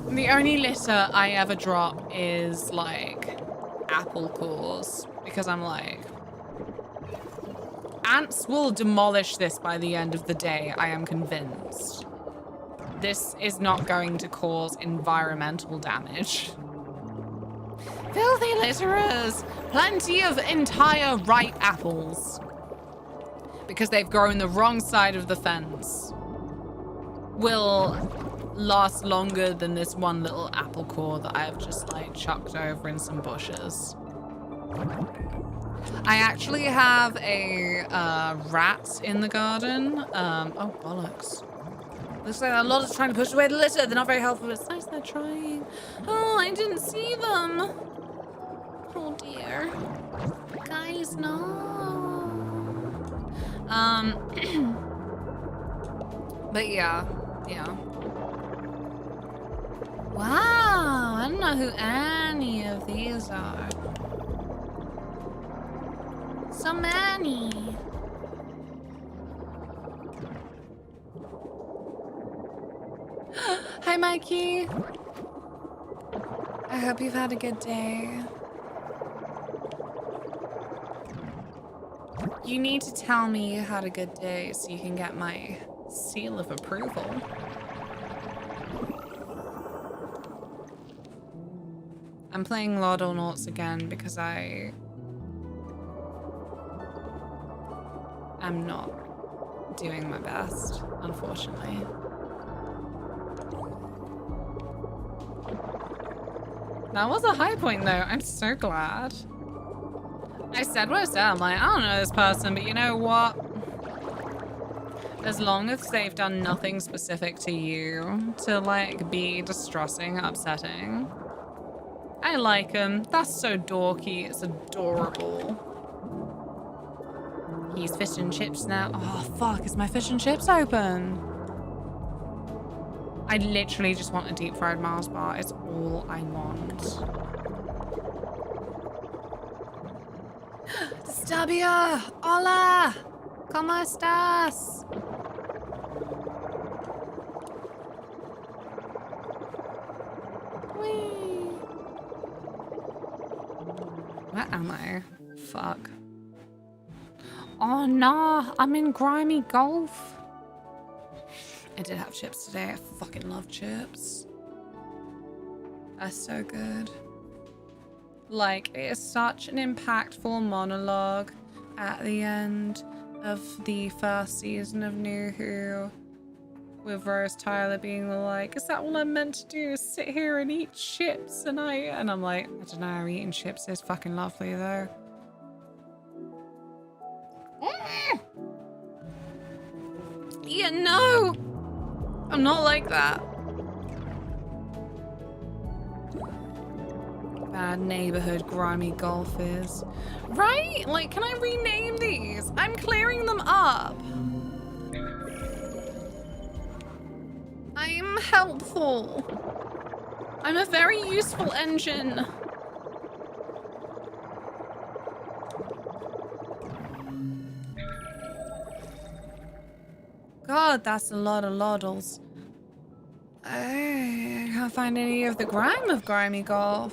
The only litter I ever drop is like apple cores, because I'm like, ants will demolish this by the end of the day, I am convinced. This is not going to cause environmental damage. Filthy litterers! Plenty of entire ripe apples. Because they've grown the wrong side of the fence. Will last longer than this one little apple core that I've just like chucked over in some bushes. I actually have a rat in the garden. Oh, bollocks. Looks like a lot is trying to push away the litter. They're not very helpful, but it's nice they're trying. Oh, I didn't see them. Oh dear. Guys, no. But yeah. Wow, I don't know who any of these are. So many. Hi, Mikey. I hope you've had a good day. You need to tell me you had a good day so you can get my seal of approval. I'm playing Lordonauts again because I am not doing my best, unfortunately. That was a high point though. I'm so glad. I said what I said. I'm like, I don't know this person, but you know what? As long as they've done nothing specific to you to like be distressing, upsetting. I like them. That's so dorky. It's adorable. He's fish and chips now. Oh fuck, is my fish and chips open? I literally just want a deep fried Mars bar. It's all I want. Stabia! Hola! ¿Cómo estás? Whee! Where am I? Fuck. Oh no, I'm in grimy golf. I did have chips today. I fucking love chips. They're so good. Like, it is such an impactful monologue at the end of the first season of New Who, with Rose Tyler being like, is that all I'm meant to do, is sit here and eat chips? And I'm like, I don't know, eating chips is fucking lovely though. Yeah, no! I'm not like that. Bad neighborhood grimy golf is. Right? Like, can I rename these? I'm clearing them up. I'm helpful. I'm a very useful engine. God, that's a lot of loddles. I can't find any of the grime of grimy golf.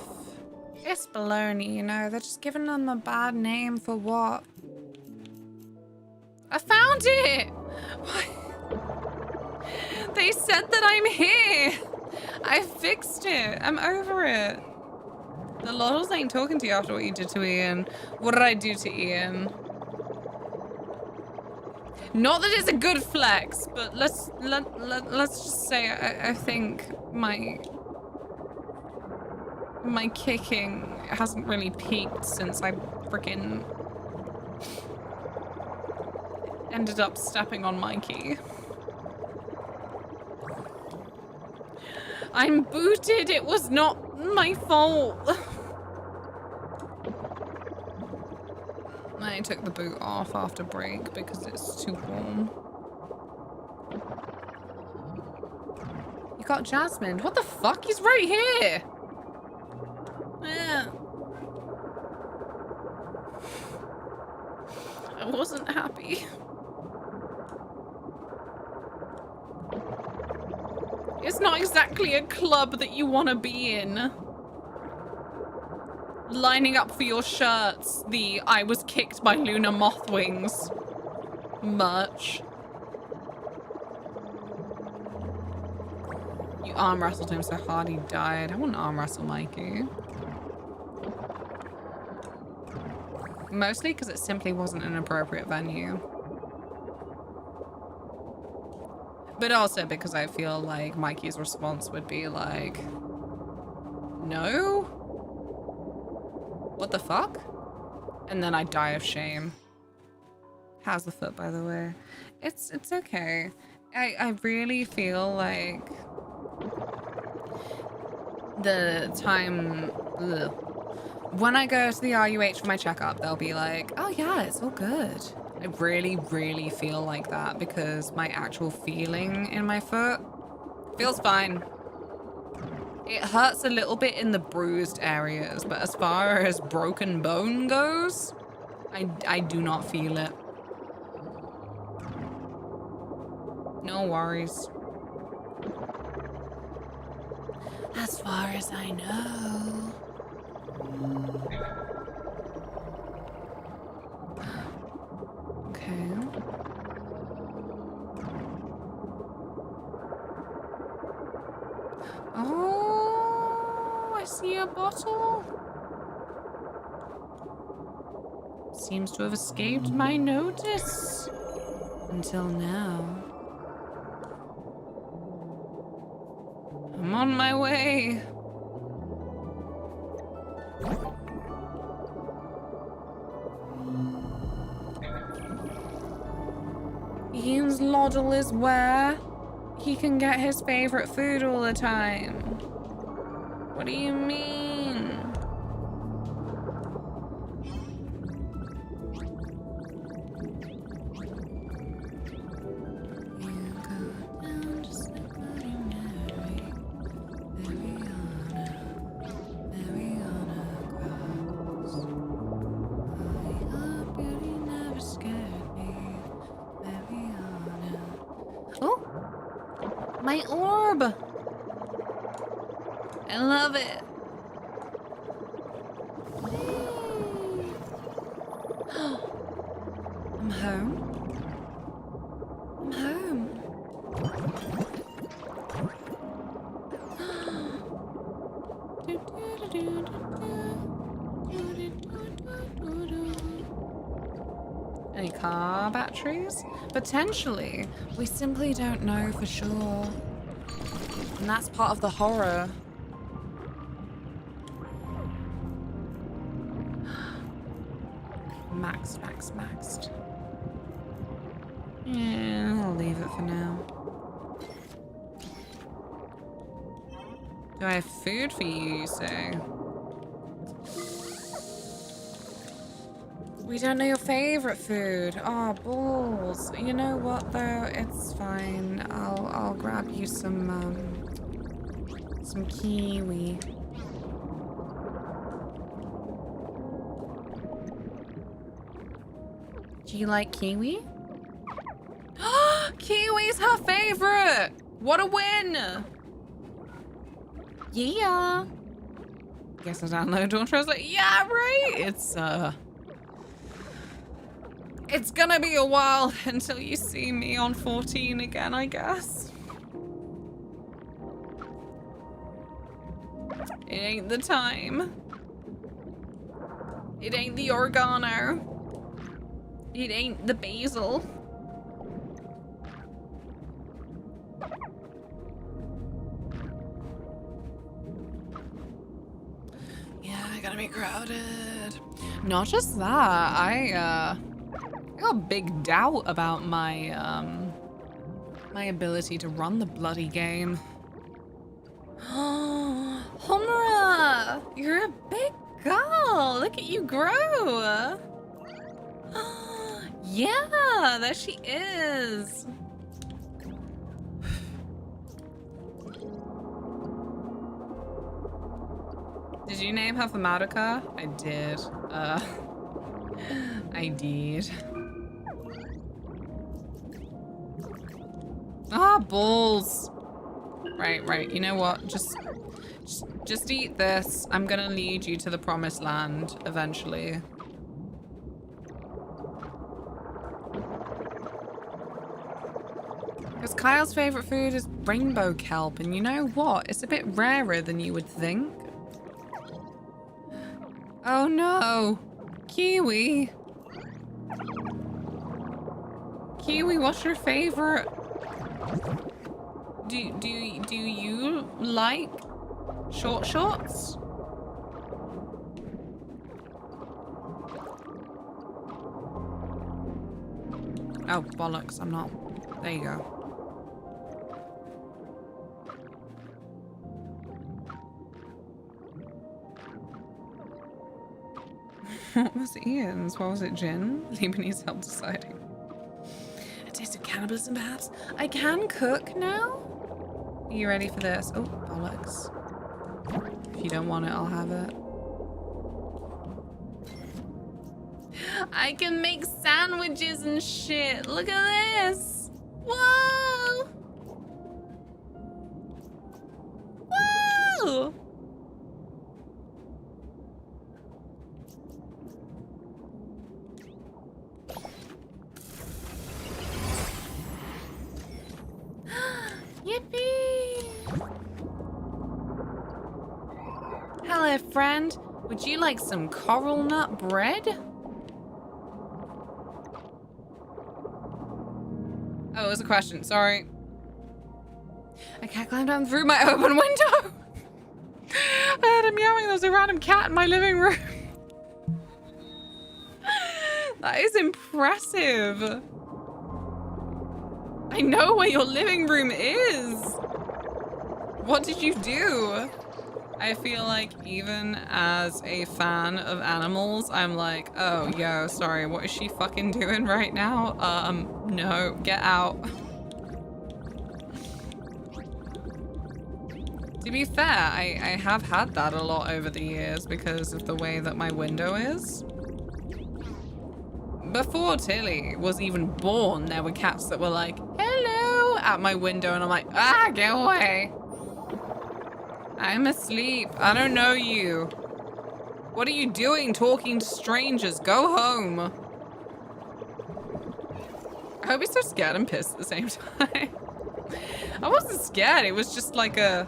It's baloney, you know. They're just giving them a bad name for what? I found it! They said that I'm here! I fixed it. I'm over it. The loddles ain't talking to you after what you did to Ian. What did I do to Ian? Not that it's a good flex, but let's just say I think my kicking hasn't really peaked since I freaking ended up stepping on Mikey. I'm booted. It was not my fault. I took the boot off after break because it's too warm. You got Jasmine. What the fuck? He's right here. Yeah. I wasn't happy. It's not exactly a club that you want to be in. Lining up for your shirts, the I was kicked by Luna Mothwings merch. You arm wrestled him so hard he died. I wouldn't arm wrestle Mikey. Mostly because it simply wasn't an appropriate venue. But also because I feel like Mikey's response would be like, no? What the fuck? And then I die of shame. How's the foot, by the way? It's okay. I really feel like the time... Ugh. When I go to the RUH for my checkup, they'll be like, oh yeah, it's all good. I really, really feel like that because my actual feeling in my foot feels fine. It hurts a little bit in the bruised areas, but as far as broken bone goes, I do not feel it. No worries. As far as I know. Okay. Oh, I see a bottle. Seems to have escaped my notice until now. I'm on my way. model is where he can get his favorite food all the time. What do you mean? Oh, my orb. I love it. I'm home. I'm home. Any car batteries? Potentially. We simply don't know for sure. And that's part of the horror. Maxed. Yeah, I'll leave it for now. Do I have food for you, you say? We don't know your favorite food. Oh, balls. You know what though? It's fine. I'll grab you some kiwi. Do you like kiwi? Kiwi's her favorite! What a win! Yeah. Guess I download Dawn Translate. Yeah, right? It's gonna be a while until you see me on 14 again, I guess. It ain't the time. It ain't the oregano. It ain't the basil. Yeah, I gotta be crowded. Not just that, I got a big doubt about my my ability to run the bloody game. Homura, you're a big girl. Look at you grow. Yeah, there she is. Did you name her for Madoka? I did. I did. Ah, balls. Right. You know what? Just eat this. I'm gonna lead you to the promised land eventually. Because Kyle's favorite food is rainbow kelp, and you know what? It's a bit rarer than you would think. Oh no, Kiwi. Kiwi, what's your favorite? Do you like short shorts? Oh, bollocks, I'm not. There you go. What was Ian's? What was it, gin? Lebanese help deciding. A taste of cannibalism, perhaps? I can cook now? Are you ready for this? Oh, bollocks. If you don't want it, I'll have it. I can make sandwiches and shit. Look at this. Whoa. Whoa. Yippee! Hello, friend. Would you like some coral nut bread? Oh, it was a question. Sorry. I can't climb down through my open window. I heard him yelling. There was a random cat in my living room. That is impressive. I know where your living room is. What did you do? I feel like even as a fan of animals, I'm like, oh, yo, sorry, what is she fucking doing right now? No, get out. To be fair, I have had that a lot over the years because of the way that my window is. Before Tilly was even born, there were cats that were like, hello, at my window, and I'm like, ah, get away. I'm asleep. I don't know you. What are you doing talking to strangers? Go home. I hope he's so scared and pissed at the same time. I wasn't scared. It was just like a...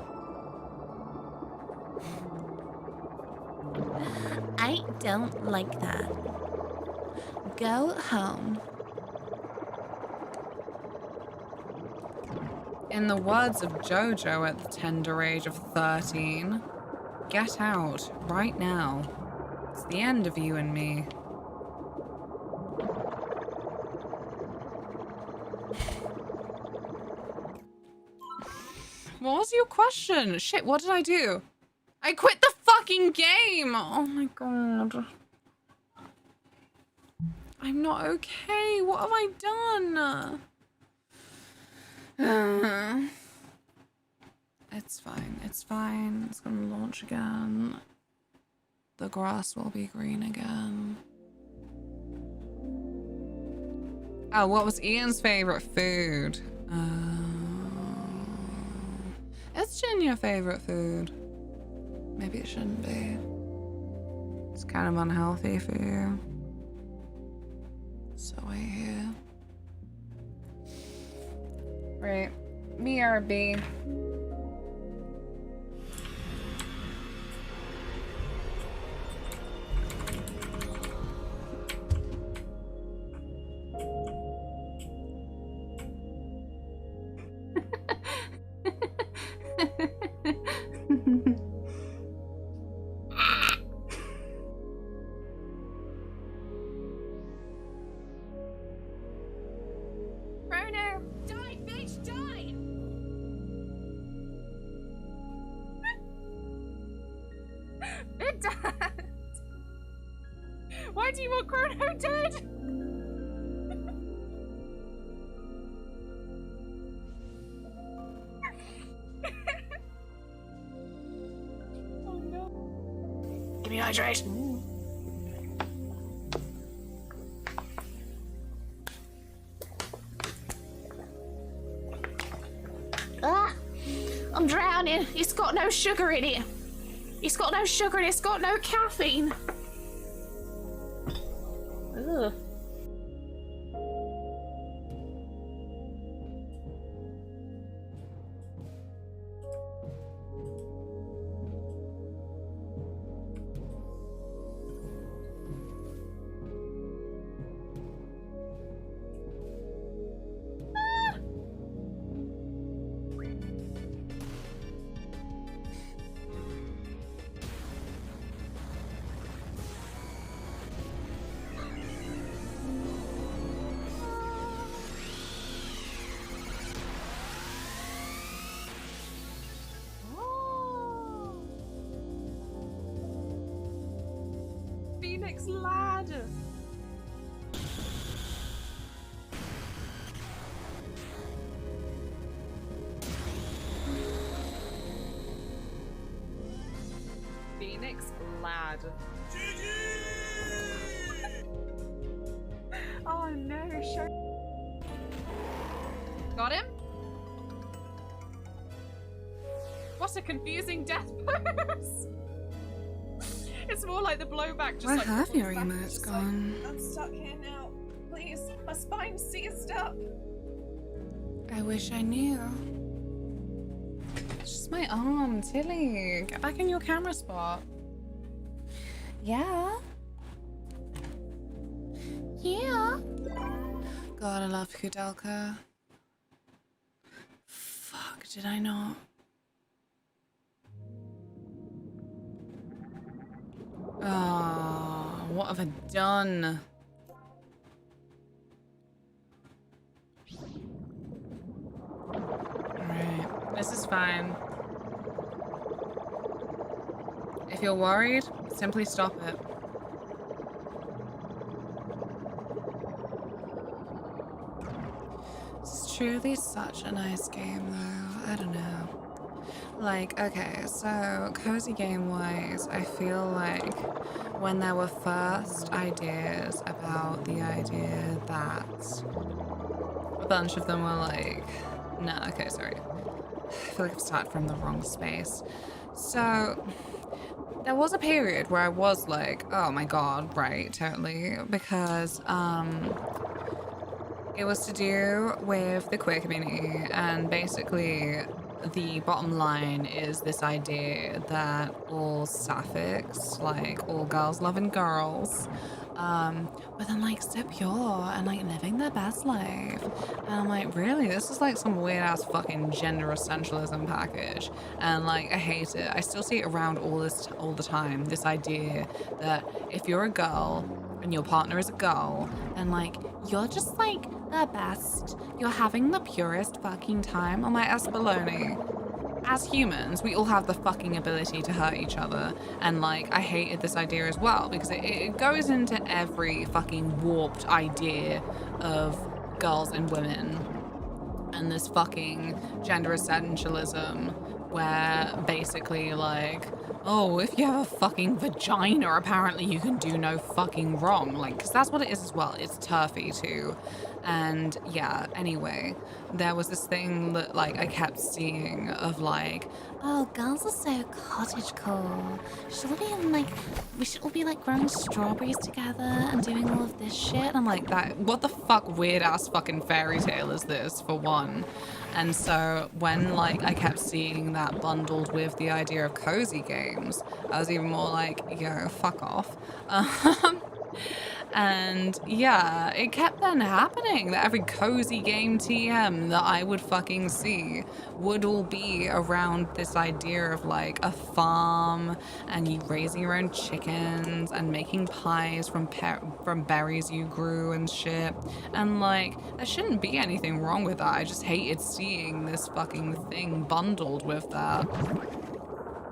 I don't like that. Go home. In the words of Jojo at the tender age of 13, get out right now. It's the end of you and me. What was your question? Shit, what did I do? I quit the fucking game! Oh my god. I'm not okay. What have I done? It's fine. It's fine. It's gonna launch again. The grass will be green again. Oh, what was Ian's favorite food? Is gin your favorite food? Maybe it shouldn't be. It's kind of unhealthy for you. So I hear. Right. BRB. Why do you want Chrono dead? Oh no. Give me hydration. Ah, I'm drowning. It's got no sugar in it. It's got no sugar and it's got no caffeine. Ugh. Phoenix lad. Phoenix lad. Oh no, show. Got him? What a confusing death pose. It's more like the blowback. Just Where like, have your emotes gone? Like, I'm stuck here now. Please, my spine's seized up. I wish I knew. It's just my arm, Tilly. Get back in your camera spot. Yeah. Yeah. God, I love Kudelka. Fuck, did I not? Oh, what have I done? This is fine. If you're worried, simply stop it. It's truly such a nice game, though. I don't know. Like, okay, so cozy game-wise, I feel like when there were first ideas about the idea that a bunch of them were like, nah, okay, sorry. I feel like I've started from the wrong space. So there was a period where I was like, oh my god, right, totally, because it was to do with the queer community, and basically the bottom line is this idea that all sapphics, like all girls loving girls, but then like so pure and like living their best life. And I'm like, really? This is like some weird ass fucking gender essentialism package. And like I hate it. I still see it around all the time. This idea that if you're a girl and your partner is a girl, then like you're just like the best. You're having the purest fucking time. I'm like, that's baloney. As humans, we all have the fucking ability to hurt each other. And like, I hated this idea as well because it goes into every fucking warped idea of girls and women. And this fucking gender essentialism where basically like, oh, if you have a fucking vagina, apparently you can do no fucking wrong. Like, because that's what it is as well. It's turfy too. And yeah, anyway, there was this thing that like I kept seeing of like, oh, girls are so cottagecore. We should all be like growing strawberries together and doing all of this shit. I'm like, what the fuck weird ass fucking fairy tale is this, for one? And so when like I kept seeing that bundled with the idea of cozy games, I was even more like, yo, fuck off. And yeah, it kept then happening that every cozy game TM that I would fucking see would all be around this idea of like a farm and you raising your own chickens and making pies from berries you grew and shit. And like, there shouldn't be anything wrong with that. I just hated seeing this fucking thing bundled with that.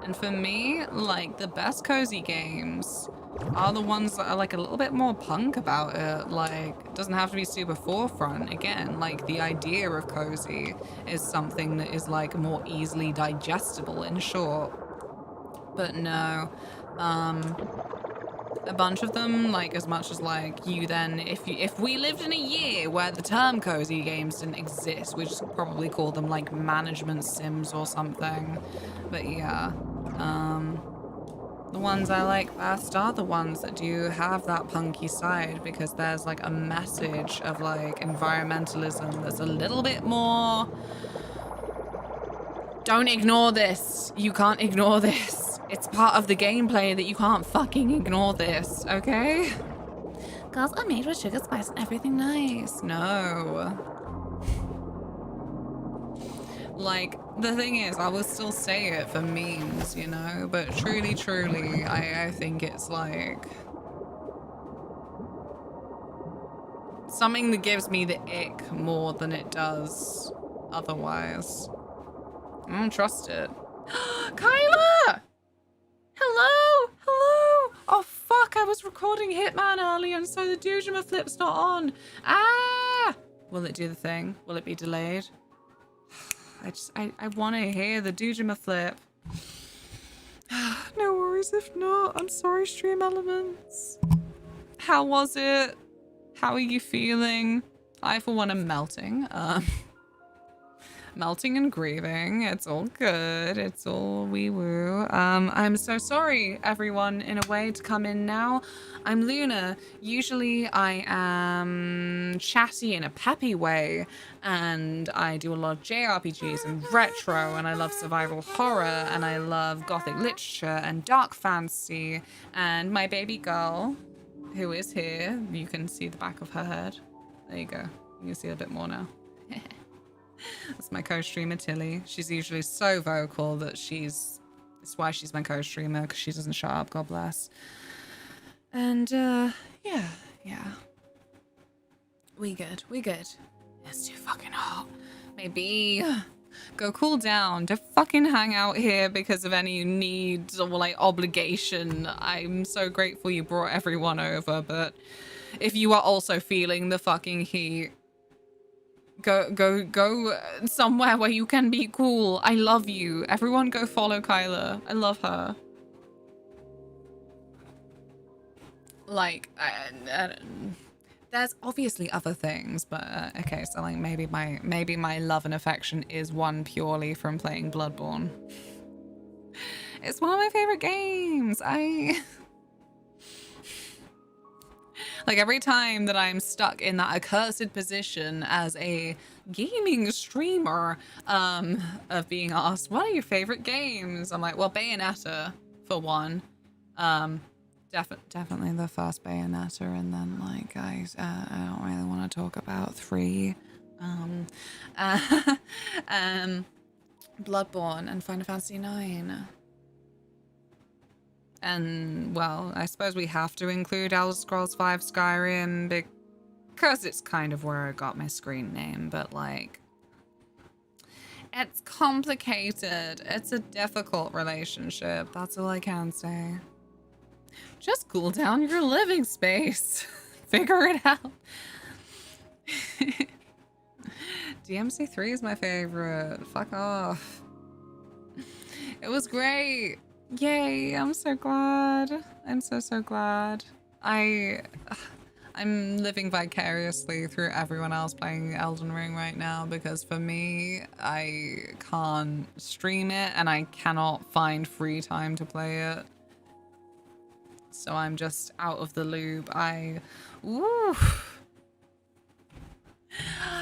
And for me, like, the best cozy games are the ones that are like a little bit more punk about it. Like, it doesn't have to be super forefront. Again, like the idea of cozy is something that is like more easily digestible in short. But no, a bunch of them, like as much as like you then, if we lived in a year where the term cozy games didn't exist, we'd just probably call them like management sims or something. But yeah, the ones I like best are the ones that do have that punky side, because there's like a message of like environmentalism that's a little bit more, don't ignore this, you can't ignore this, it's part of the gameplay that you can't fucking ignore this, okay? Girls are made with sugar, spice, and everything nice. No. Like, the thing is, I will still say it for memes, you know? But truly, truly, I think it's like something that gives me the ick more than it does otherwise. I don't trust it. Kyla! Hello? Hello? Oh, fuck, I was recording Hitman earlier, and so the Dujima flip's not on. Ah! Will it do the thing? Will it be delayed? I want to hear the Dujima flip. No worries if not. I'm sorry, Stream Elements. How was it? How are you feeling? I, for one, am melting. Melting and grieving. It's all good. It's all wee woo. I'm so sorry, everyone, in a way, to come in now. I'm Luna. Usually I am chatty in a peppy way, and I do a lot of JRPGs and retro, and I love survival horror, and I love gothic literature and dark fantasy. And my baby girl, who is here, you can see the back of her head. There you go. You can see a bit more now. That's my co-streamer Tilly. She's usually so vocal that that's why she's my co-streamer, because she doesn't shut up, God bless. And yeah. We good. It's too fucking hot. Maybe Go cool down. Don't fucking hang out here because of any need or like obligation. I'm so grateful you brought everyone over, but if you are also feeling the fucking heat, go somewhere where you can be cool. I love you. Everyone go follow Kyla. I love her. Like, there's obviously other things, but okay, so like maybe my love and affection is one purely from playing Bloodborne. It's one of my favorite games. Like every time that I'm stuck in that accursed position as a gaming streamer of being asked, what are your favorite games? I'm like, well, Bayonetta for one. Definitely the first Bayonetta, and then like I don't really want to talk about 3. Bloodborne and Final Fantasy IX. And well, I suppose we have to include Elder Scrolls V Skyrim because it's kind of where I got my screen name, but like it's complicated. It's a difficult relationship. That's all I can say. Just cool down your living space. Figure it out. DMC3 is my favorite. Fuck off. It was great. Yay, I'm so glad. I'm so glad. I'm living vicariously through everyone else playing Elden Ring right now, because for me, I can't stream it and I cannot find free time to play it. So I'm just out of the loop.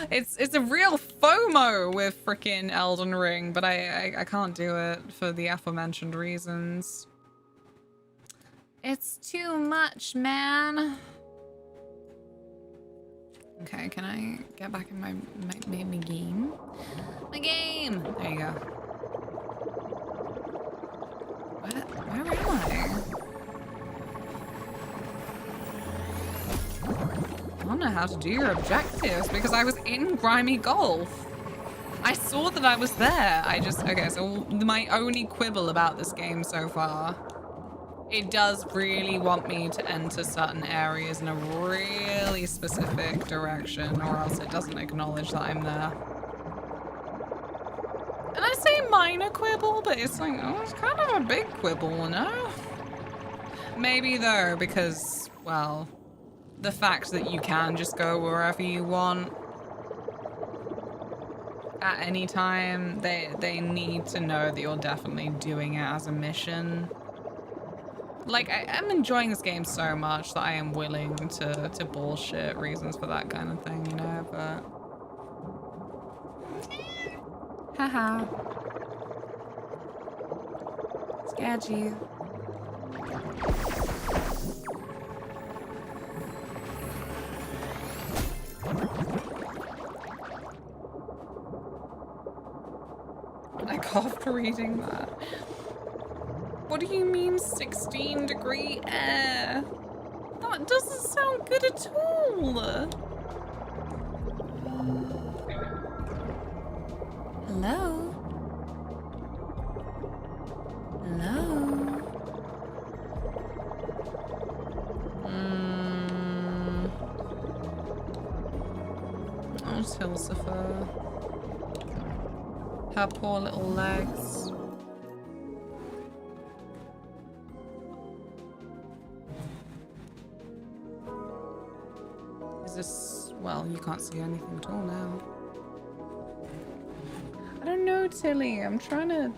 It's a real FOMO with freaking Elden Ring, but I can't do it for the aforementioned reasons. It's too much, man. Okay, can I get back in my game? My game! There you go. Where am I? I don't know how to do your objectives because I was in Grimy Golf. I saw that I was there. Okay, so my only quibble about this game so far, it does really want me to enter certain areas in a really specific direction, or else it doesn't acknowledge that I'm there. And I say minor quibble, but it's like, oh, it's kind of a big quibble, no? Maybe though, because, well, the fact that you can just go wherever you want at any time, they need to know that you're definitely doing it as a mission. Like, I'm enjoying this game so much that I am willing to bullshit reasons for that kind of thing, you know, but... Haha. Scared you. I coughed reading that. What do you mean 16-degree air? That doesn't sound good at all. Hello? Hello? Oh, Tilsifer. Her poor little legs. Is this... well, you can't see anything at all now. I don't know, Tilly. I'm trying to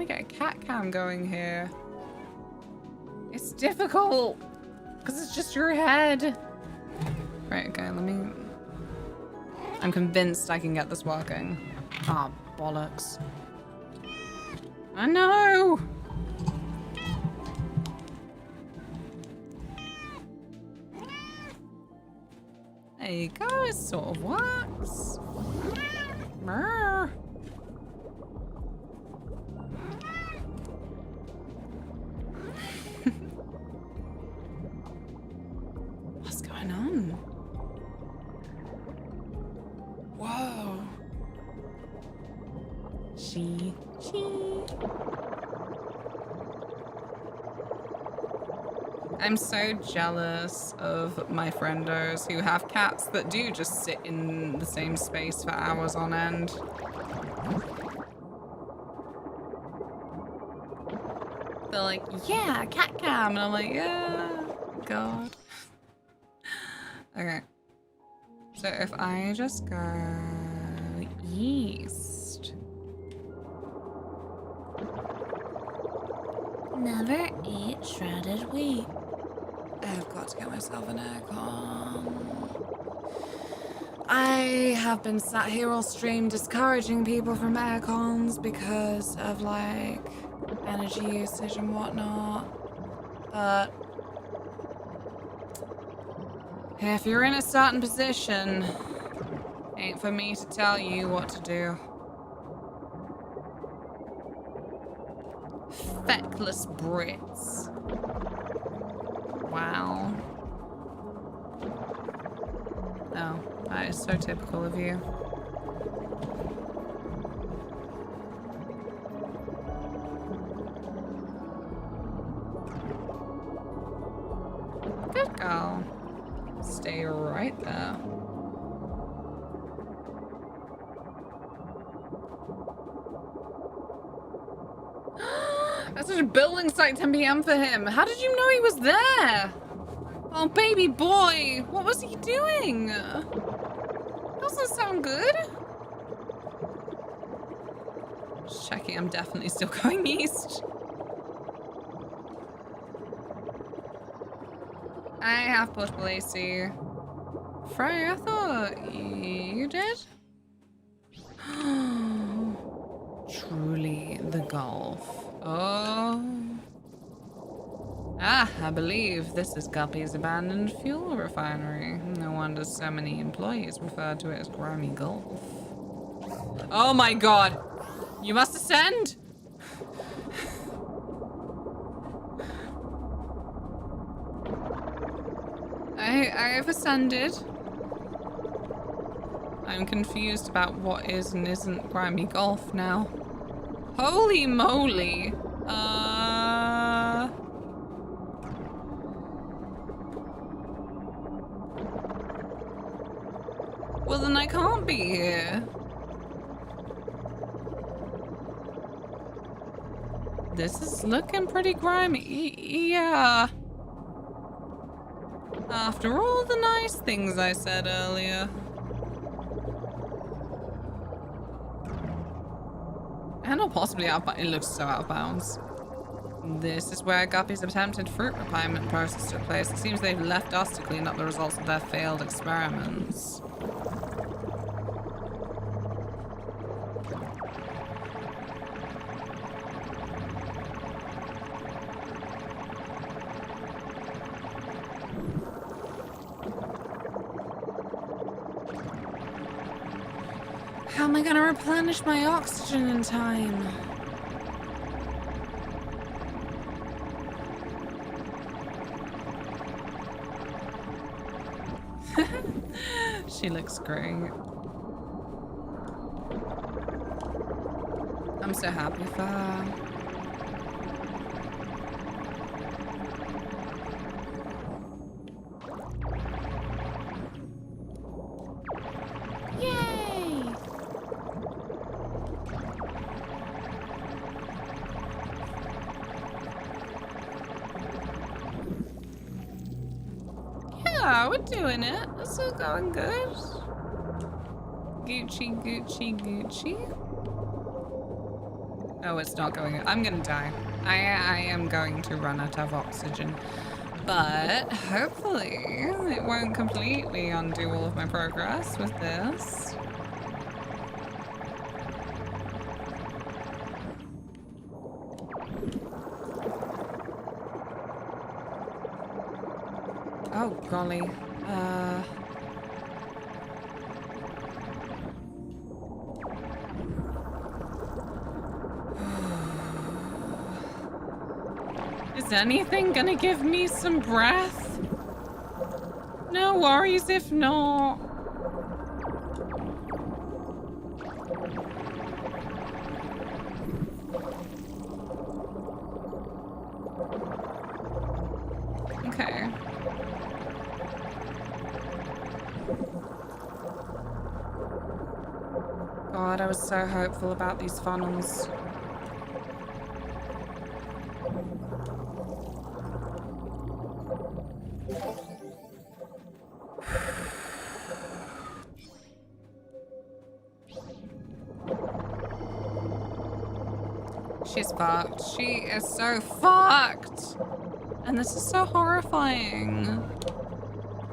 get a cat cam going here. It's difficult because it's just your head. Right, okay, let me... I'm convinced I can get this working. Ah, bollocks. I know! There you go, it sort of works. Brr. What's going on? Whoa. I'm so jealous of my friendos who have cats that do just sit in the same space for hours on end. They're like, yeah, cat cam. And I'm like, yeah, God. Okay. So if I just go east. Never eat shredded wheat. I've got to get myself an aircon. I have been sat here all stream discouraging people from aircons because of like energy usage and whatnot. But if you're in a certain position, ain't for me to tell you what to do. Feckless Brits. Wow. Oh, that is so typical of you. Good girl. Stay right there. That's such a building site 10 PM for him. How did you know he was there? Oh, baby boy. What was he doing? Doesn't sound good. Just checking. I'm definitely still going east. I have portable AC. Frey, I thought you did? Truly the Gulf. Oh. Ah, I believe this is Guppy's abandoned fuel refinery. No wonder so many employees refer to it as Grimy Gulf. Oh my god! You must ascend! I have ascended. I'm confused about what is and isn't Grimy Gulf now. Holy moly! Well, then I can't be here. This is looking pretty grimy. Yeah. After all the nice things I said earlier. And not possibly out, but it looks so out of bounds. This is where Guppy's attempted fruit refinement process took place. It seems they've left us to clean up the results of their failed experiments. How am I gonna replenish my oxygen in time? She looks great. I'm so happy for her. We're doing it. It's all going good. Gucci, Gucci, Gucci. Oh, it's not going. I'm gonna die. I am going to run out of oxygen. But hopefully it won't completely undo all of my progress with this. Oh, golly. Is anything gonna give me some breath? No worries if not. Okay. God, I was so hopeful about these funnels. She's fucked. She is so fucked. And this is so horrifying.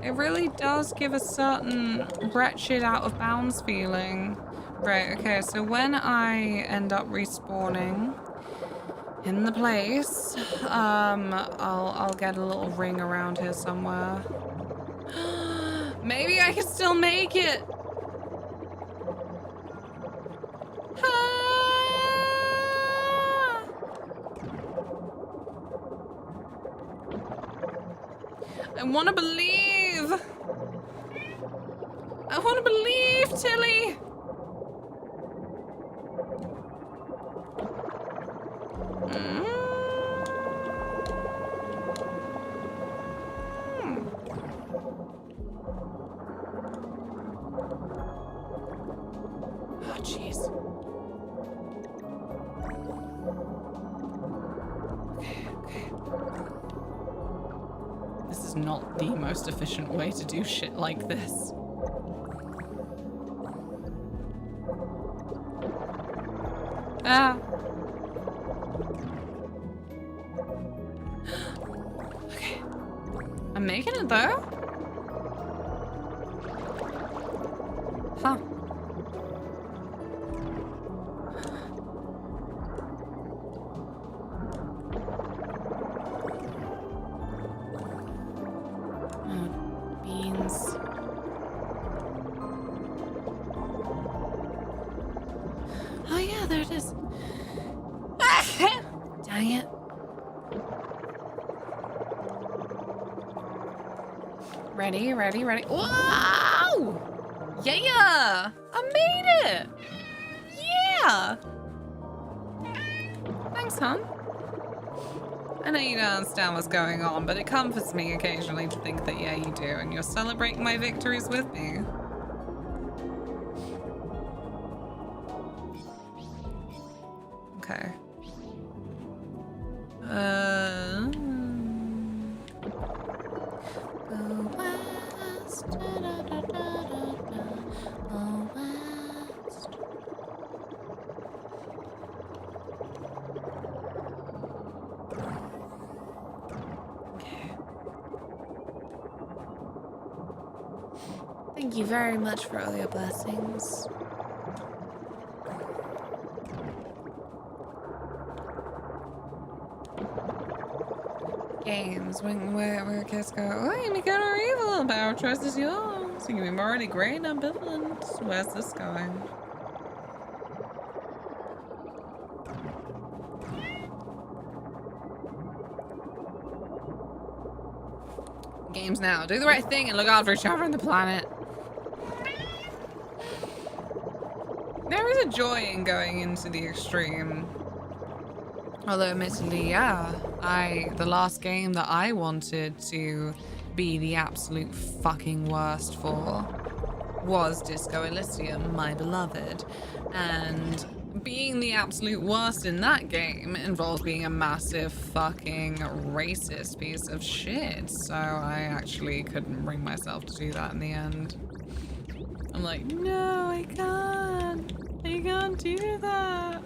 It really does give a certain wretched out of bounds feeling. Right, okay, so when I end up respawning in the place, I'll get a little ring around here somewhere. Maybe I can still make it. I want to believe. I want to believe, Tilly. Oh, jeez. Okay. This is not the most efficient way to do shit like this. Ah. Okay. I'm making it though. Huh. Beans. Oh yeah, there it is. Dang it. Ready. Wow! Yeah! I made it! Yeah! Thanks, hon. I know you don't understand what's going on, but it comforts me occasionally to think that, yeah, you do, and you're celebrating my victories with me. Okay. Go west, go west. Thank you very much for all your blessings. Games, where kids go, oh, you make good or evil, power choice is yours. You can be morally great and ambivalent. Where's this going? Games now. Do the right thing and look after each other and the planet. There is a joy in going into the extreme. Although admittedly, yeah, the last game that I wanted to be the absolute fucking worst for was Disco Elysium, my beloved. And being the absolute worst in that game involves being a massive fucking racist piece of shit. So I actually couldn't bring myself to do that in the end. I'm like, no, I can't. I can't do that.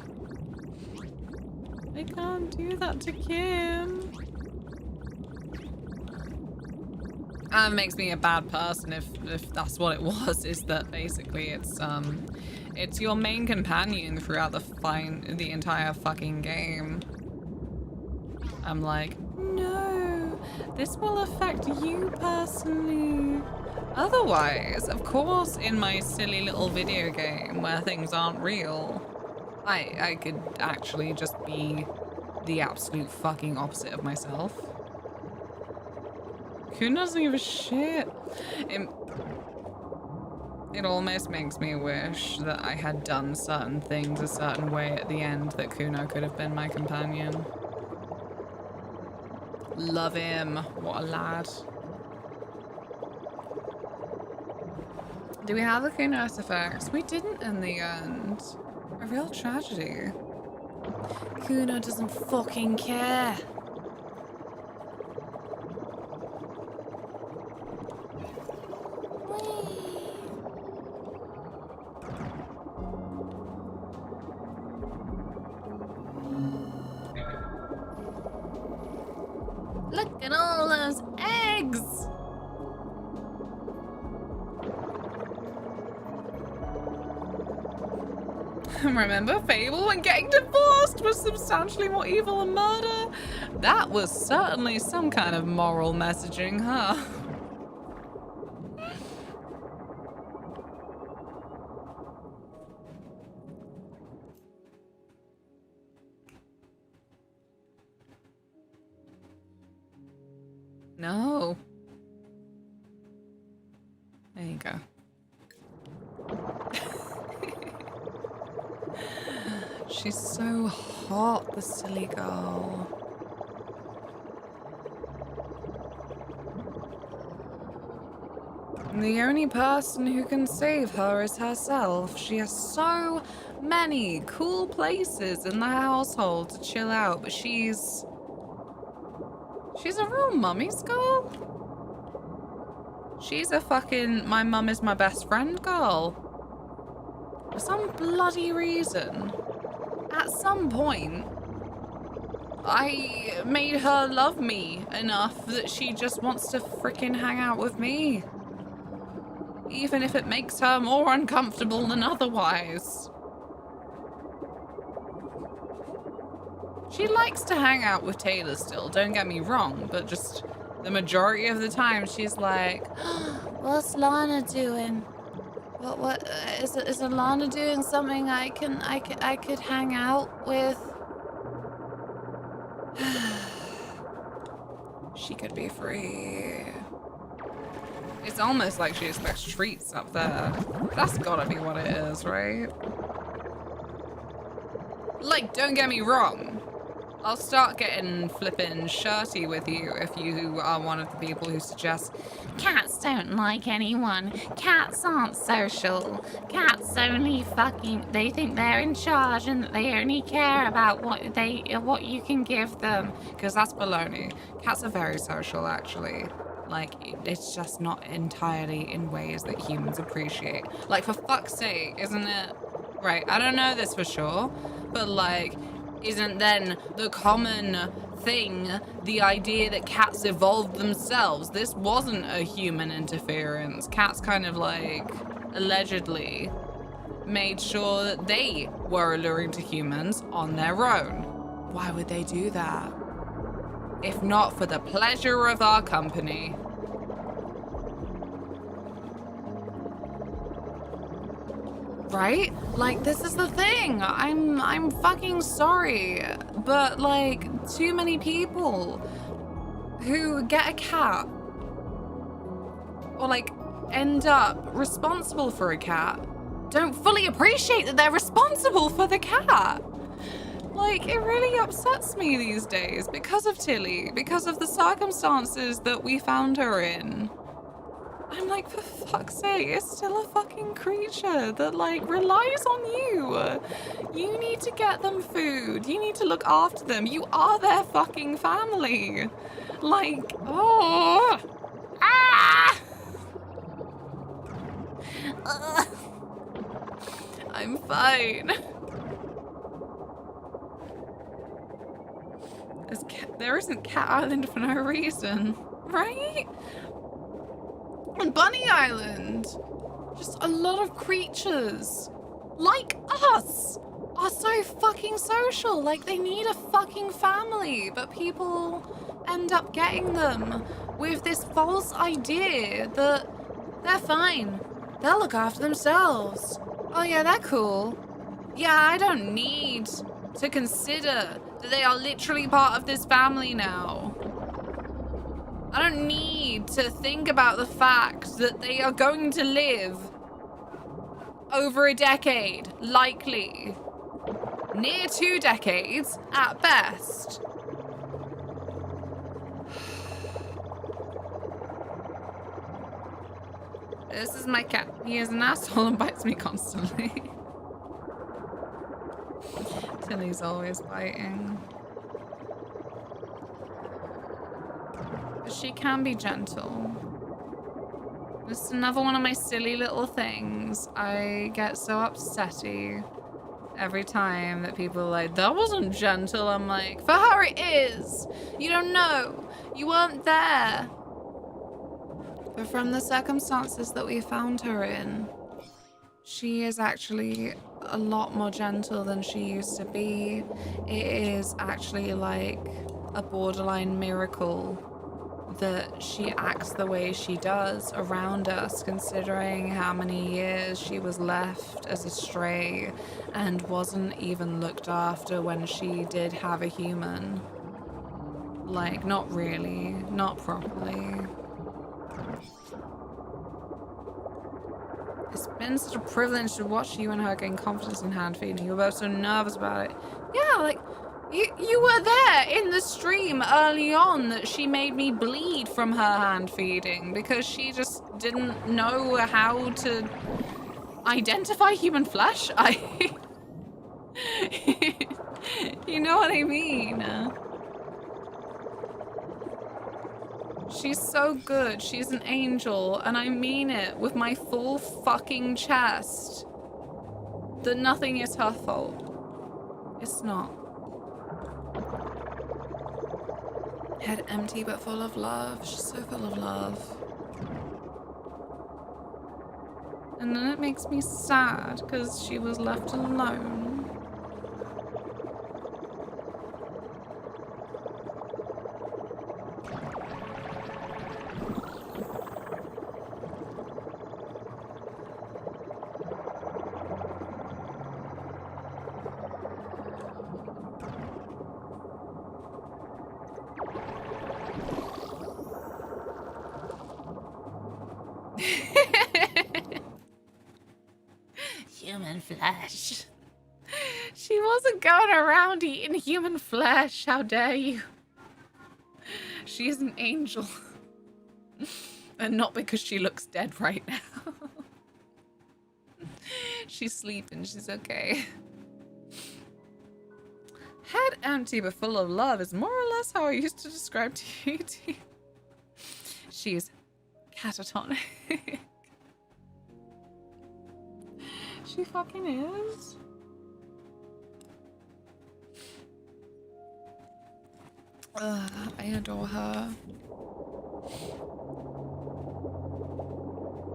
I can't do that to Kim. And it makes me a bad person if that's what it was, is that basically it's your main companion throughout the entire fucking game. I'm like, no, this will affect you personally. Otherwise, of course, in my silly little video game where things aren't real, I could actually just be the absolute fucking opposite of myself. Who doesn't give a shit? It almost makes me wish that I had done certain things a certain way at the end that Kuno could have been my companion. Love him. What a lad. Do we have the Kuna artifacts? We didn't in the end. A real tragedy. Kuna doesn't fucking care. Look at all those eggs! Remember Fable when getting divorced was substantially more evil than murder? That was certainly some kind of moral messaging, huh? No. There you go. She's so hot, the silly girl. The only person who can save her is herself. She has so many cool places in the household to chill out, but she's a real mummy's girl. She's a fucking my mum is my best friend girl. For some bloody reason, at some point, I made her love me enough that she just wants to frickin' hang out with me. Even if it makes her more uncomfortable than otherwise. She likes to hang out with Taylor still, don't get me wrong, but just the majority of the time she's like, What's Lana doing? What is Lana doing something I could hang out with? she could be free. It's almost like she expects treats up there. That's gotta be what it is, right? Like, don't get me wrong. I'll start getting flippin' shirty with you if you are one of the people who suggests Cats don't like anyone. Cats aren't social. Cats only they think they're in charge and that they only care about what you can give them. because that's baloney. Cats are very social, actually. Like, it's just not entirely in ways that humans appreciate. Like, for fuck's sake, isn't it? Right, I don't know this for sure, but like, isn't then the common thing the idea that cats evolved themselves? This wasn't a human interference. Cats kind of like, allegedly, made sure that they were alluring to humans on their own. Why would they do that? If not for the pleasure of our company. Right? Like, this is the thing. I'm fucking sorry, but like, too many people who get a cat or like end up responsible for a cat don't fully appreciate that they're responsible for the cat. Like, it really upsets me these days because of Tilly, because of the circumstances that we found her in. I'm like, for fuck's sake, it's still a fucking creature that, like, relies on you. You need to get them food. You need to look after them. You are their fucking family. Like, oh. Ah! I'm fine. There isn't Cat Island for no reason, right? And Bunny Island, just a lot of creatures like us are so fucking social. Like, they need a fucking family, but people end up getting them with this false idea that they're fine. They'll look after themselves. Oh yeah, they're cool. Yeah, I don't need to consider that they are literally part of this family now. I don't need to think about the fact that they are going to live over a decade, likely. Near 2 decades at best. This is my cat. He is an asshole and bites me constantly. Tilly's always biting. But she can be gentle. This is another one of my silly little things. I get so upsetty every time that people are like, that wasn't gentle. I'm like, for her it is. You don't know. You weren't there. But from the circumstances that we found her in, she is actually a lot more gentle than she used to be. It is actually like a borderline miracle that she acts the way she does around us, considering how many years she was left as a stray and wasn't even looked after when she did have a human. Like, not really, not properly. It's been such a privilege to watch you and her gain confidence in hand feeding. You were both so nervous about it. Yeah, like, you were there in the stream early on that she made me bleed from her hand feeding because she just didn't know how to identify human flesh. You know what I mean? She's so good. She's an angel, and I mean it with my full fucking chest. That nothing is her fault. It's not. Head empty but full of love. She's so full of love. And then it makes me sad because she was left alone. Human flesh. She wasn't going around eating human flesh. How dare you? She is an angel. And not because she looks dead right now. She's sleeping. She's okay. Head empty but full of love is more or less how I used to describe TT. She's catatonic. She fucking is. I adore her.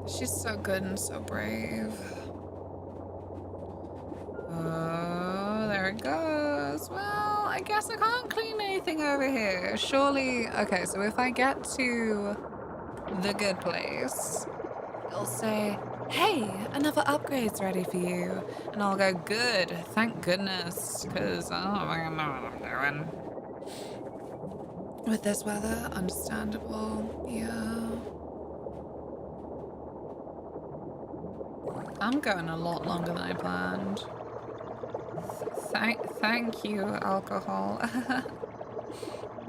She's so good and so brave. Oh, there it goes. Well, I guess I can't clean anything over here. Surely, okay, so if I get to the good place, it'll say, hey, another upgrade's ready for you. And I'll go, good, thank goodness, because I don't fucking know what I'm doing. With this weather, understandable, yeah. I'm going a lot longer than I planned. Thank you, alcohol.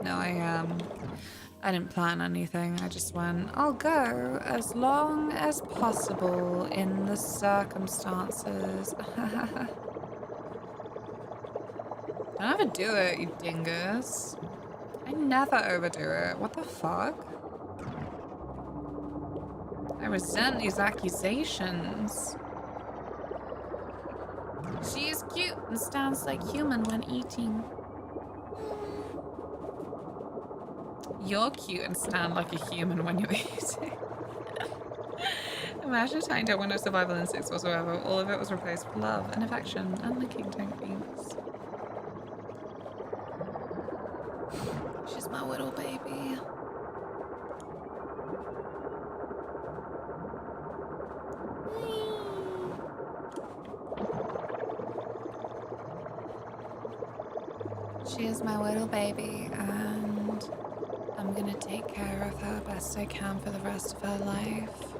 No, I didn't plan anything. I just went, I'll go as long as possible in the circumstances. Don't overdo it, you dingus. I never overdo it. What the fuck? I resent these accusations. She is cute and stands like human when eating. You're cute and stand like a human when you're eating. Imagine a tiny dog with no survival instincts whatsoever. All of it was replaced with love and affection and licking techniques. She's my little baby. She is my little baby, and I'm gonna take care of her best I can for the rest of her life.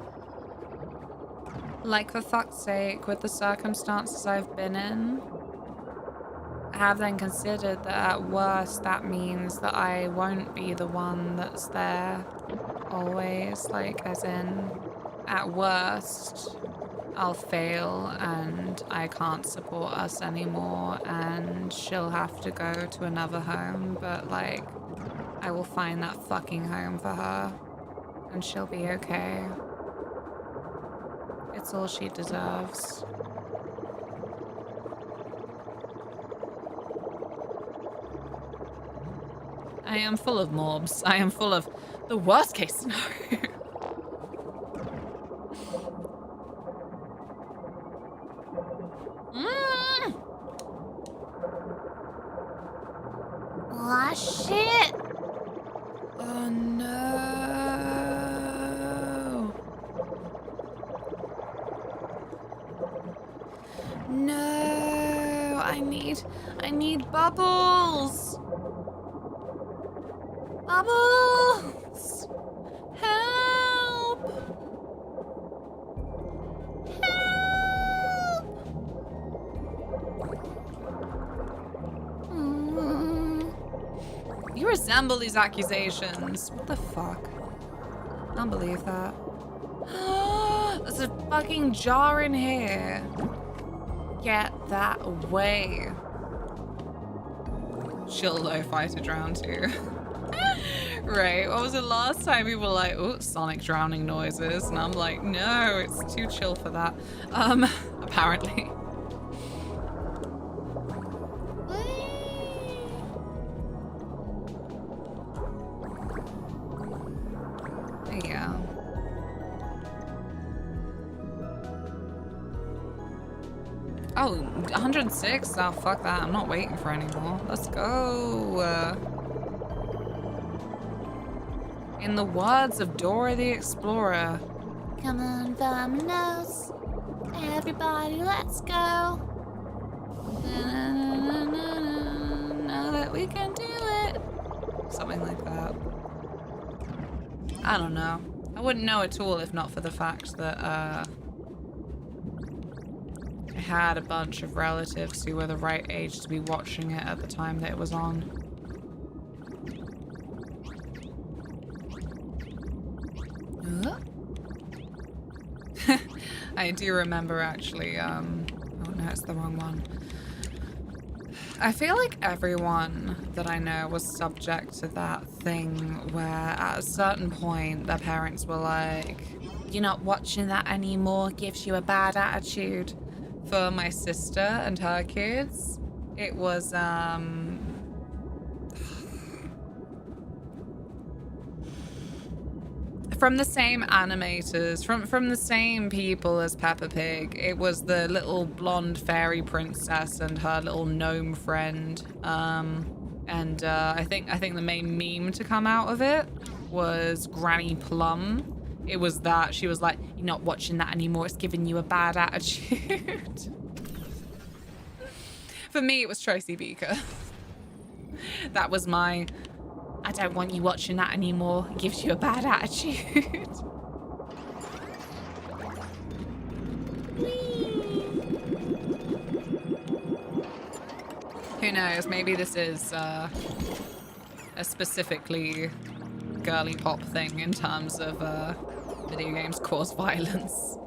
Like, for fuck's sake, with the circumstances I've been in, I have then considered that at worst that means that I won't be the one that's there always, like, as in, at worst, I'll fail and I can't support us anymore and she'll have to go to another home, but like, I will find that fucking home for her and she'll be okay. It's all she deserves. I am full of mobs. I am full of the worst case scenario. Oh, shit! Oh no. No, I need bubbles. Bubbles! Help! Help! You resemble these accusations. What the fuck? I don't believe that. There's a fucking jar in here. Get that away. She'll lo-fi to drown too. Right, what was it last time we were like, oh, sonic drowning noises, and I'm like, no, it's too chill for that. Apparently. Yeah. Oh, 106? Oh, fuck that. I'm not waiting for any more. Let's go. In the words of Dora the Explorer. Come on, vamonos. Everybody, let's go. Know that we can do it. Something like that. I don't know. I wouldn't know at all if not for the fact that, I had a bunch of relatives who were the right age to be watching it at the time that it was on. I do remember actually, oh no, it's the wrong one. I feel like everyone that I know was subject to that thing where at a certain point their parents were like, you're not watching that anymore, gives you a bad attitude. For my sister and her kids, it was, from the same animators, from the same people as Peppa Pig. It was the little blonde fairy princess and her little gnome friend. I think the main meme to come out of it was Granny Plum. It was that she was like, you're not watching that anymore, it's giving you a bad attitude. For me, it was Tracy Beaker. That was my, I don't want you watching that anymore, it gives you a bad attitude. Who knows, maybe this is a specifically girly pop thing in terms of video games cause violence.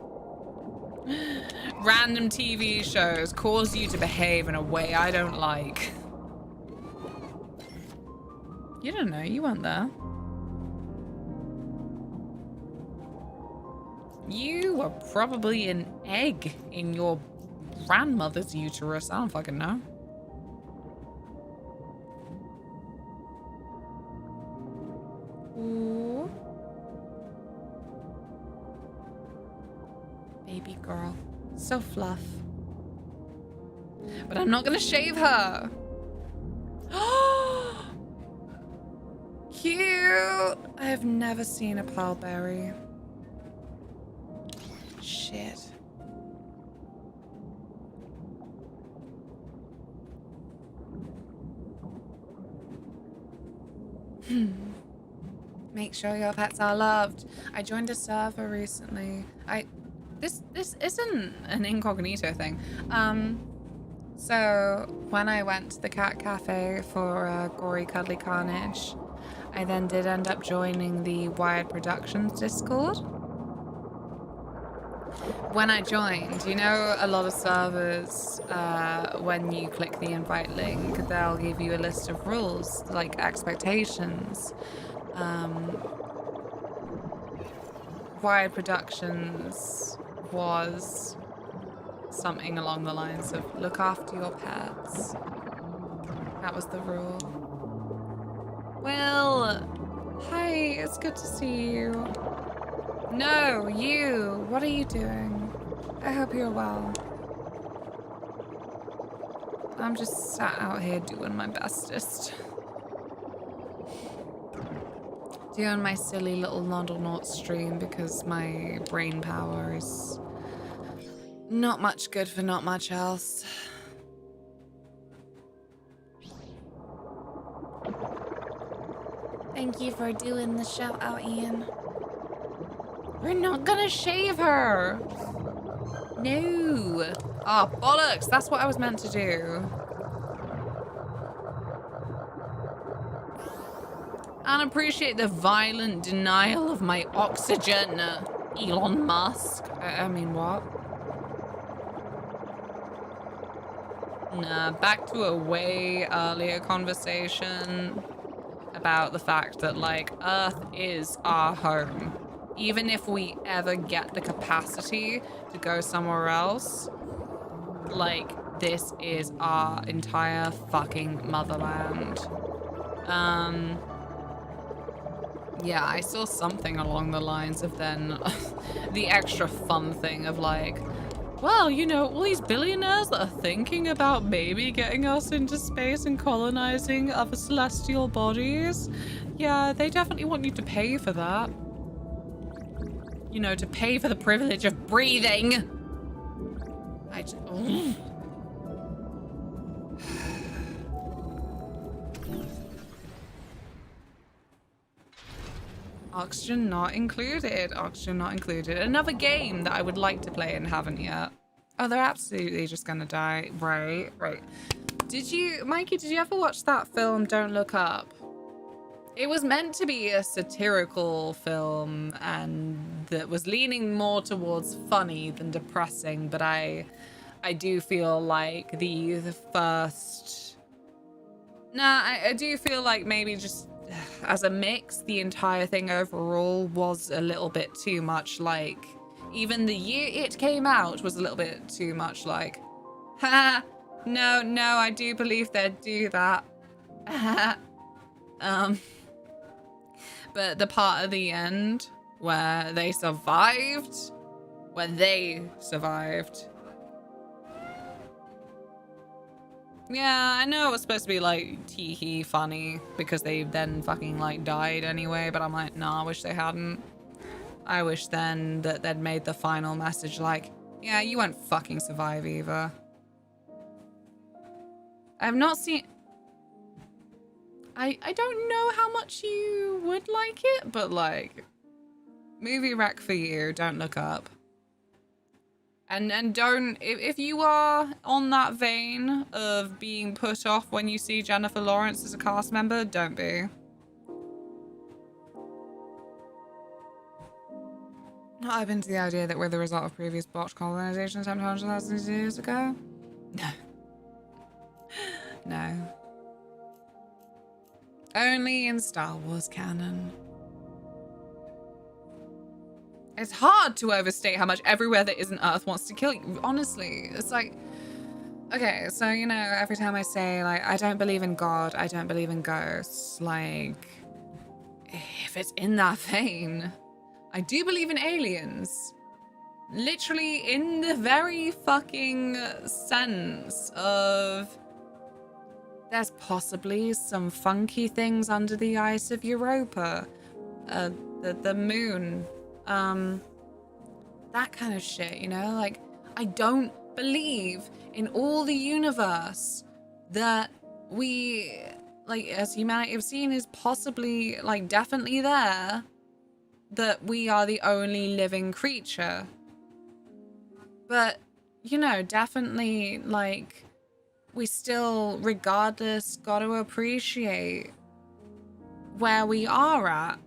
Random TV shows cause you to behave in a way I don't like. You don't know, you weren't there. You were probably an egg in your grandmother's uterus. I don't fucking know. Ooh. Baby girl. So fluff. But I'm not gonna shave her. Cute. I have never seen a pearlberry. Shit. Make sure your pets are loved. I joined a server recently. This isn't an incognito thing. So when I went to the cat cafe for Gory Cuddly Carnage, I then did end up joining the Wired Productions Discord. when I joined, you know, a lot of servers, when you click the invite link, they'll give you a list of rules, like expectations. Wired Productions was something along the lines of look after your pets. That was the rule. Well, hi, it's good to see you. No, you. What are you doing? I hope you're well. I'm just sat out here doing my bestest. Doing my silly little Noddlenaut stream because my brain power is not much good for not much else. Thank you for doing the shout out, Ian. We're not gonna shave her. No. Oh, bollocks. That's what I was meant to do. And appreciate the violent denial of my oxygen, Elon Musk. I mean, what? Nah, back to a way earlier conversation about the fact that, like, Earth is our home. Even if we ever get the capacity to go somewhere else, like, this is our entire fucking motherland. Yeah, I saw something along the lines of then the extra fun thing of like, well, you know, all these billionaires that are thinking about maybe getting us into space and colonizing other celestial bodies, yeah, they definitely want you to pay for that. You know, to pay for the privilege of breathing. I just... Oxygen not included. Oxygen not included. Another game that I would like to play and haven't yet. Oh, they're absolutely just gonna die. Right, right. Did you, Mikey, did you ever watch that film, Don't Look Up? It was meant to be a satirical film and that was leaning more towards funny than depressing, but I do feel like the first... Nah, I do feel like maybe just as a mix, the entire thing overall was a little bit too much like... Even the year it came out was a little bit too much like... Ha! No, I do believe they'd do that. But the part at the end where they survived, yeah, I know it was supposed to be like tee-hee funny because they then fucking like died anyway, but I'm like, nah, I wish they hadn't. I wish then that they'd made the final message like, yeah, you won't fucking survive either. I've not seen... I don't know how much you would like it, but like, movie rec for you, Don't Look Up. And don't, if you are on that vein of being put off when you see Jennifer Lawrence as a cast member, don't be. Not open to the idea that we're the result of previous botched colonization attempted hundreds of thousands of years ago? No. No. Only in Star Wars canon. It's hard to overstate how much everywhere that isn't Earth wants to kill you. Honestly, it's like... Okay, so, you know, every time I say, like, I don't believe in God, I don't believe in ghosts, like... If it's in that vein, I do believe in aliens. Literally in the very fucking sense of... There's possibly some funky things under the ice of Europa. The moon. That kind of shit, you know? Like, I don't believe in all the universe that we, like, as humanity have seen is possibly, like, definitely there, that we are the only living creature. But, you know, definitely, like, we still, regardless, got to appreciate where we are at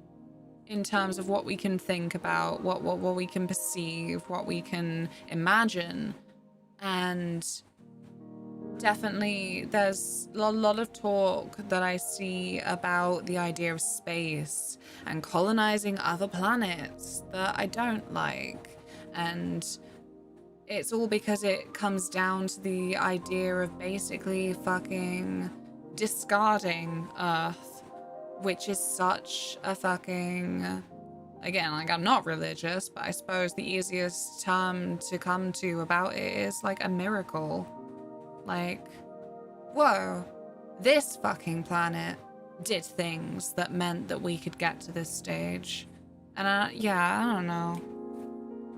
in terms of what we can think about, what we can perceive, what we can imagine. And definitely there's a lot of talk that I see about the idea of space and colonizing other planets that I don't like. And it's all because it comes down to the idea of basically fucking discarding Earth, which is such a fucking... Again, like, I'm not religious, but I suppose the easiest term to come to about it is like a miracle. Like, whoa, this fucking planet did things that meant that we could get to this stage. And yeah, I don't know.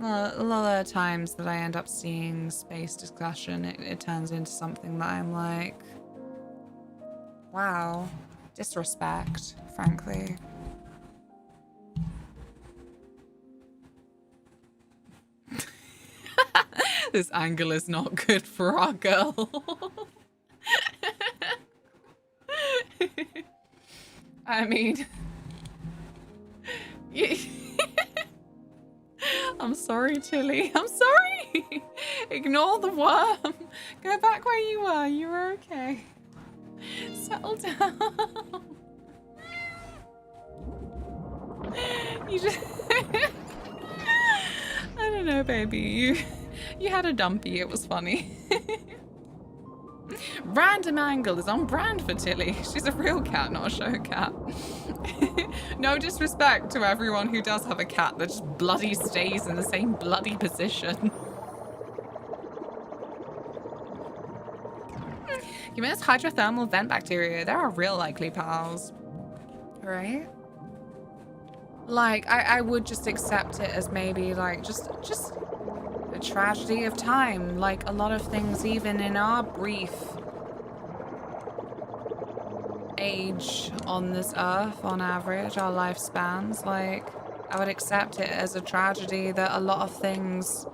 A lot of the times that I end up seeing space discussion, it turns into something that I'm like, wow, disrespect, frankly. This angle is not good for our girl. I mean... I'm sorry, Tilly. I'm sorry. Ignore the worm. Go back where you were. You were okay. Settle down. You just... I don't know, baby. You had a dumpy. It was funny. Random angle is on brand for Tilly. She's a real cat, not a show cat. No disrespect to everyone who does have a cat that just bloody stays in the same bloody position. Humans hydrothermal vent bacteria. They're our real likely pals. Right? Like, I would just accept it as maybe like just a tragedy of time. Like a lot of things, even in our brief age on this earth, on average, our lifespans, like, I would accept it as a tragedy that a lot of things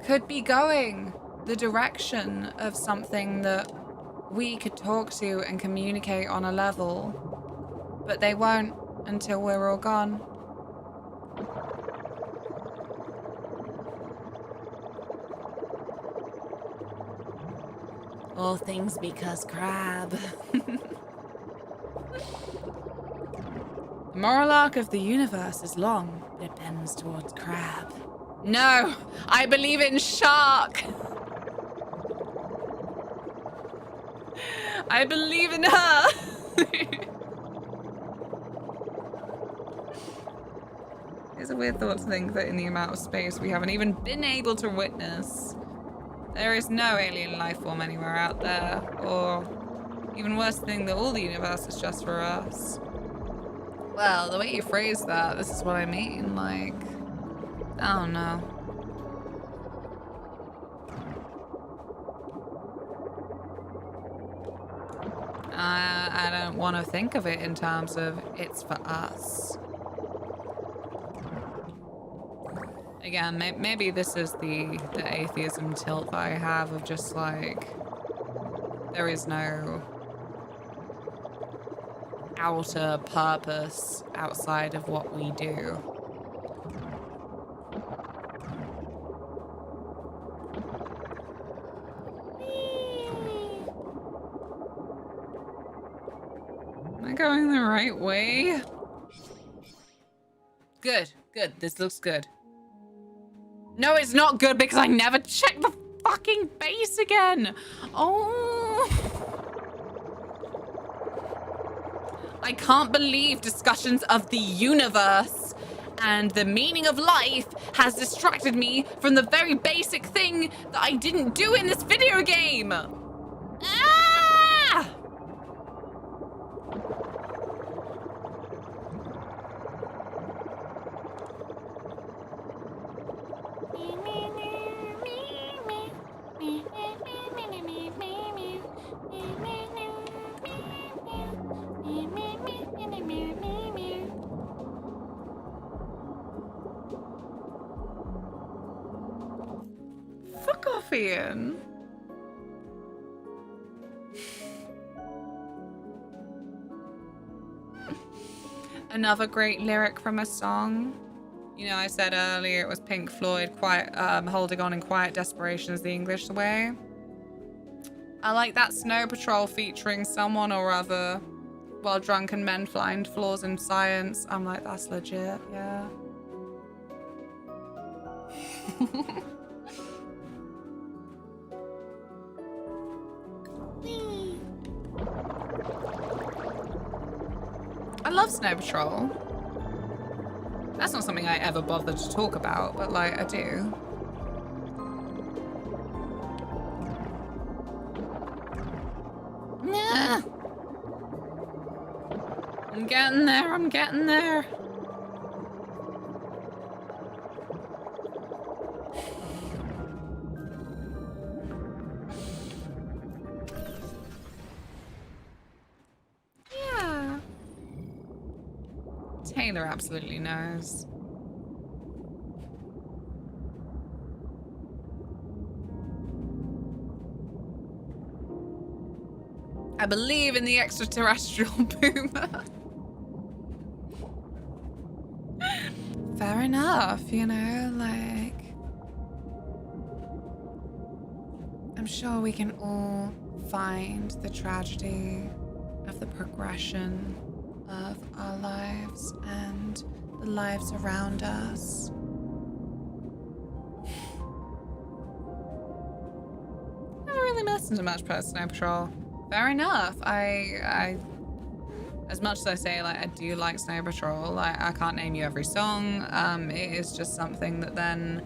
could be going the direction of something that we could talk to and communicate on a level, but they won't until we're all gone. All things because crab. The moral arc of the universe is long, but it bends towards crab. No, I believe in shark. I believe in her. It's a weird thought to think that in the amount of space we haven't even been able to witness, there is no alien life form anywhere out there, or even worse thing, that all the universe is just for us. Well, the way you phrase that, this is what I mean, like, I don't know. I don't want to think of it in terms of it's for us. Again, maybe this is the atheism tilt that I have of just like, there is no outer purpose outside of what we do. Am I going the right way? Good, good. This looks good. No, it's not good because I never checked the fucking base again. Oh. I can't believe discussions of the universe and the meaning of life has distracted me from the very basic thing that I didn't do in this video game. Ah! Fuck off, Ian. Another great lyric from a song. You know, I said earlier it was Pink Floyd, holding on in quiet desperation is the English way. I like that Snow Patrol featuring someone or other while drunken men find flaws in science. I'm like, that's legit, yeah. I love Snow Patrol. That's not something I ever bother to talk about, but like, I do. Yeah. I'm getting there, I'm getting there. Yeah. Taylor absolutely knows. I believe in the extraterrestrial boomer. Fair enough, you know, like... I'm sure we can all find the tragedy of the progression of our lives and the lives around us. I haven't really listened to much post Snow Patrol. Fair enough. I as much as I say, like, I do like Snow Patrol, like, I can't name you every song. It is just something that then,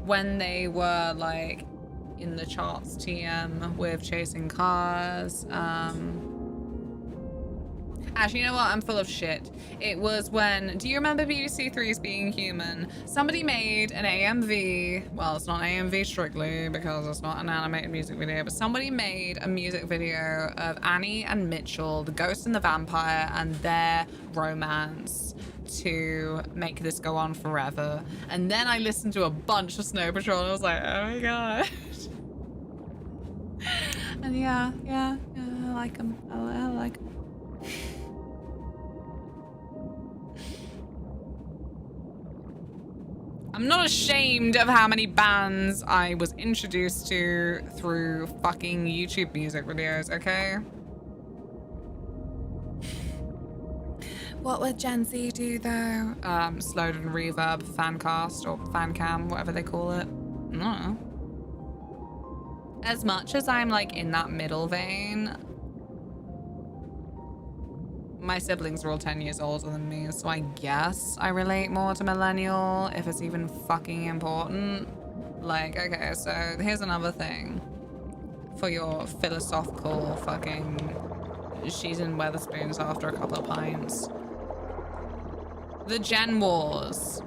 when they were, like, in the charts TM with Chasing Cars, actually, you know what? I'm full of shit. It was when, do you remember BBC3's Being Human? Somebody made an AMV, well, it's not an AMV strictly because it's not an animated music video, but somebody made a music video of Annie and Mitchell, the ghost and the vampire, and their romance to make this go on forever. And then I listened to a bunch of Snow Patrol and I was like, oh my god. And yeah, I like them. I like them. I'm not ashamed of how many bands I was introduced to through fucking YouTube music videos, okay? What would Gen Z do though? Slowed and reverb, fancast, or fancam, whatever they call it. I don't know. As much as I'm like in that middle vein, my siblings are all 10 years older than me, so I guess I relate more to millennial, if it's even fucking important. Like, okay, so here's another thing. For your philosophical fucking... She's in Weatherspoons after a couple of pints. The Gen Wars.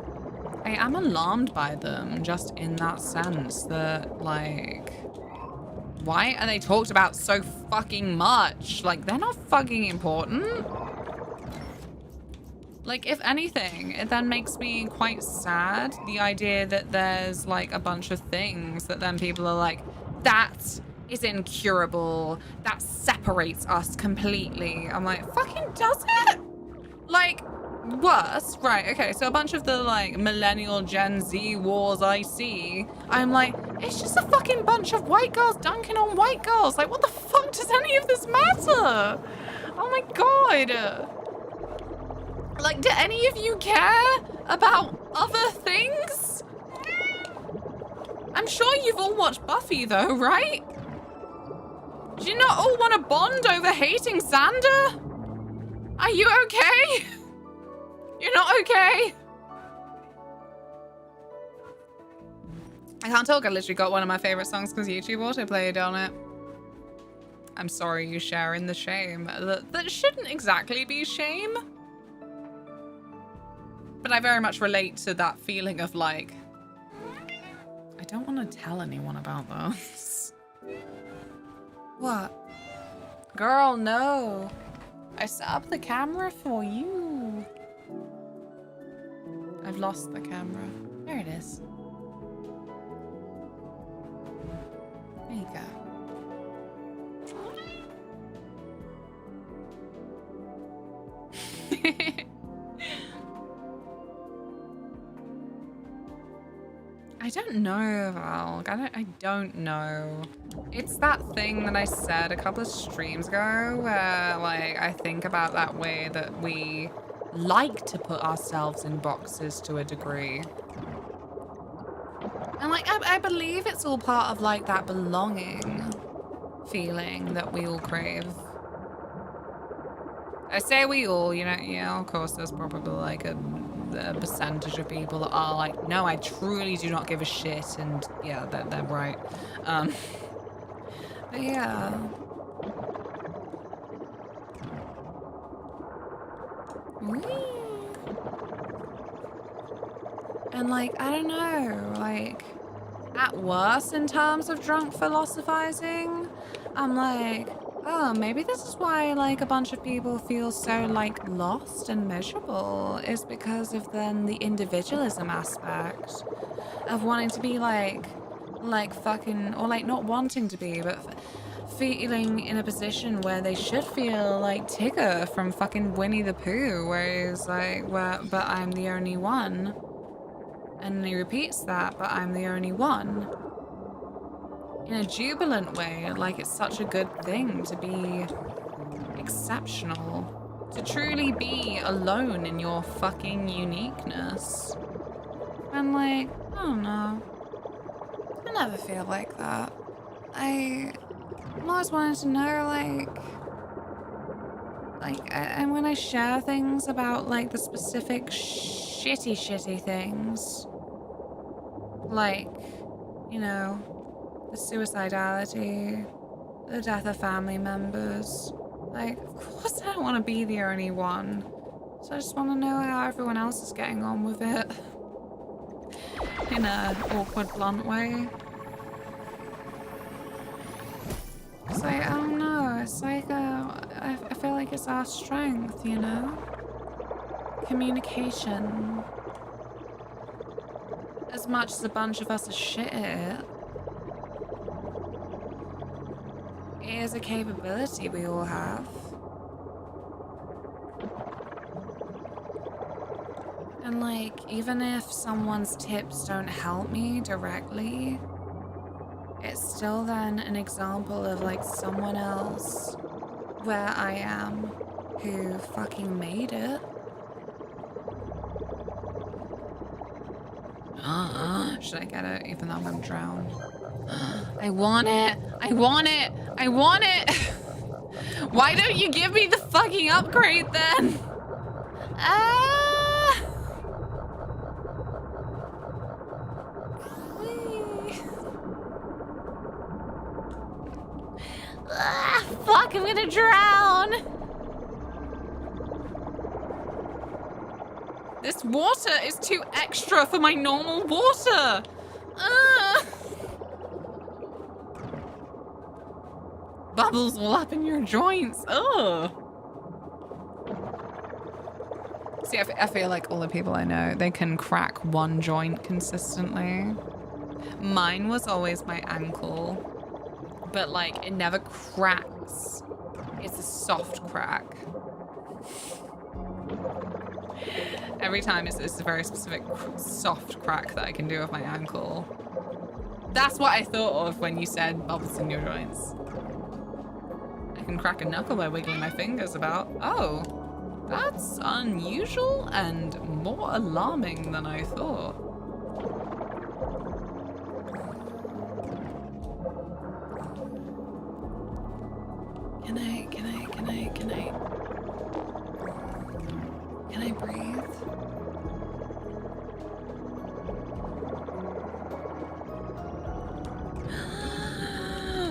I am alarmed by them, just in that sense that, like... Why are they talked about so fucking much? Like, they're not fucking important. Like, if anything, it then makes me quite sad, the idea that there's, like, a bunch of things that then people are like, that is incurable. That separates us completely. I'm like, fucking does it? Like, worse. Right, okay, so a bunch of the, like, millennial Gen Z wars I see, I'm like, it's just a fucking bunch of white girls dunking on white girls. Like, what the fuck does any of this matter? Oh my god. Like, do any of you care about other things? I'm sure you've all watched Buffy though, right? Do you not all want to bond over hating Xander? Are you okay? You're not okay? I can't talk, I literally got one of my favorite songs because YouTube autoplayed on it. I'm sorry you share in the shame. That shouldn't exactly be shame. But I very much relate to that feeling of like, I don't want to tell anyone about this. What? Girl, no. I set up the camera for you. I've lost the camera. There it is. There you go. I don't know, Val. I don't know. It's that thing that I said a couple of streams ago where, like, I think about that way that we like to put ourselves in boxes to a degree. And, like, I believe it's all part of, like, that belonging feeling that we all crave. I say we all, you know, yeah, of course, there's probably, like, a percentage of people that are like, no, I truly do not give a shit, and yeah, they're right. But yeah. Whee! And like, I don't know, like, at worst in terms of drunk philosophizing, I'm like, oh, maybe this is why, like, a bunch of people feel so, like, lost and miserable, is because of then the individualism aspect of wanting to be, like fucking, or, like, not wanting to be, but feeling in a position where they should feel like Tigger from fucking Winnie the Pooh, where he's like, well, but I'm the only one. And he repeats that, but I'm the only one. In a jubilant way, like it's such a good thing to be exceptional, to truly be alone in your fucking uniqueness. And like, I don't know, I never feel like that. I'm always wanting to know, and when I share things about like the specific shitty things, like, you know, the suicidality, the death of family members. Like, of course I don't want to be the only one. So I just want to know how everyone else is getting on with it. In a awkward, blunt way. It's like, I don't know, it's like, I feel like it's our strength, you know? Communication. As much as a bunch of us are shit at it, it is a capability we all have. And like, even if someone's tips don't help me directly, it's still then an example of like someone else where I am who fucking made it. Should I get it even though I'm gonna drown? I want it! I want it! I want it! Why don't you give me the fucking upgrade then? Fuck, I'm gonna drown! This water is too extra for my normal water! Bubbles all up in your joints. Ugh. See, I feel like all the people I know, they can crack one joint consistently. Mine was always my ankle, but like it never cracks. It's a soft crack. Every time it's a very specific soft crack that I can do with my ankle. That's what I thought of when you said bubbles in your joints. I can crack a knuckle by wiggling my fingers about. Oh, that's unusual and more alarming than I thought. Can I breathe?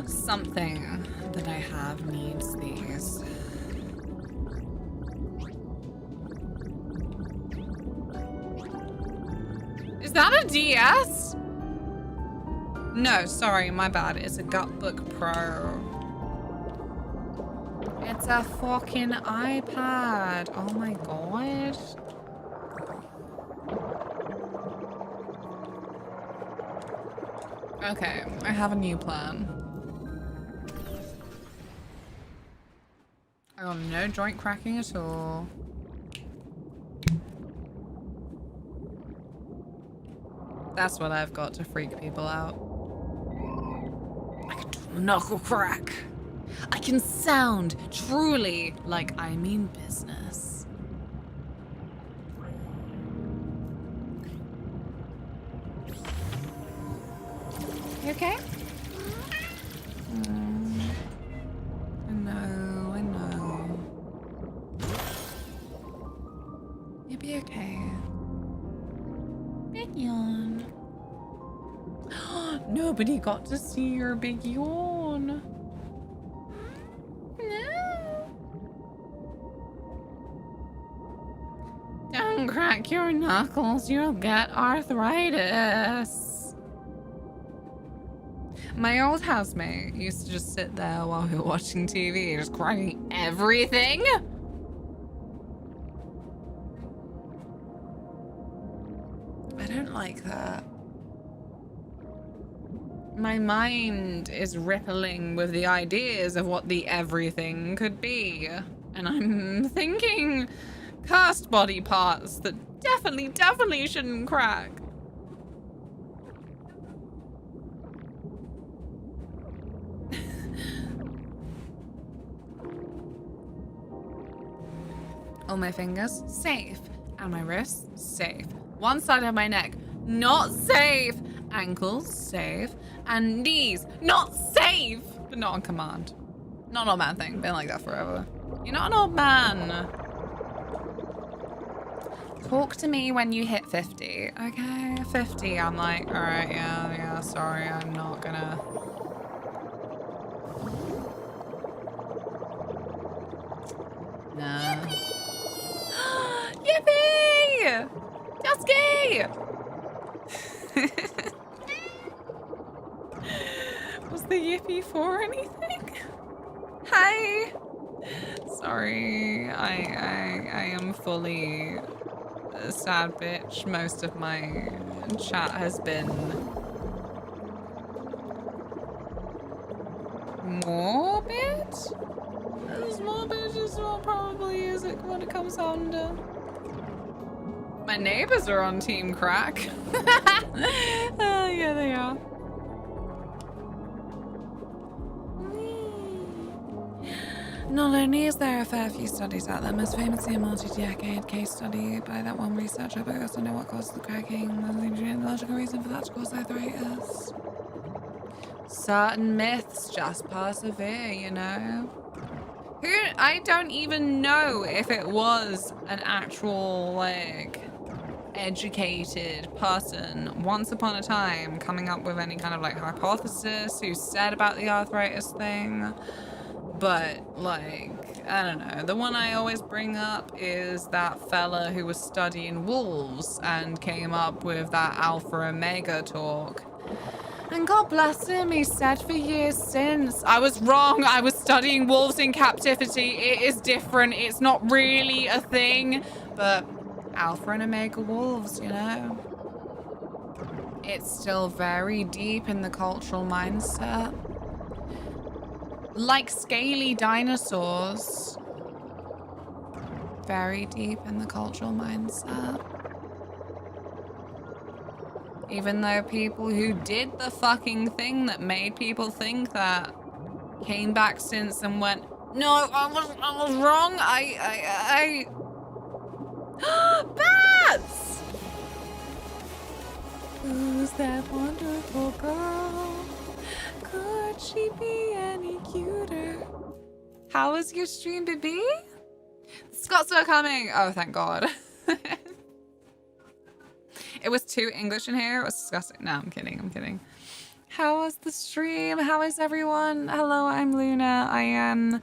Something that I have needs these. Is that a DS? No, sorry, my bad. It's a Gutbook Pro. It's a fucking iPad. Oh my god. Okay, I have a new plan. I got no joint cracking at all. That's what I've got to freak people out. I can do a knuckle crack. I can sound truly like I mean business. You okay? I know. You'll be okay. Big yawn. Nobody got to see your big yawn. No. Don't crack your knuckles, you'll get arthritis. My old housemate used to just sit there while we were watching TV, just cracking everything. I don't like that. My mind is rippling with the ideas of what the everything could be. And I'm thinking cursed body parts that definitely shouldn't crack. All my fingers, safe. And my wrists, safe. One side of my neck, not safe. Ankles, safe. And knees, not safe. But not on command. Not an old man thing. Been like that forever. You're not an old man. Talk to me when you hit 50. Okay, 50. I'm like, all right, yeah, sorry. I'm not gonna... No. Yippee! Dusky! Was the yippee for anything? Hi! Sorry, I am fully a sad bitch. Most of my chat has been morbid? As morbid as well probably is it when it comes down to... My neighbors are on Team Crack. Yeah, they are. Not only is there a fair few studies out there, most famously a multi-decade case study by that one researcher, but we also know what causes the cracking. The logical reason for that to cause arthritis. Certain myths just persevere, you know? I don't even know if it was an actual, like, educated person once upon a time coming up with any kind of, like, hypothesis who said about the arthritis thing. But, like, I don't know. The one I always bring up is that fella who was studying wolves and came up with that alpha omega talk. And God bless him, he said for years since, I was wrong, I was studying wolves in captivity, it is different, it's not really a thing. But alpha and omega wolves, you know? It's still very deep in the cultural mindset. Like scaly dinosaurs. Very deep in the cultural mindset. Even though people who did the fucking thing that made people think that came back since and went, no, I was wrong. Bats! Who's that wonderful girl? Could she be any cuter? How was your stream, baby? Scots are coming. Oh, thank God. It was too English in here. It was disgusting. No, I'm kidding. How was the stream? How is everyone? Hello, I'm Luna. I am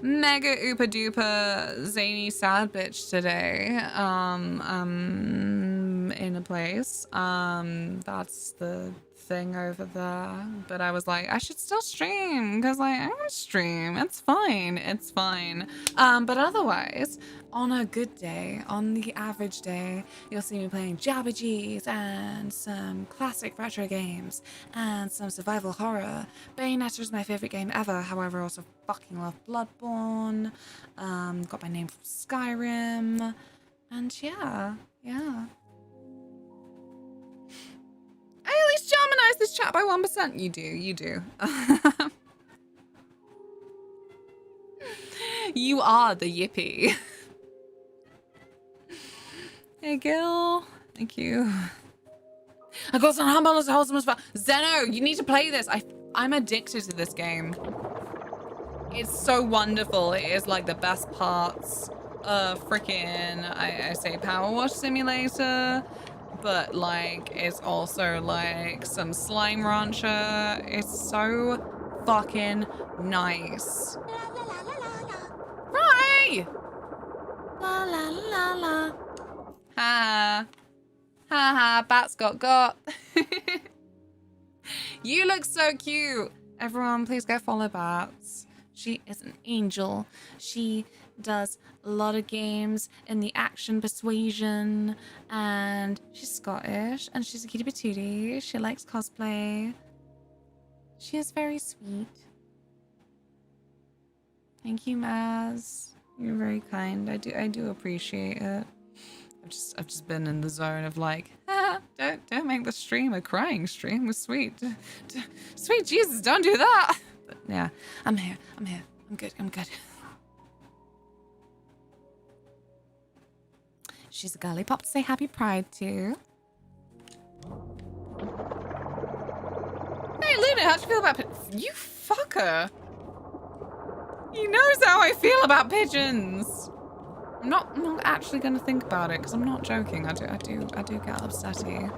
mega oopa duper zany sad bitch today. In a place. That's the thing over there. But I was like, I should still stream because like I'm gonna stream. It's fine. But otherwise, on a good day, on the average day, you'll see me playing JRPGs and some classic retro games and some survival horror. Bayonetta is my favorite game ever. However, I also fucking love Bloodborne. Got my name from Skyrim. And yeah. optimize this chat by 1%. You do, you do. You are the yippee. Hey, Gil. Thank you. I got some handballers to hold some fun. Zeno, you need to play this. I'm addicted to this game. It's so wonderful. It is like the best parts of freaking, I say Power Wash Simulator, but like it's also like some Slime Rancher. It's so fucking nice. Right! La la la la. Ha. Ha ha, Bats got. You look so cute. Everyone, please go follow Bats. She is an angel. She does a lot of games in the action persuasion, and she's Scottish, and she's a cutie patootie. She likes cosplay. She is very sweet. Thank you, Maz. You're very kind. I do appreciate it. I've just been in the zone of like, don't make the stream a crying stream. We're sweet. Sweet Jesus, don't do that. But yeah, I'm here. I'm good. She's a girly pop to say happy pride to. Hey Luna, how'd you feel about you fucker? He knows how I feel about pigeons. I'm not actually gonna think about it because I'm not joking. I do get upsetty.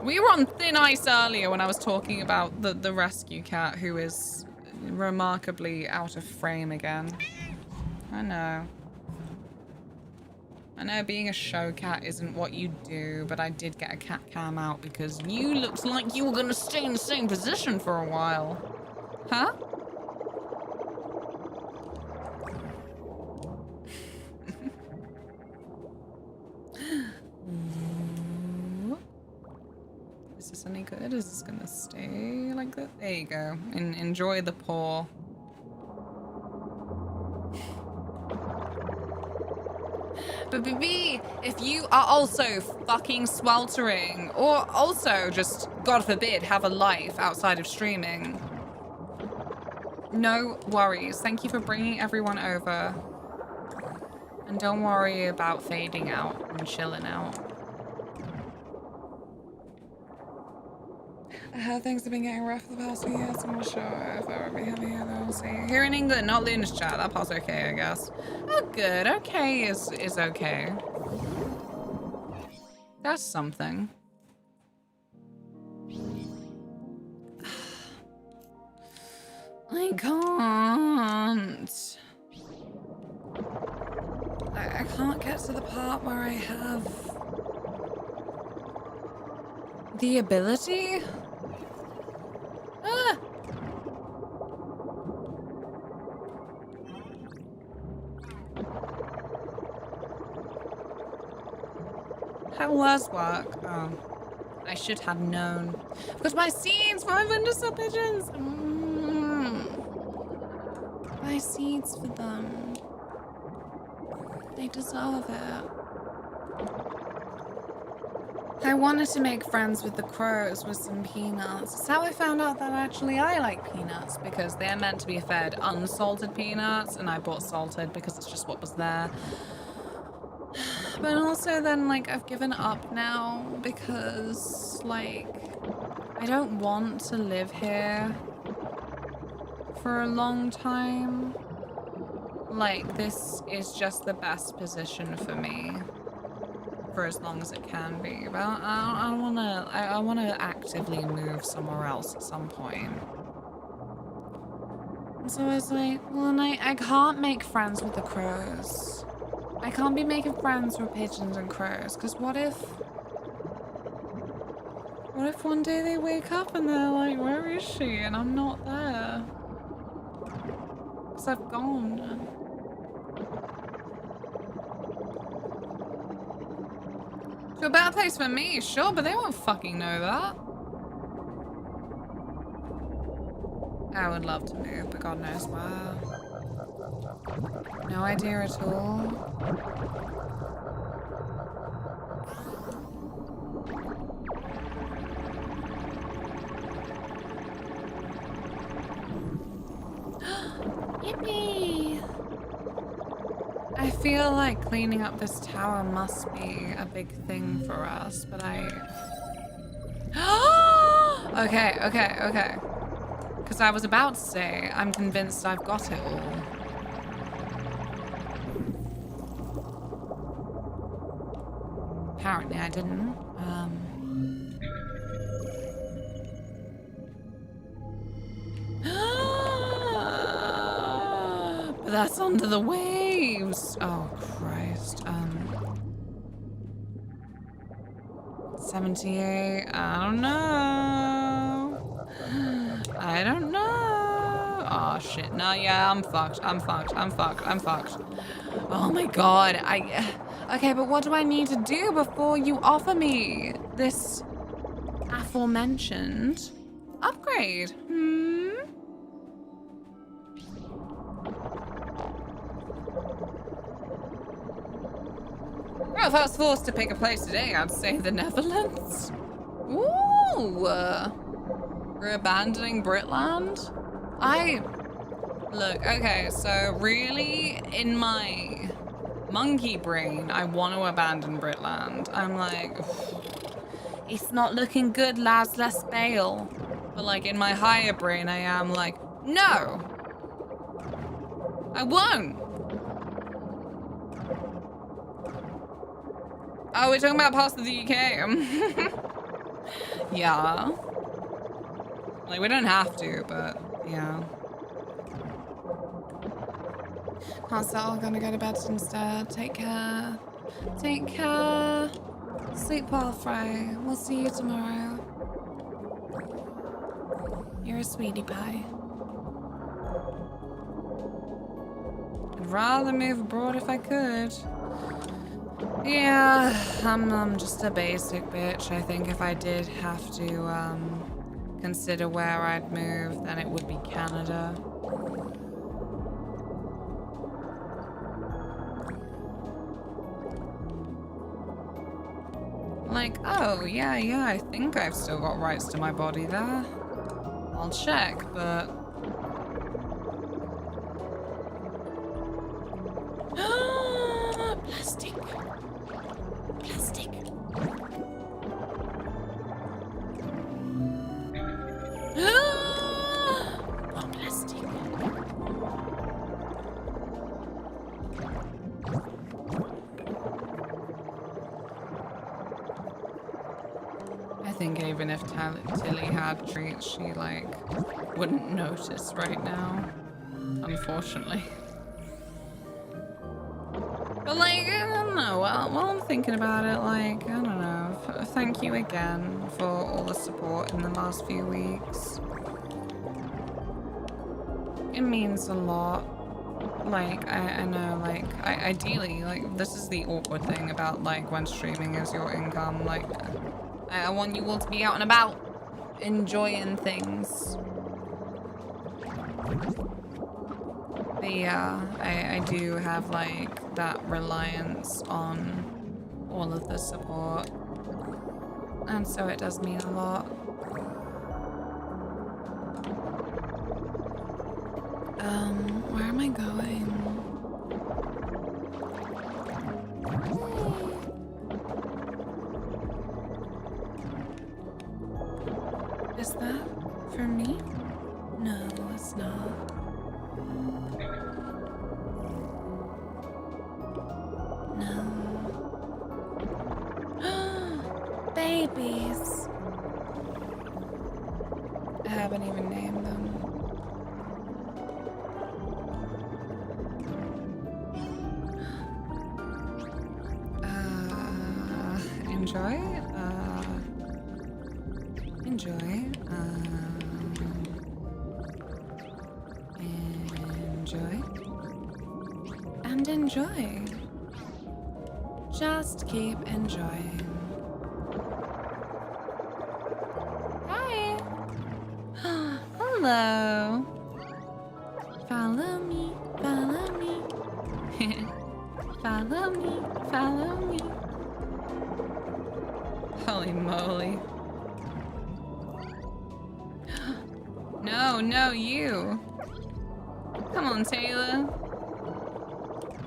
We were on thin ice earlier when I was talking about the rescue cat who is remarkably out of frame again. I know being a show cat isn't what you do, but I did get a cat cam out because you looked like you were gonna stay in the same position for a while. Huh? Is this any good? Is this gonna stay like that? There you go. Enjoy the paw. But BB, if you are also fucking sweltering, or also just, God forbid, have a life outside of streaming, no worries. Thank you for bringing everyone over. And don't worry about fading out and chilling out. How things have been getting rough the past few years. I'm not sure if I will be happy here. We'll see. Here in England, not Luna's chat. That part's okay, I guess. Oh, good. Okay is okay. That's something. I can't. I can't get to the part where I have the ability. Ah. How was work? Oh, I should have known. Because my seeds for my windows are pigeons. My seeds for them. They deserve it. I wanted to make friends with the crows with some peanuts. That's how I found out that actually I like peanuts, because they're meant to be fed unsalted peanuts, and I bought salted because it's just what was there. But also then, like, I've given up now because, like, I don't want to live here for a long time. Like, this is just the best position for me for as long as it can be. But I want to actively move somewhere else at some point. And so I was like, well, and I can't make friends with the crows. I can't be making friends with pigeons and crows, because what if one day they wake up and they're like, where is she? And I'm not there. Because I've gone. To a better place for me, sure, but they won't fucking know that. I would love to move, but God knows where. No idea at all. feel like cleaning up this tower must be a big thing for us, but Okay. Because I was about to say, I'm convinced I've got it all. Apparently I didn't. But that's under the waves. Oh, Christ. 78. I don't know. Oh, shit. No, yeah, I'm fucked. Oh, my God. Okay, but what do I need to do before you offer me this aforementioned upgrade? Well, if I was forced to pick a place today, I'd say the Netherlands. Ooh! We're abandoning Britland? Look, okay, so really, in my monkey brain, I want to abandon Britland. I'm like, it's not looking good, lads, let's bail. But like, in my higher brain, I am like, no! I won't! Oh, we're talking about parts of the UK. Yeah. Like, we don't have to, but yeah. I'm gonna go to bed instead. Take care. Sleep well, Frey. We'll see you tomorrow. You're a sweetie pie. I'd rather move abroad if I could. Yeah, I'm just a basic bitch. I think if I did have to consider where I'd move, then it would be Canada. Like, oh, yeah, I think I've still got rights to my body there. I'll check, but... Plastic. Oh, plastic. I think even if Tilly had treats, she, like, wouldn't notice right now. Unfortunately. But, like, I don't know. While I'm thinking about it, like, I don't know. Thank you again for all the support in the last few weeks. It means a lot. Like, I know, like, ideally, like, this is the awkward thing about, like, when streaming is your income. Like, I want you all to be out and about, enjoying things. But yeah, I do have, like, that reliance on all of the support. And so it does mean a lot. Where am I going? Is that for me? No, it's not. No. Babies. I haven't even named them. Enjoy. And enjoy. Just keep enjoying. Hi. Hello. Follow me. Follow me. Follow me. Follow me. Holy moly. No, you. Come on, Taylor.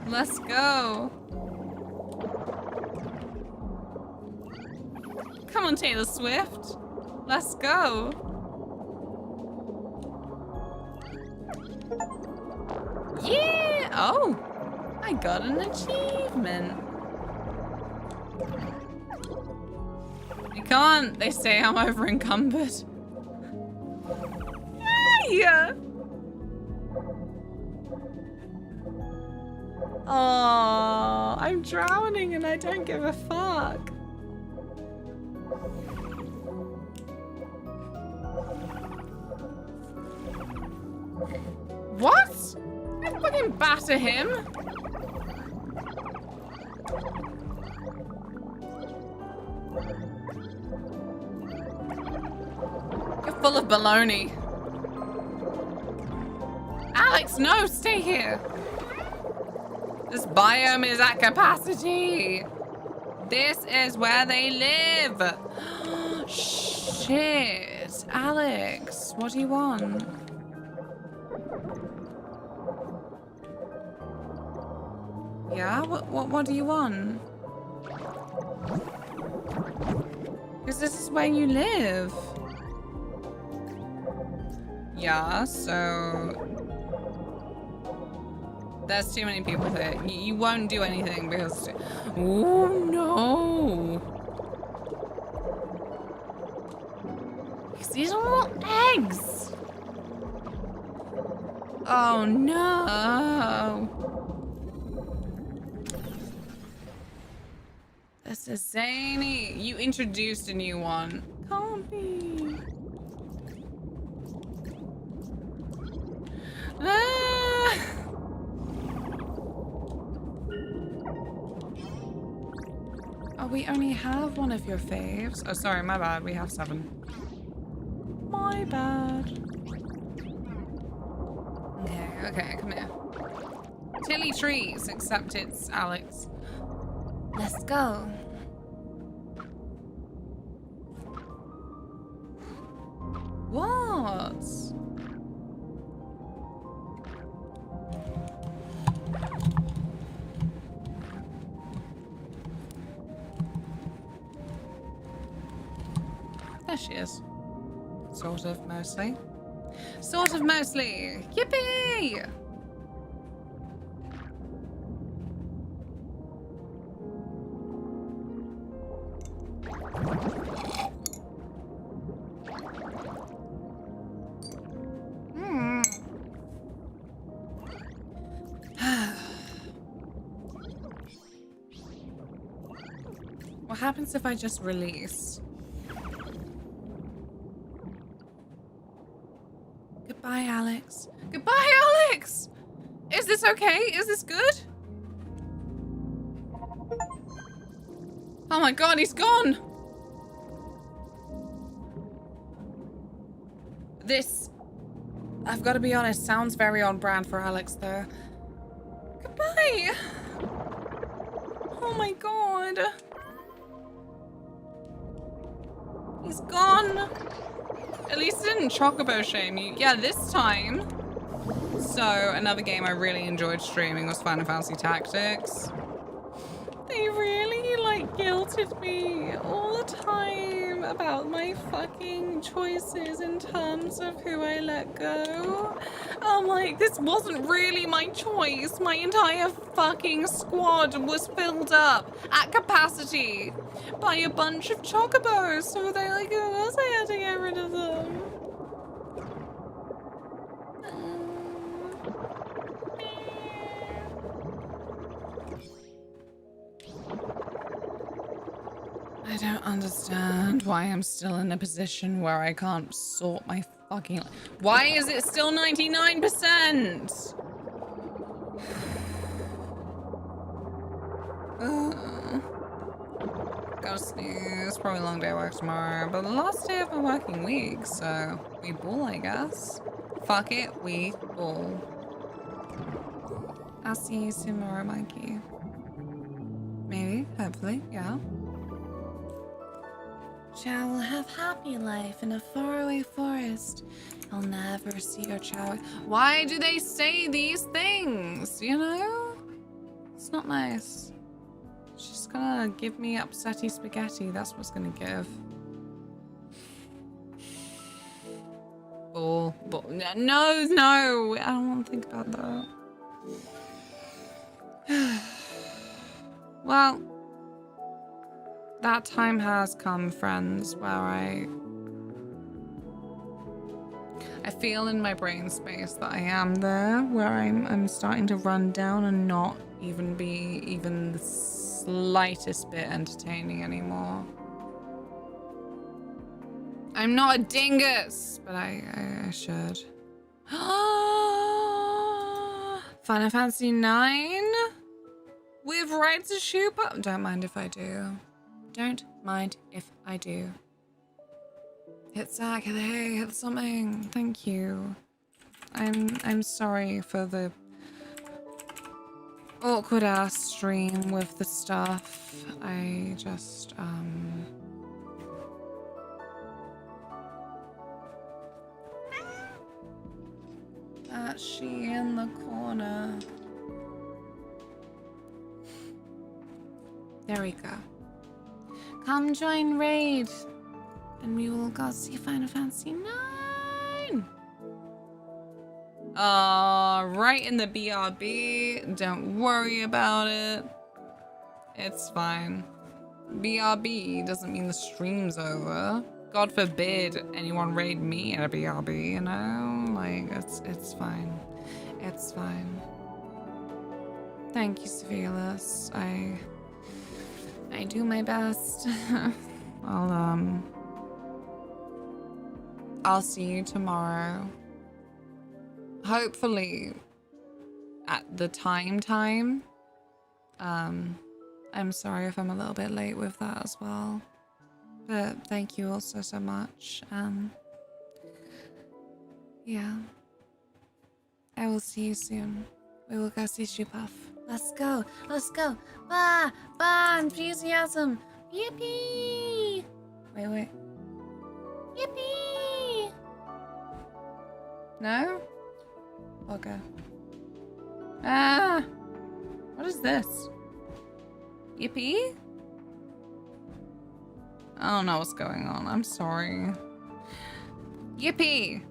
Let's go. Come on, Taylor Swift. Let's go. Yeah! Oh! I got an achievement. You can't. They say I'm over encumbered. Yeah. Oh, I'm drowning and I don't give a fuck. What? I fucking batter him. You're full of baloney. Alex, no, stay here. This biome is at capacity. This is where they live. Shit. Alex, what do you want? Yeah? What do you want? Because this is where you live. Yeah, so... There's too many people here. You won't do anything because... Oh, no! Because these are all eggs! Oh, no! This is zany. You introduced a new one. Can't be. Ah! Oh, we only have one of your faves. Oh, sorry, my bad. We have 7. My bad. Okay, come here. Tilly trees, except it's Alex. Let's go. What? There she is. Sort of, mostly. Sort of, mostly. Yippee! What happens if I just release? Goodbye, Alex. Goodbye, Alex! Is this okay? Is this good? Oh my god, he's gone! This, I've got to be honest, sounds very on brand for Alex, though. Goodbye! Oh my god. He's gone. At least it didn't chocobo shame you. Yeah, this time. So, another game I really enjoyed streaming was Final Fantasy Tactics. They really, like, guilted me all the time about my fucking choices in terms of who I let go. I'm like, this wasn't really my choice. My entire fucking squad was filled up at capacity by a bunch of chocobos. So they like, of course I had to get rid of them. I don't understand why I'm still in a position where I can't sort my fucking... Why is it still 99%? Gotta snooze. Probably a long day at work tomorrow, but the last day of my working week, so we ball, I guess. Fuck it, we ball. I'll see you tomorrow, Mikey. Maybe, hopefully, yeah. Chow will have happy life in a faraway forest. I'll never see your Chow. Why do they say these things, you know? It's not nice. She's gonna give me upsetty spaghetti. That's what's gonna give. Oh, no. I don't want to think about that. Well, that time has come, friends, where I feel in my brain space that I am there, where I'm starting to run down and not even be even the slightest bit entertaining anymore. I'm not a dingus, but I should. Final Fantasy 9 with rights to shoe pup. Don't mind if I do. Don't mind if I do. Hit Zach, hey, hit something. Thank you. I'm sorry for the awkward ass stream with the stuff. I just That's she in the corner. There we go. Come join Raid, and we will go see Final Fantasy 9. Right in the BRB. Don't worry about it. It's fine. BRB doesn't mean the stream's over. God forbid anyone raid me in a BRB, you know? Like, it's fine. It's fine. Thank you, Sophialis. I do my best. I'll see you tomorrow. Hopefully at the time. I'm sorry if I'm a little bit late with that as well. But thank you also so much. Yeah. I will see you soon. We will go see Shoepuff. Let's go. Let's go. Bah! Bah! Enthusiasm! Yippee! Wait. Yippee! No? Okay. Ah! What is this? Yippee? I don't know what's going on. I'm sorry. Yippee!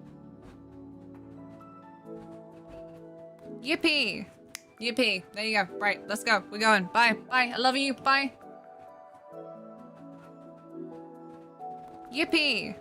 Yippee! Yippee. There you go. Right, let's go. We're going. Bye. Bye. I love you. Bye. Yippee!